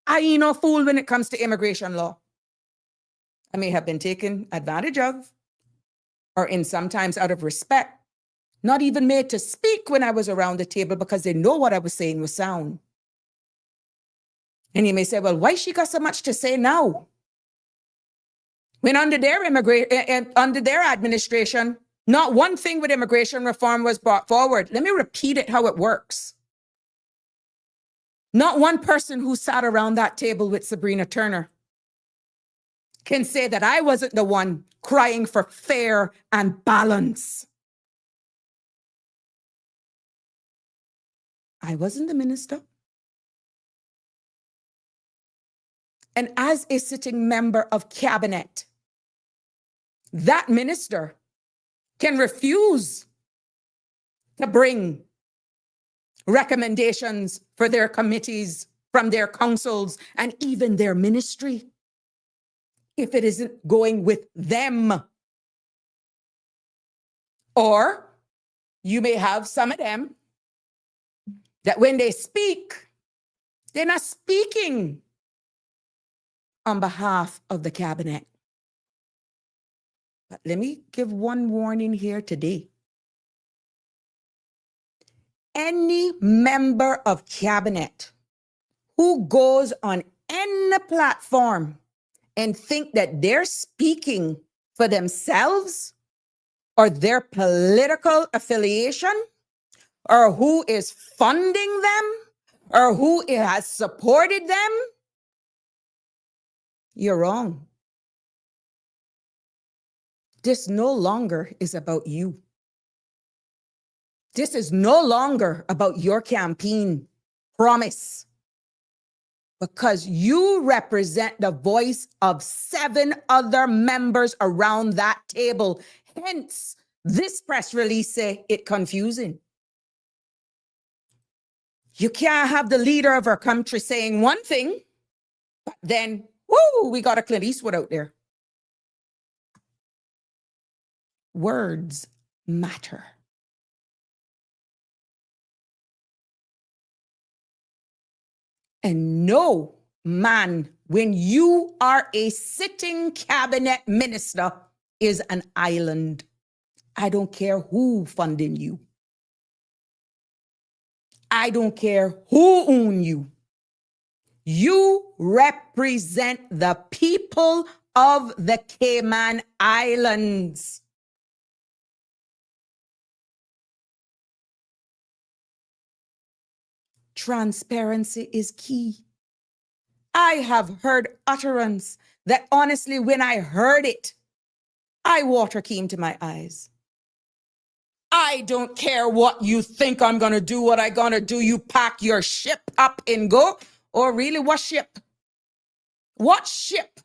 I ain't no fool when it comes to immigration law. I may have been taken advantage of, or in sometimes out of respect, not even made to speak when I was around the table because they know what I was saying was sound. And you may say, well, why she got so much to say now? When under their administration, not one thing with immigration reform was brought forward. Let me repeat it how it works. Not one person who sat around that table with Sabrina Turner can say that I wasn't the one crying for fair and balance. I wasn't the minister. And as a sitting member of cabinet, that minister can refuse to bring recommendations for their committees from their councils and even their ministry if it isn't going with them. Or you may have some of them that when they speak, they're not speaking on behalf of the cabinet. But let me give one warning here today. Any member of cabinet who goes on any platform and think that they're speaking for themselves or their political affiliation or who is funding them or who has supported them, you're wrong. This no longer is about you. This is no longer about your campaign promise, because you represent the voice of 7 other members around that table. Hence, this press release say it confusing. You can't have the leader of our country saying one thing, but then, whoo, we got a Clint Eastwood out there. Words matter. And no man, when you are a sitting cabinet minister, is an island. I don't care who funding you. I don't care who own you. You represent the people of the Cayman Islands. Transparency is key. I have heard utterance that honestly, when I heard it, water came to my eyes. I don't care what you think I'm going to do, what I'm going to do. You pack your ship up and go. Or really, what ship? What ship?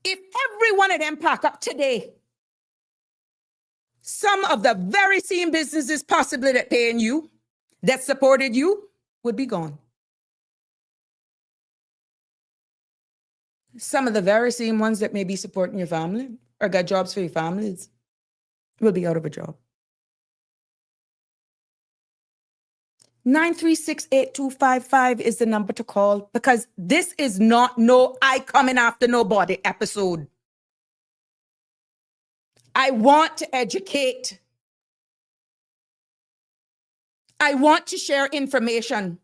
If every one of them pack up today, some of the very same businesses possibly that paying you, that supported you, would be gone. Some of the very same ones that may be supporting your family or got jobs for your families will be out of a job. 9368255 is the number to call, because this is not no I coming after nobody episode. I want to educate. I want to share information,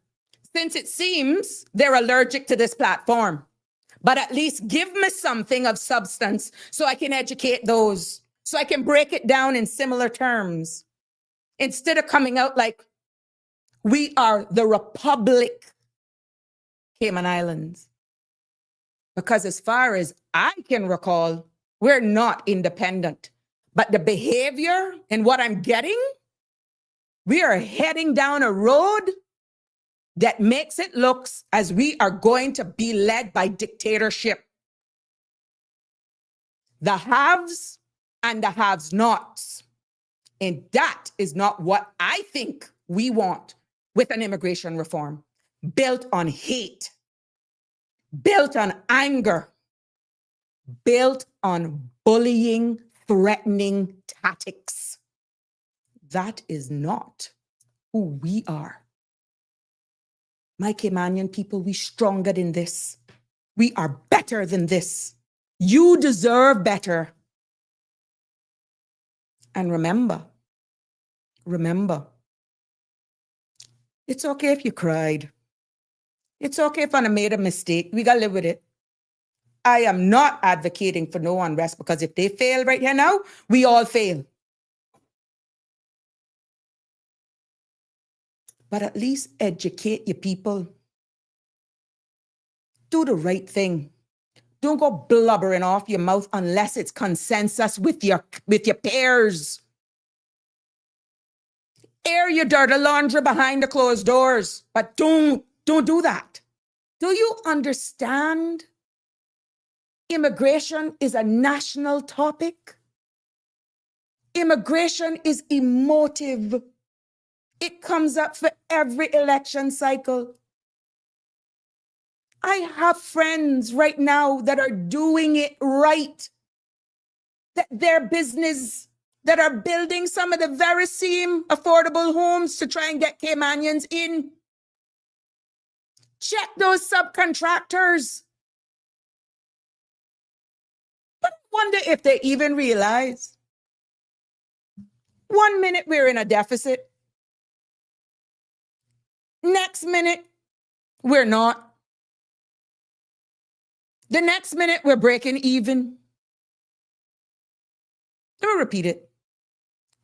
since it seems they're allergic to this platform. But at least give me something of substance so I can educate those, so I can break it down in similar terms, instead of coming out like we are the Republic Cayman Islands. Because as far as I can recall, we're not independent. But the behavior and what I'm getting, we are heading down a road that makes it look as we are going to be led by dictatorship. The haves and the have-nots. And that is not what I think we want with an immigration reform built on hate, built on anger, built on bullying, threatening tactics. That is not who we are. My Caymanian people, we stronger than this. We are better than this. You deserve better. And remember, it's okay if you cried. It's okay if I made a mistake. We got to live with it. I am not advocating for no unrest, because if they fail right here now, we all fail. But at least educate your people. Do the right thing. Don't go blubbering off your mouth unless it's consensus with your peers. Air your dirty laundry behind the closed doors, but don't do that. Do you understand? Immigration is a national topic. Immigration is emotive. It comes up for every election cycle. I have friends right now that are doing it right. That their business, that are building some of the very same affordable homes to try and get Caymanians in. Check those subcontractors. But I wonder if they even realize. 1 minute we're in a deficit. Next minute, we're not. The next minute, we're breaking even. Let me repeat it.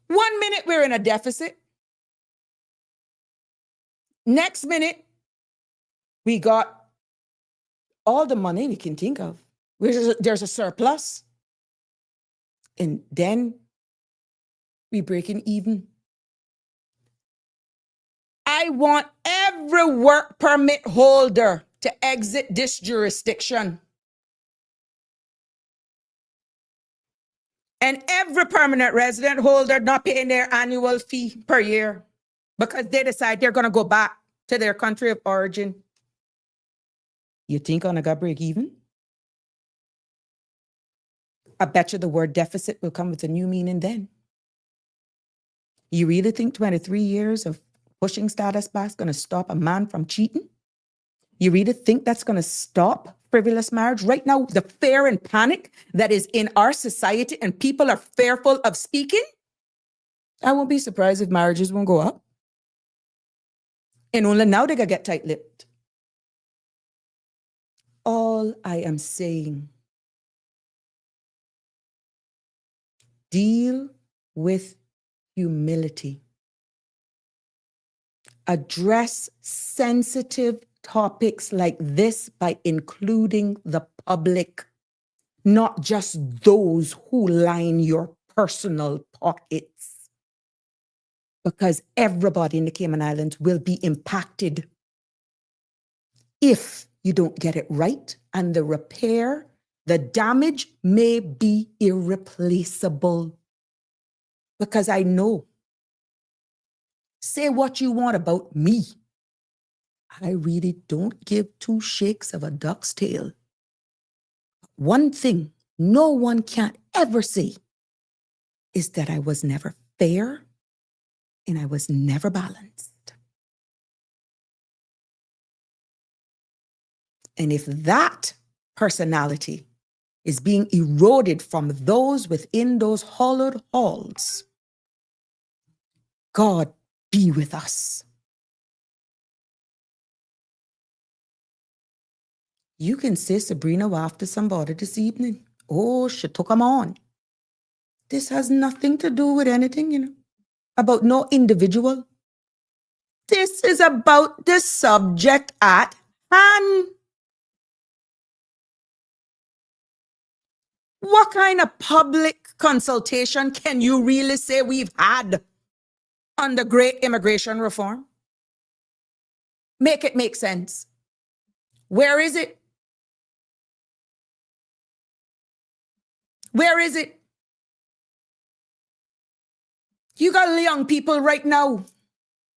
1 minute, we're in a deficit. Next minute, we got all the money we can think of. There's a surplus. And then we breaking even. I want every work permit holder to exit this jurisdiction. And every permanent resident holder not paying their annual fee per year because they decide they're going to go back to their country of origin. You think on a got break even? I bet you the word deficit will come with a new meaning then. You really think 23 years of pushing status back is going to stop a man from cheating? You really think that's going to stop frivolous marriage? Right now, the fear and panic that is in our society and people are fearful of speaking, I won't be surprised if marriages won't go up. And only now they gotta get tight-lipped. All I am saying, deal with humility. Address sensitive topics like this by including the public, not just those who line your personal pockets. Because everybody in the Cayman Islands will be impacted if you don't get it right, and the repair, the damage may be irreplaceable. Because I know, say what you want about me, I really don't give two shakes of a duck's tail. One thing no one can ever say is that I was never fair and I was never balanced. And if that personality is being eroded from those within those hollowed halls, God be with us. You can say Sabrina were after somebody this evening. Oh, she took them on. This has nothing to do with anything, about no individual. This is about the subject at hand. What kind of public consultation can you really say we've had on the great immigration reform? Make it make sense. Where is it? Where is it? You got young people right now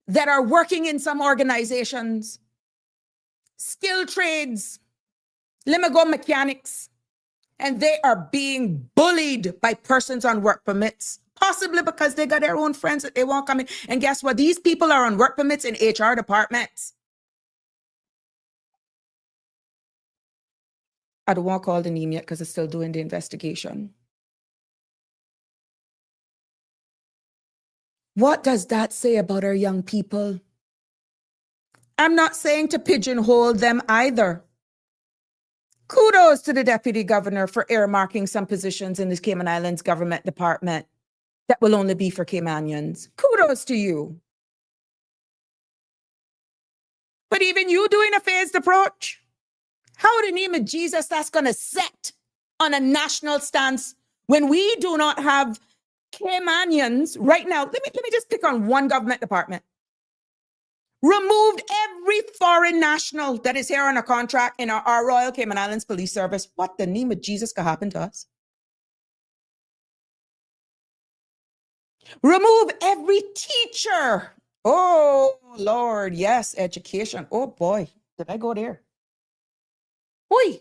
that are working in some organizations, skilled trades, let me go mechanics, and they are being bullied by persons on work permits, possibly because they got their own friends that they won't come in. And guess what? These people are on work permits in HR departments. I don't want to call the name yet because it's still doing the investigation. What does that say about our young people? I'm not saying to pigeonhole them either. Kudos to the deputy governor for earmarking some positions in the Cayman Islands government department that will only be for Caymanians. Kudos to you. But even you doing a phased approach, how in the name of Jesus that's going to set on a national stance when we do not have Caymanians right now? Let me just pick on one government department. Removed every foreign national that is here on a contract in our Royal Cayman Islands Police Service. What the name of Jesus could happen to us? Remove every teacher. Oh, Lord, yes, education. Oh, boy, did I go there? Oi.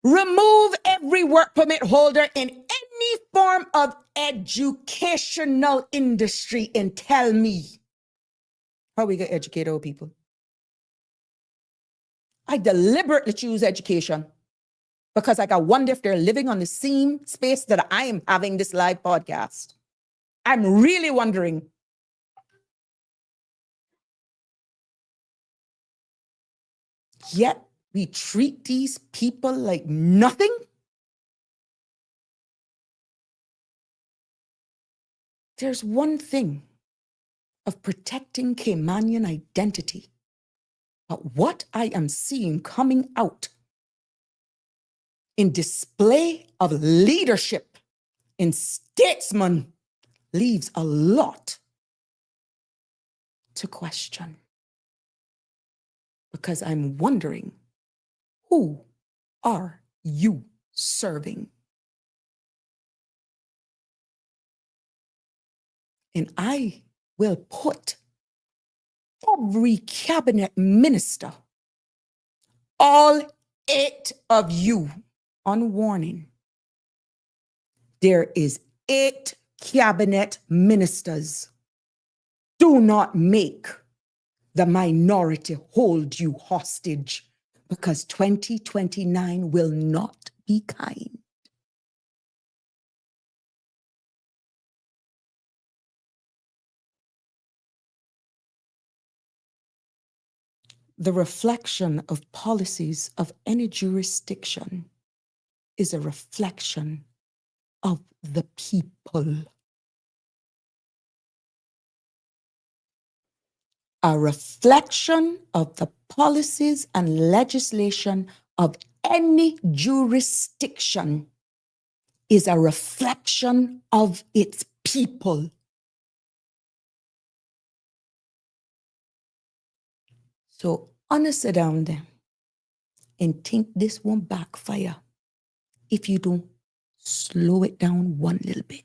Remove every work permit holder in any form of educational industry and tell me how we gonna educate our people. I deliberately choose education because I wonder if they're living on the same space that I am having this live podcast. I'm really wondering. Yet we treat these people like nothing. There's one thing of protecting Caymanian identity, but what I am seeing coming out in display of leadership in statesmen leaves a lot to question. Because I'm wondering, who are you serving? And I will put every cabinet minister, all 8 of you, on warning. There is 8 cabinet ministers. Do not make the minority hold you hostage, because 2029 will not be kind. The reflection of policies of any jurisdiction is a reflection of the people. A reflection of the policies and legislation of any jurisdiction is a reflection of its people. So, honest sit down there and think this won't backfire if you don't slow it down one little bit.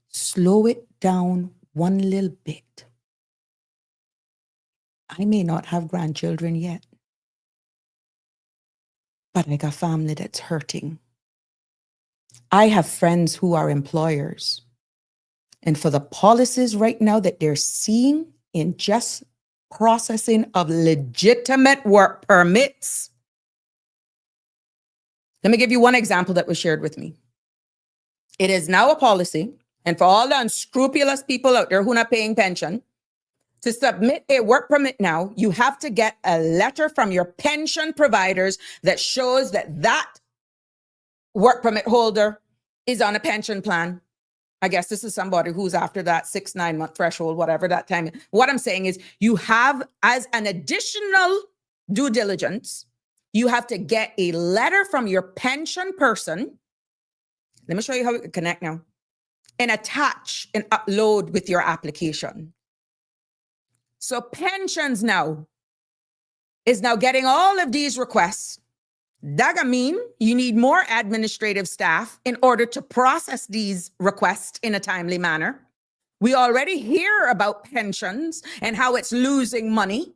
Slow it down one little bit. I may not have grandchildren yet, but I got family that's hurting. I have friends who are employers. And for the policies right now that they're seeing in just processing of legitimate work permits, let me give you one example that was shared with me. It is now a policy, and for all the unscrupulous people out there who are not paying pension, to submit a work permit now, you have to get a letter from your pension providers that shows that that work permit holder is on a pension plan. I guess this is somebody who's after that 6-9 month threshold, whatever that time. What I'm saying is you have, as an additional due diligence, you have to get a letter from your pension person. Let me show you how we can connect now. And attach and upload with your application. So pensions now is now getting all of these requests. That mean you need more administrative staff in order to process these requests in a timely manner. We already hear about pensions and how it's losing money.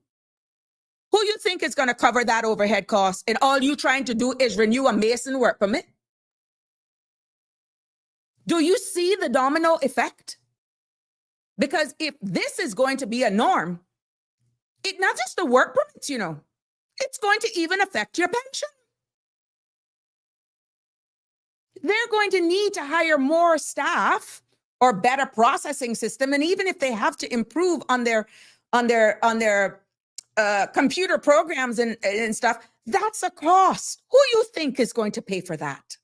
Who you think is going to cover that overhead cost? And all you trying to do is renew a Mason work permit? Do you see the domino effect? Because if this is going to be a norm, it's not just the work permits, you know, it's going to even affect your pension. They're going to need to hire more staff or better processing system. And even if they have to improve on their computer programs and stuff, that's a cost. Who you think is going to pay for that?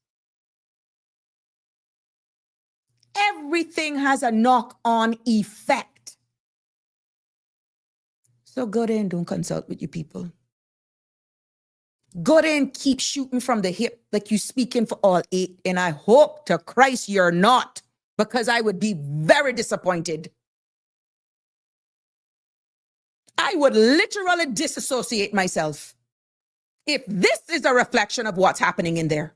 Everything has a knock-on effect. So go there and don't consult with your people. Go there and keep shooting from the hip like you speaking for all 8. And I hope to Christ you're not, because I would be very disappointed. I would literally disassociate myself if this is a reflection of what's happening in there.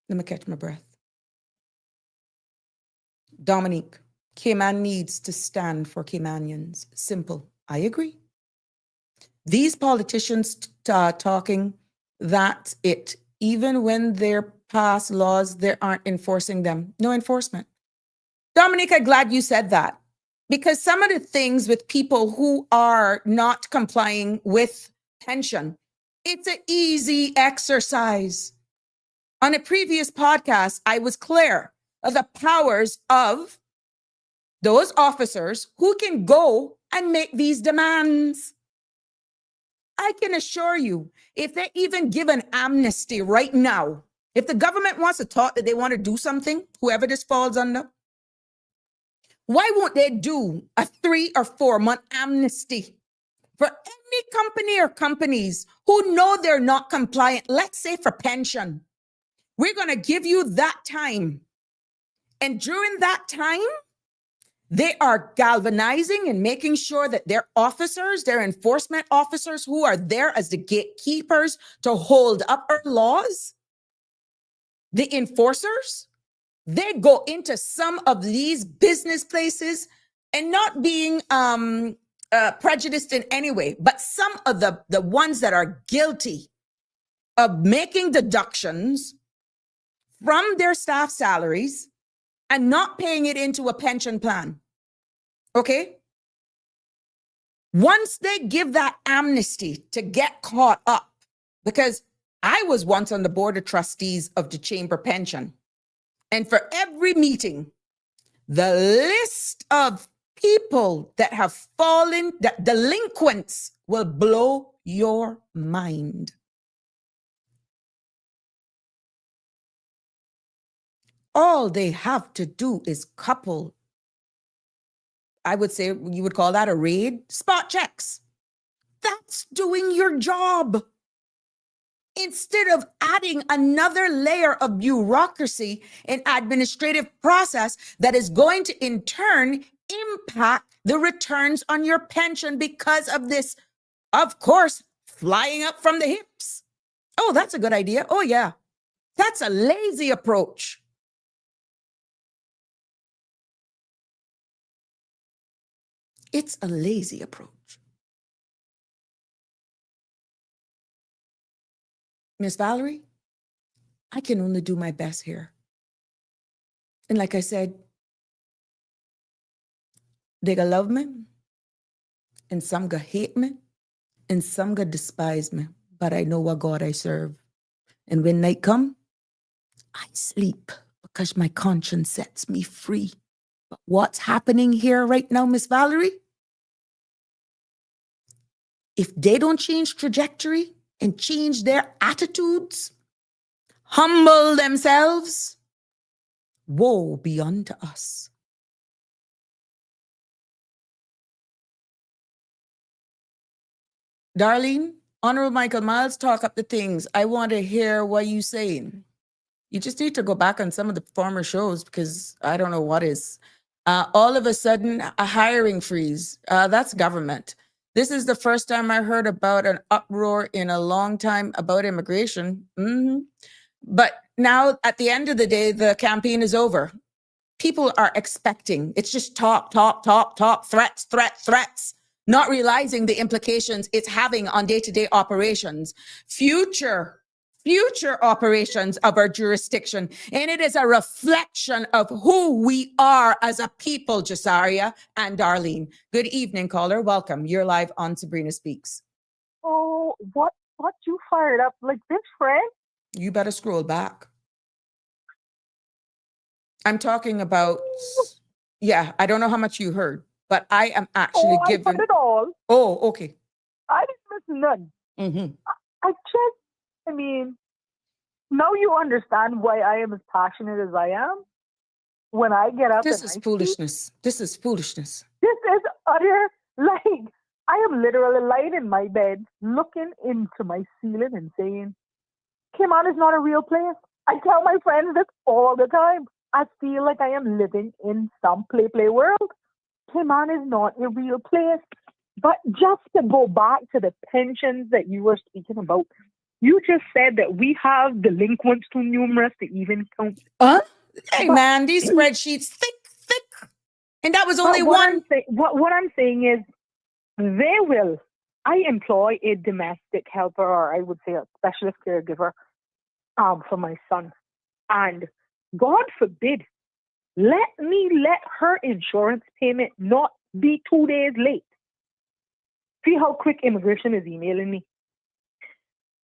Let me catch my breath. Dominique, Cayman needs to stand for Caymanians. Simple. I agree. These politicians talking that even when they're pass laws, they aren't enforcing them. No enforcement. Dominique, I'm glad you said that, because some of the things with people who are not complying with pension, it's an easy exercise. On a previous podcast, I was clear of the powers of those officers who can go and make these demands. I can assure you, if they even give an amnesty right now, if the government wants to talk that they want to do something, whoever this falls under, why won't they do a 3 or 4 month amnesty for any company or companies who know they're not compliant? Let's say for pension. We're going to give you that time. And during that time, they are galvanizing and making sure that their officers, their enforcement officers who are there as the gatekeepers to hold up our laws, the enforcers, they go into some of these business places and not being prejudiced in any way, but some of the ones that are guilty of making deductions from their staff salaries and not paying it into a pension plan. Okay? Once they give that amnesty to get caught up, because I was once on the board of trustees of the chamber pension. And for every meeting, the list of people that have fallen, that delinquents, will blow your mind. All they have to do is couple, I would say you would call that a raid, spot checks. That's doing your job. Instead of adding another layer of bureaucracy and administrative process that is going to in turn impact the returns on your pension because of this, of course, flying up from the hips. Oh, that's a good idea. Oh, yeah. That's a lazy approach. It's a lazy approach. Miss Valerie, I can only do my best here. And like I said, they gonna love me, and some gonna hate me, and some gonna despise me. But I know what God I serve. And when night come, I sleep because my conscience sets me free. But what's happening here right now, Miss Valerie? If they don't change trajectory and change their attitudes, humble themselves, woe be unto us. Darlene, Honorable Michael Miles, talk up the things. I want to hear what you saying. You just need to go back on some of the former shows because I don't know what is. All of a sudden, a hiring freeze. That's government. This is the first time I heard about an uproar in a long time about immigration. But now, at the end of the day, the campaign is over. People are expecting. It's just talk, threats, not realizing the implications it's having on day-to-day operations, future operations of our jurisdiction. And it is a reflection of who we are as a people, Jasaria and Darlene. Good evening, caller. Welcome. You're live on Sabrina Speaks. Oh, what you fired up like this, Fred? You better scroll back. I'm talking about, yeah, I don't know how much you heard, but I am actually I heard it all. Oh, okay. I didn't miss none. I mean, now you understand why I am as passionate as I am. When I get up, this is foolishness. This is foolishness. This is utter, like, I am literally lying in my bed, looking into my ceiling and saying, Cayman is not a real place. I tell my friends this all the time. I feel like I am living in some play world. Cayman is not a real place. But just to go back to the pensions that you were speaking about, you just said that we have delinquents too numerous to even count. Hey, man, these spreadsheets, thick. And that was only one. What I'm saying is, I employ a domestic helper, or I would say a specialist caregiver for my son. And God forbid, let her insurance payment not be 2 days late. See how quick immigration is emailing me.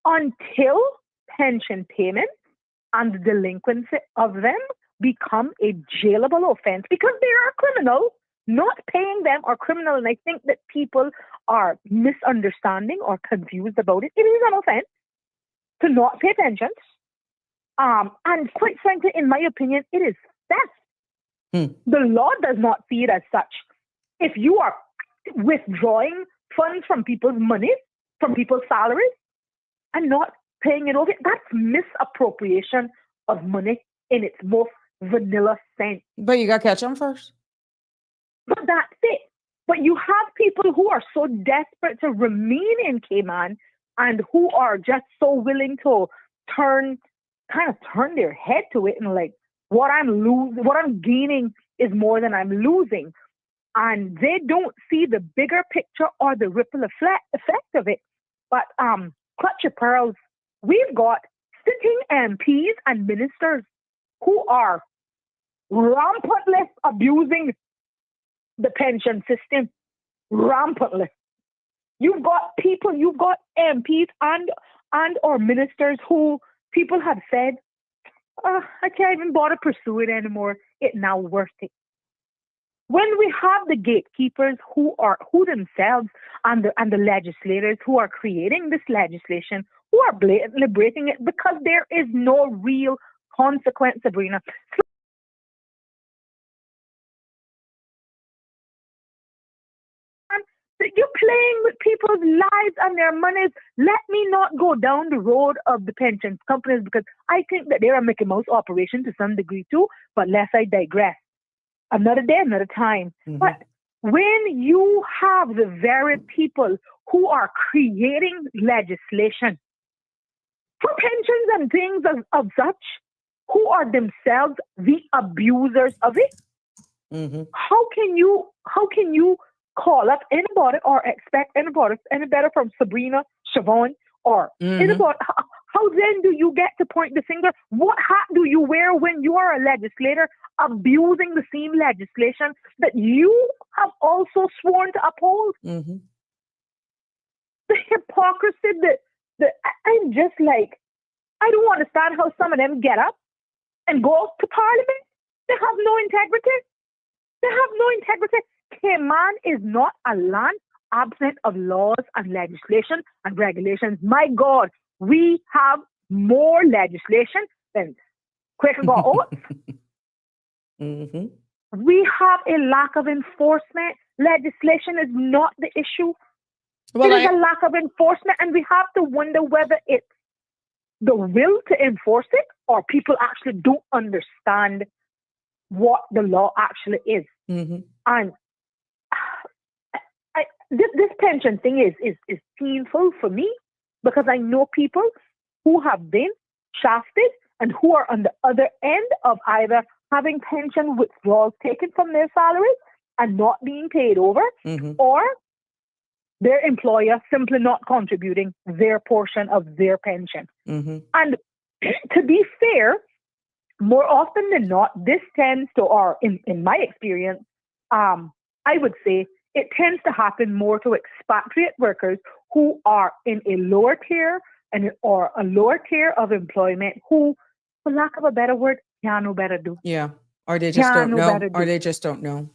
Until pension payments and the delinquency of them become a jailable offense because they are criminal. Not paying them are criminal, and I think that people are misunderstanding or confused about it. It is an offense to not pay pensions. And quite frankly, in my opinion, it is theft. The law does not see it as such. If you are withdrawing funds from people's money, from people's salaries, and not paying it over, that's misappropriation of money in its most vanilla sense. But you got to catch them first. But that's it. But you have people who are so desperate to remain in Cayman and who are just so willing to turn their head to it and like, what I'm gaining is more than I'm losing. And they don't see the bigger picture or the ripple effect of it. But clutch your pearls. We've got sitting MPs and ministers who are rampantly abusing the pension system. Rampantly. You've got MPs and or ministers who people have said I can't even bother pursue it anymore. It's now worth it. When we have the gatekeepers who themselves and the legislators who are creating this legislation, who are blatantly breaking it because there is no real consequence, Sabrina. You're playing with people's lives and their monies. Let me not go down the road of the pension companies because I think that they're a Mickey Mouse operation to some degree too, but lest I digress. Another day, another time. Mm-hmm. But when you have the very people who are creating legislation for pensions and things of such, who are themselves the abusers of it, mm-hmm. How can you call up anybody or expect anybody any better from Sabrina, Siobhan, or anybody? How then do you get to point the finger? What hat do you wear when you are a legislator abusing the same legislation that you have also sworn to uphold? Mm-hmm. The hypocrisy that I'm just like, I don't understand how some of them get up and go to Parliament. They have no integrity. They have no integrity. Cayman is not a land absent of laws and legislation and regulations. My God, we have more legislation than Quaker got oats. Mm-hmm. We have a lack of enforcement. Legislation is not the issue. Well, there is a lack of enforcement, and we have to wonder whether it's the will to enforce it or people actually don't understand what the law actually is. Mm-hmm. And this pension thing is painful for me because I know people who have been shafted and who are on the other end of either having pension withdrawals taken from their salaries and not being paid over, mm-hmm. or their employer simply not contributing their portion of their pension. Mm-hmm. And to be fair, more often than not, this tends to, or in my experience, I would say it tends to happen more to expatriate workers who are in a lower tier or a lower tier of employment who, for lack of a better word, can no better do. Yeah, or they just don't know. Or they just don't know.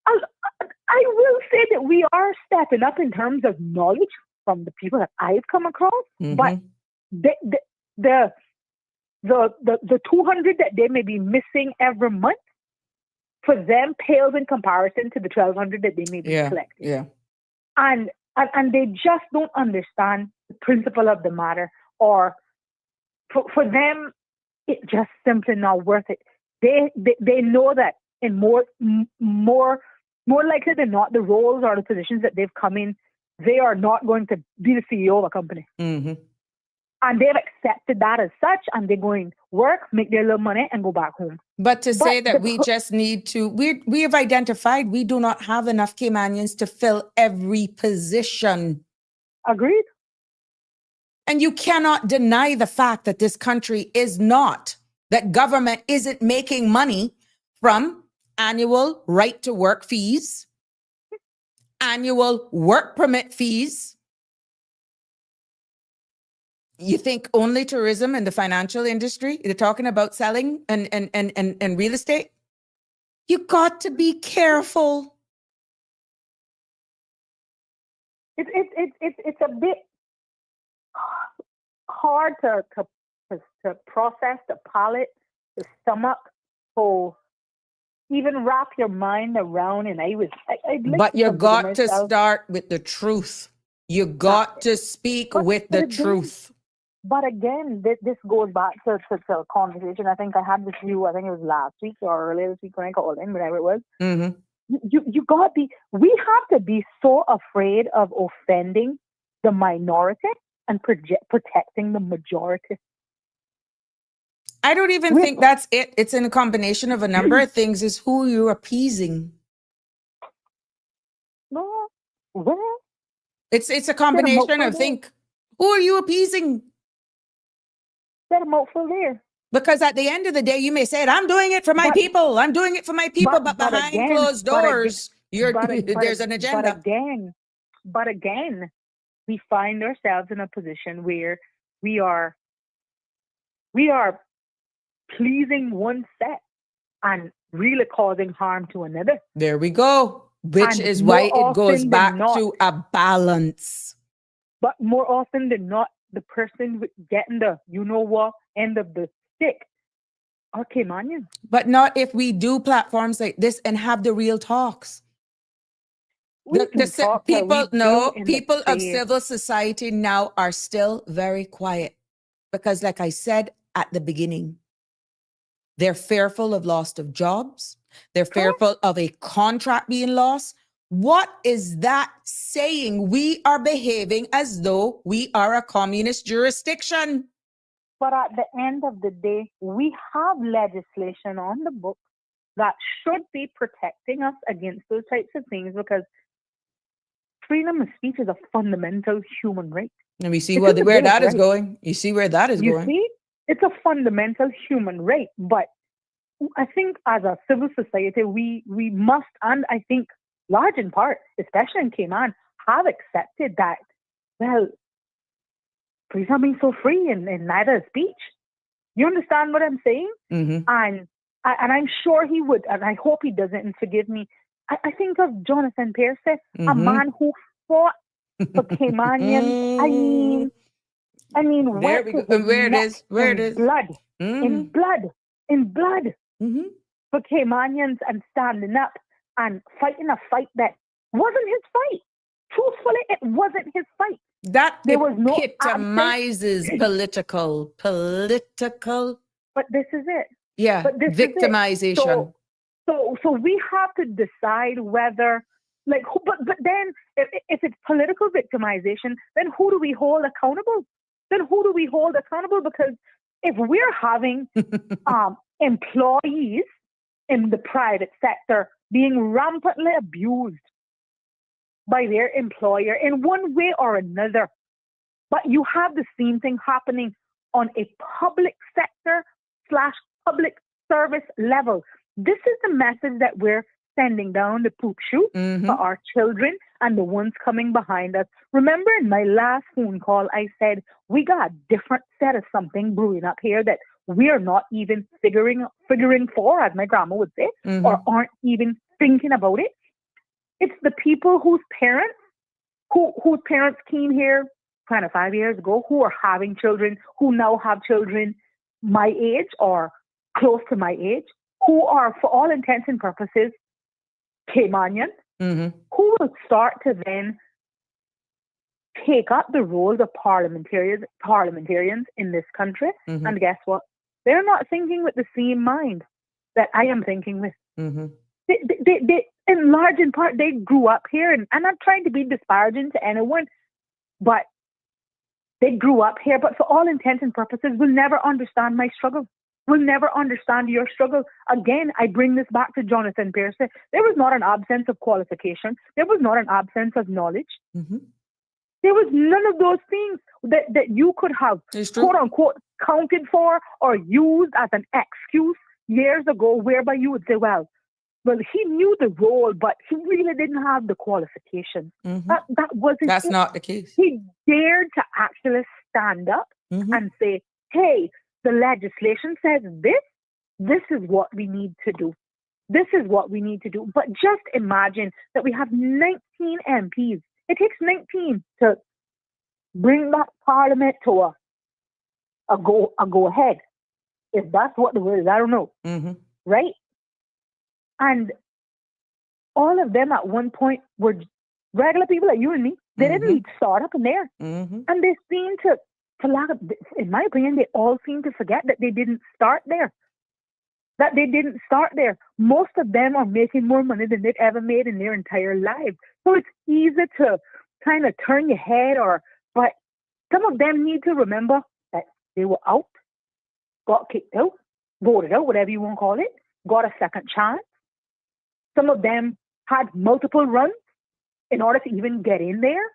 I will say that we are stepping up in terms of knowledge from the people that I've come across, mm-hmm. but the 200 that they may be missing every month, for them pales in comparison to the 1,200 that they may be collecting. Yeah. And they just don't understand the principle of the matter, or for them, it's just simply not worth it. They know that in more likely than not, the roles or the positions that they've come in, they are not going to be the CEO of a company. Mm-hmm. And they've accepted that as such, and they're going to work, make their little money, and go back home. But say that we just need to, we have identified we do not have enough Caymanians to fill every position. Agreed. And you cannot deny the fact that this country is not, that government isn't making money from annual right to work fees, annual work permit fees. You think only tourism and the financial industry? They're talking about selling and real estate? You got to be careful. It's a bit hard to process, the palate, the stomach, to even wrap your mind around. And but you got to start with the truth. You got to speak with the truth. But again, this goes back to a conversation. I think I had with you, I think it was last week or earlier this week when I called in, whatever it was. Mm-hmm. We have to be so afraid of offending the minority and protecting the majority. I don't even think that's it. It's in a combination of a number of things. Is who you're appeasing. No, well, it's a combination of think. Who are you appeasing? Set them out for there. Because at the end of the day, you may say, "I'm doing it for my people. I'm doing it for my people," but behind closed doors, there's an agenda. But again, we find ourselves in a position where we are pleasing one set and really causing harm to another. There we go. Which And is why more it goes often than back not- to a balance. But more often than not, the person getting the end of the stick are Caymanians. But not if we do platforms like this and have the real talks. People of civil society now are still very quiet because, like I said at the beginning, they're fearful of loss of jobs. They're fearful of a contract being lost. What is that saying? We are behaving as though we are a communist jurisdiction. But at the end of the day, we have legislation on the books that should be protecting us against those types of things, because freedom of speech is a fundamental human right. And we see where that is going. You see where that is going. You see, it's a fundamental human right. But I think as a civil society, we must, and I think large in part, especially in Cayman, have accepted that, well, please not being so free in neither speech. You understand what I'm saying? Mm-hmm. And I'm sure he would, and I hope he doesn't, and forgive me. I think of Jonathan Pierce, a man who fought for Caymanians. I mean, there we go. Where it is? Blood, mm-hmm. in blood, mm-hmm. for Caymanians, and standing up and fighting a fight that wasn't his fight. Truthfully, it wasn't his fight. That there was no epitomizes political. But this is it. Yeah, but this victimization. So we have to decide whether, like, but then if it's political victimization, then who do we hold accountable? Because if we're having employees in the private sector being rampantly abused by their employer in one way or another, but you have the same thing happening on a public sector / public service level. This is the message that we're sending down the poop chute for our children and the ones coming behind us. Remember in my last phone call, I said, we got a different set of something brewing up here that we're not even figuring for, as my grandma would say, or aren't even thinking about it. It's the people whose parents came here 25 years ago, who are having children, who now have children my age or close to my age, who are, for all intents and purposes, Caymanian, who will start to then take up the roles of parliamentarians in this country. And guess what? They're not thinking with the same mind that I am thinking with. They, in large in part, they grew up here, and I'm not trying to be disparaging to anyone, but they grew up here, but for all intents and purposes, will never understand my struggle. Will never understand your struggle. Again, I bring this back to Jonathan Pierce. There was not an absence of qualification. There was not an absence of knowledge. There was none of those things that you could have, quote unquote, counted for or used as an excuse years ago, whereby you would say, well, he knew the role, but he really didn't have the qualifications. That wasn't. That's not the case. He dared to actually stand up and say, hey, the legislation says this. This is what we need to do. This is what we need to do. But just imagine that we have 19 MPs. It takes 19 to bring that parliament to a go ahead. If that's what the word is, I don't know. Right? And all of them at one point were regular people like you and me. They didn't need start up in there. And they seem to lack, in my opinion, they all seem to forget that they didn't start there. Most of them are making more money than they've ever made in their entire lives. So it's easy to kind of turn your head, but some of them need to remember that they were out, got kicked out, voted out, whatever you want to call it, got a second chance. Some of them had multiple runs in order to even get in there.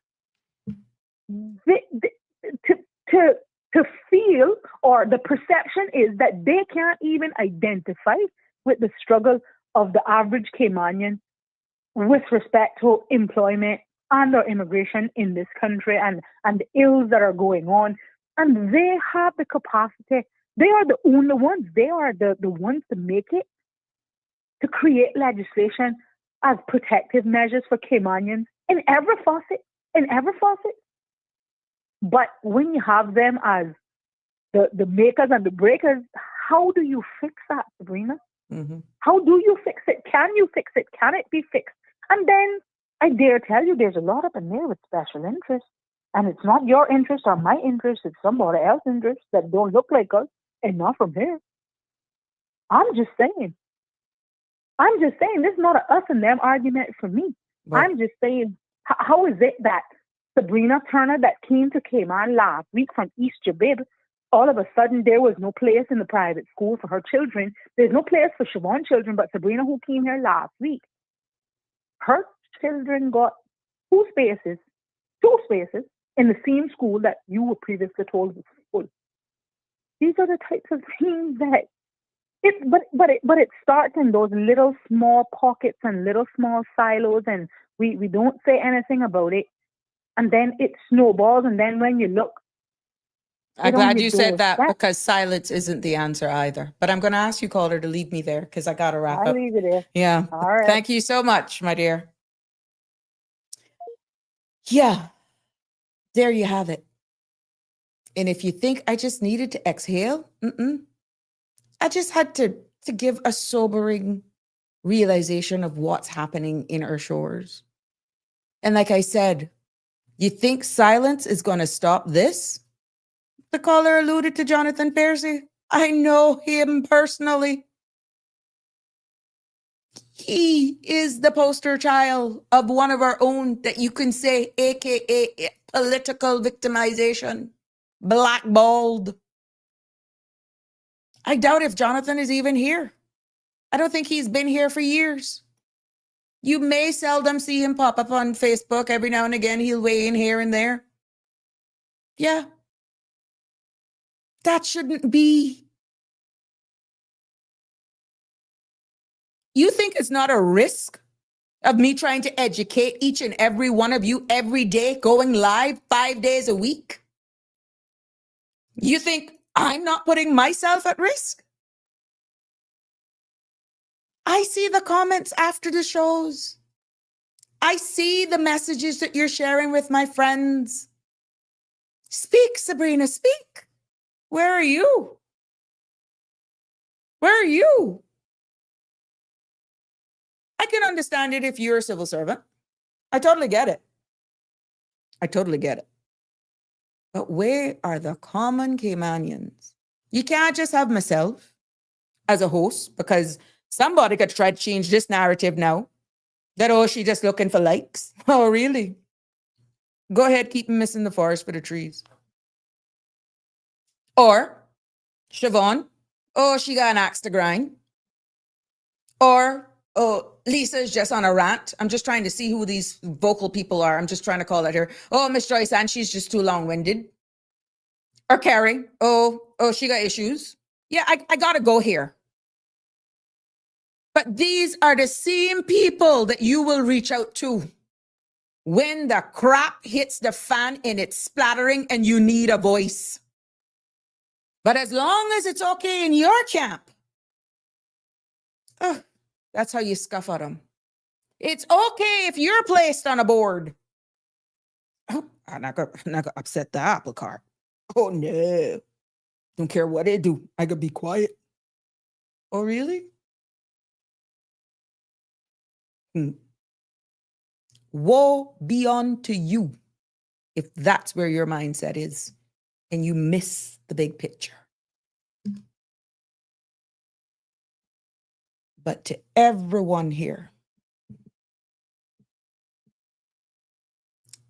To feel, or the perception is that they can't even identify with the struggle of the average Caymanian with respect to employment and or immigration in this country and the ills that are going on. And they have the capacity They are the only ones. They are the ones to make it, to create legislation as protective measures for Caymanians in every facet, But when you have them as the makers and the breakers, how do you fix that, Sabrina? Mm-hmm. How do you fix it? Can you fix it? Can it be fixed? And then I dare tell you, there's a lot up in there with special interests. And it's not your interest or my interest, it's somebody else's interest that don't look like us and not from here. I'm just saying, this is not a us and them argument for me. Right. I'm just saying, how is it that Sabrina Turner that came to Cayman last week from East Jabib, all of a sudden there was no place in the private school for her children. There's no place for Siobhan's children, but Sabrina, who came here last week, her children got two spaces in the same school that you were previously told was full. These are the types of things that it starts in those little small pockets and little small silos, and we don't say anything about it, and then it snowballs, and then when you look, I'm glad you said that, because silence isn't the answer either. But I'm going to ask you, caller, to leave me there because I got to wrap up. I'll leave it there. Yeah. All right. Thank you so much, my dear. Yeah. There you have it. And if you think I just needed to exhale, I just had to give a sobering realization of what's happening in our shores. And like I said, you think silence is going to stop this? The caller alluded to Jonathan Pearcey. I know him personally. He is the poster child of one of our own that you can say, AKA political victimization, blackballed. I doubt if Jonathan is even here. I don't think he's been here for years. You may seldom see him pop up on Facebook. Every now and again, he'll weigh in here and there. Yeah. That shouldn't be. You think it's not a risk of me trying to educate each and every one of you every day, going live 5 days a week? You think I'm not putting myself at risk? I see the comments after the shows. I see the messages that you're sharing with my friends. Speak, Sabrina, speak. Where are you? Where are you? I can understand it if you're a civil servant. I totally get it. But where are the common Caymanians? You can't just have myself as a host, because somebody could try to change this narrative now. That, oh, she's just looking for likes. Oh, really? Go ahead, keep missing the forest for the trees. Or, Siobhan, oh, she got an axe to grind. Or, oh, Lisa's just on a rant. I'm just trying to see who these vocal people are. I'm just trying to call at her. Oh, Miss Joyce, and she's just too long-winded. Or Carrie, oh, she got issues. Yeah, I got to go here. But these are the same people that you will reach out to when the crap hits the fan and it's splattering and you need a voice. But as long as it's okay in your camp, that's how you scuff at them. It's okay if you're placed on a board. Oh, I'm not gonna upset the apple cart. Oh, no. Don't care what they do. I could be quiet. Oh, really? Woe be unto you if that's where your mindset is and you miss the big picture. But to everyone here,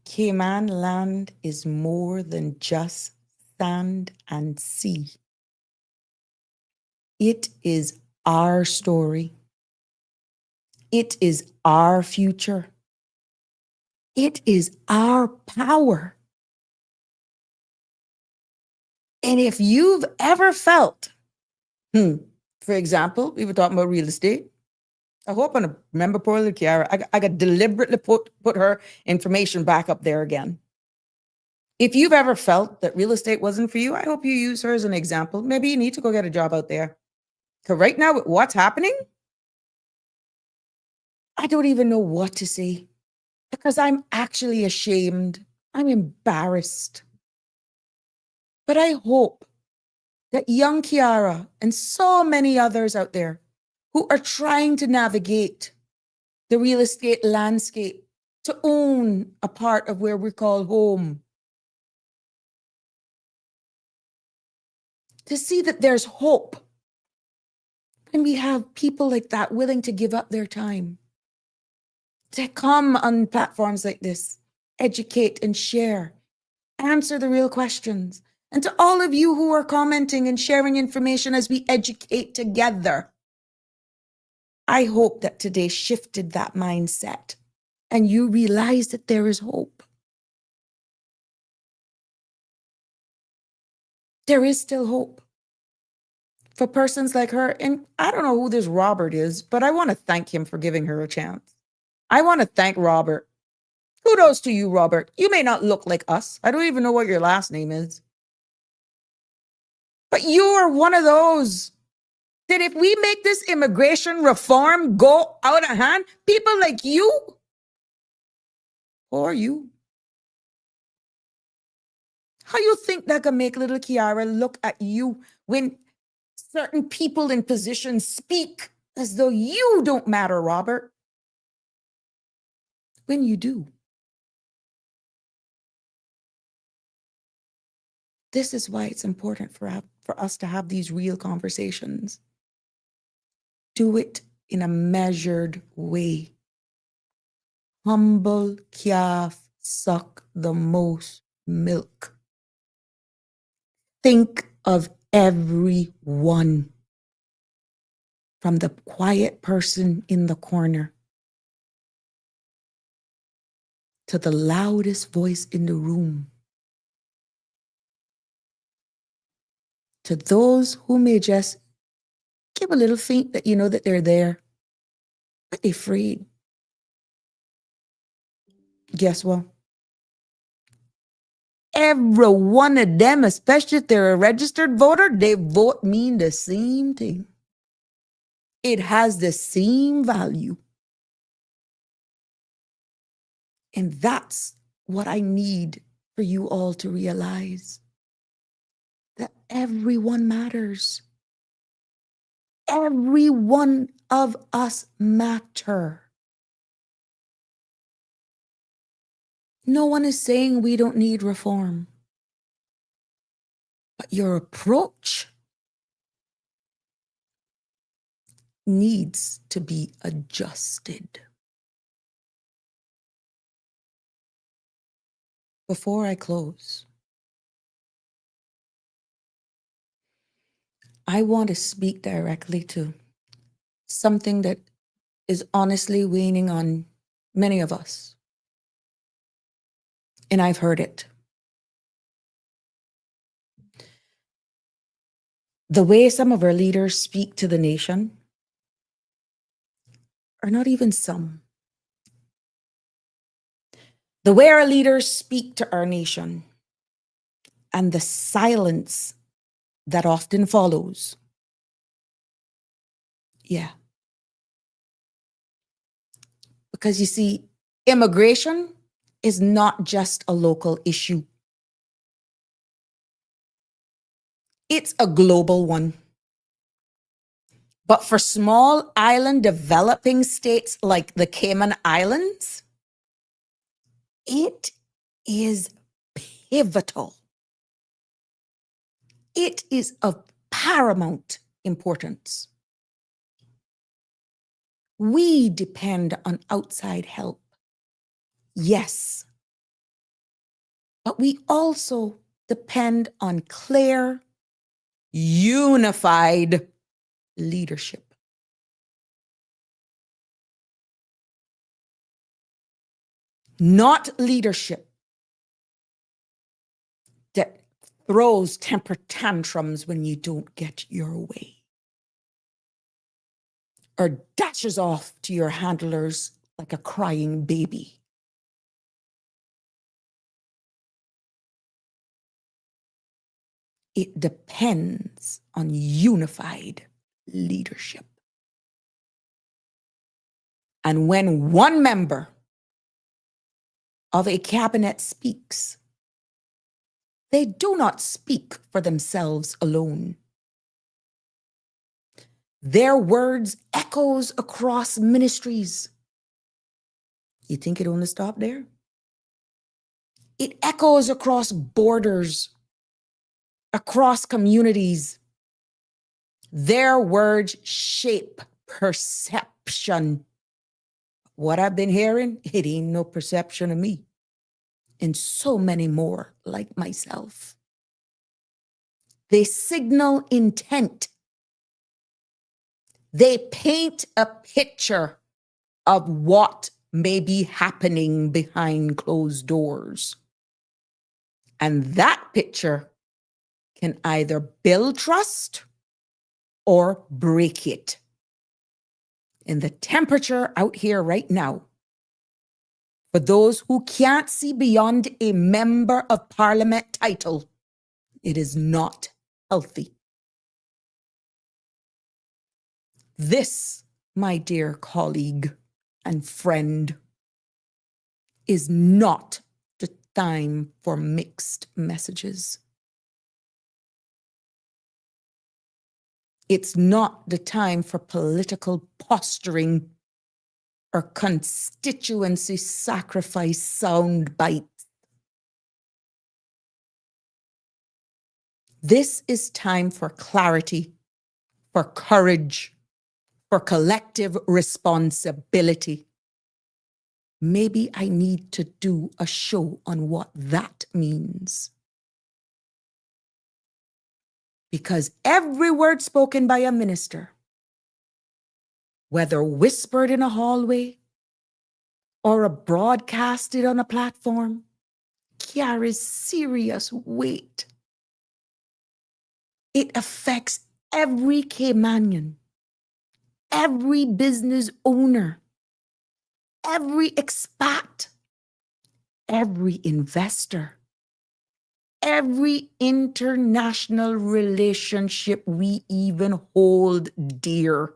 Cayman land is more than just sand and sea. It is our story. It is our future. It is our power. And if you've ever felt, for example, we were talking about real estate. I hope I remember poorly, Kiara. I got deliberately put her information back up there again. If you've ever felt that real estate wasn't for you, I hope you use her as an example. Maybe you need to go get a job out there. Because right now, with what's happening, I don't even know what to say because I'm actually ashamed. I'm embarrassed. But I hope that young Kiara and so many others out there who are trying to navigate the real estate landscape to own a part of where we call home, to see that there's hope. And we have people like that willing to give up their time to come on platforms like this, educate and share, answer the real questions. And to all of you who are commenting and sharing information as we educate together, I hope that today shifted that mindset and you realize that there is hope. There is still hope for persons like her. And I don't know who this Robert is, but I want to thank him for giving her a chance. I want to thank Robert. Kudos to you, Robert. You may not look like us. I don't even know what your last name is. But you are one of those that if we make this immigration reform go out of hand, people like you, or you, how you think that can make little Kiara look at you when certain people in positions speak as though you don't matter, Robert, when you do? This is why it's important for us to have these real conversations. Do it in a measured way. Humble calf suck the most milk. Think of everyone, from the quiet person in the corner to the loudest voice in the room, to those who may just give a little feint that you know that they're there, but they're afraid. Guess what? Every one of them, especially if they're a registered voter, they vote mean the same thing. It has the same value. And that's what I need for you all to realize, that everyone matters. Every one of us matter. No one is saying we don't need reform, but your approach needs to be adjusted. Before I close, I want to speak directly to something that is honestly weighing on many of us. And I've heard it. The way some of our leaders speak to the nation, or not even some. The way our leaders speak to our nation and the silence that often follows. Yeah. Because you see, immigration is not just a local issue. It's a global one. But for small island developing states like the Cayman Islands, it is pivotal. It is of paramount importance. We depend on outside help, yes, but we also depend on clear, unified leadership. Not leadership that throws temper tantrums when you don't get your way, or dashes off to your handlers like a crying baby. It depends on unified leadership. And when one member of a cabinet speaks, they do not speak for themselves alone. Their words echoes across ministries. You think it only stopped there? It echoes across borders, across communities. Their words shape perception. What I've been hearing, it ain't no perception of me. And so many more like myself. They signal intent. They paint a picture of what may be happening behind closed doors. And that picture can either build trust or break it. And the temperature out here right now, for those who can't see beyond a member of parliament title, it is not healthy. This, my dear colleague and friend, is not the time for mixed messages. It's not the time for political posturing or constituency sacrifice sound bites. This is time for clarity, for courage, for collective responsibility. Maybe I need to do a show on what that means. Because every word spoken by a minister, whether whispered in a hallway or broadcasted on a platform, carries serious weight. It affects every Caymanian, every business owner, every expat, every investor, every international relationship we even hold dear.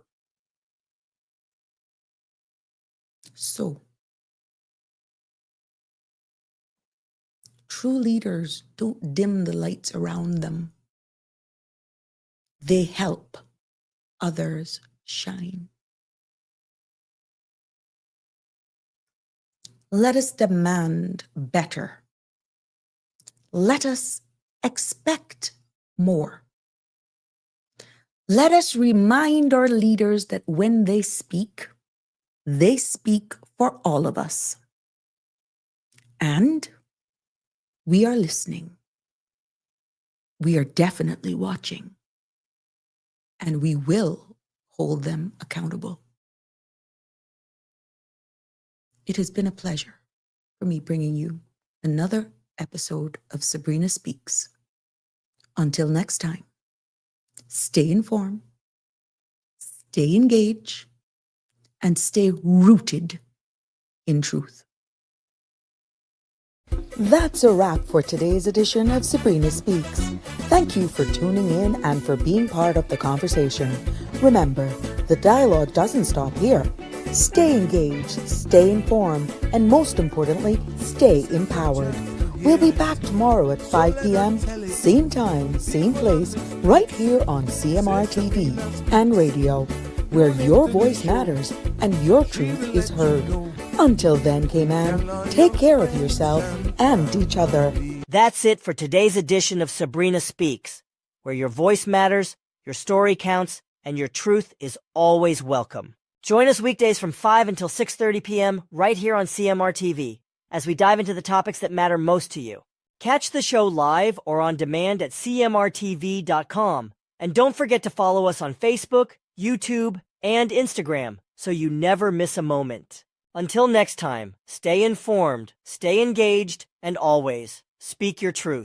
So, true leaders don't dim the lights around them. They help others shine. Let us demand better. Let us expect more. Let us remind our leaders that when they speak for all of us. And we are listening. We are definitely watching. And we will hold them accountable. It has been a pleasure for me bringing you another episode of Sabrina Speaks. Until next time, stay informed, stay engaged, and stay rooted in truth. That's a wrap for today's edition of Sabrina Speaks. Thank you for tuning in and for being part of the conversation. Remember, the dialogue doesn't stop here. Stay engaged, stay informed, and most importantly, stay empowered. We'll be back tomorrow at 5 p.m., same time, same place, right here on CMR TV and radio, where your voice matters and your truth is heard. Until then, Cayman, take care of yourself and each other. That's it for today's edition of Sabrina Speaks, where your voice matters, your story counts, and your truth is always welcome. Join us weekdays from 5 until 6:30 p.m. right here on CMR TV as we dive into the topics that matter most to you. Catch the show live or on demand at cmrtv.com. And don't forget to follow us on Facebook, YouTube, and Instagram so you never miss a moment. Until next time, stay informed, stay engaged, and always speak your truth.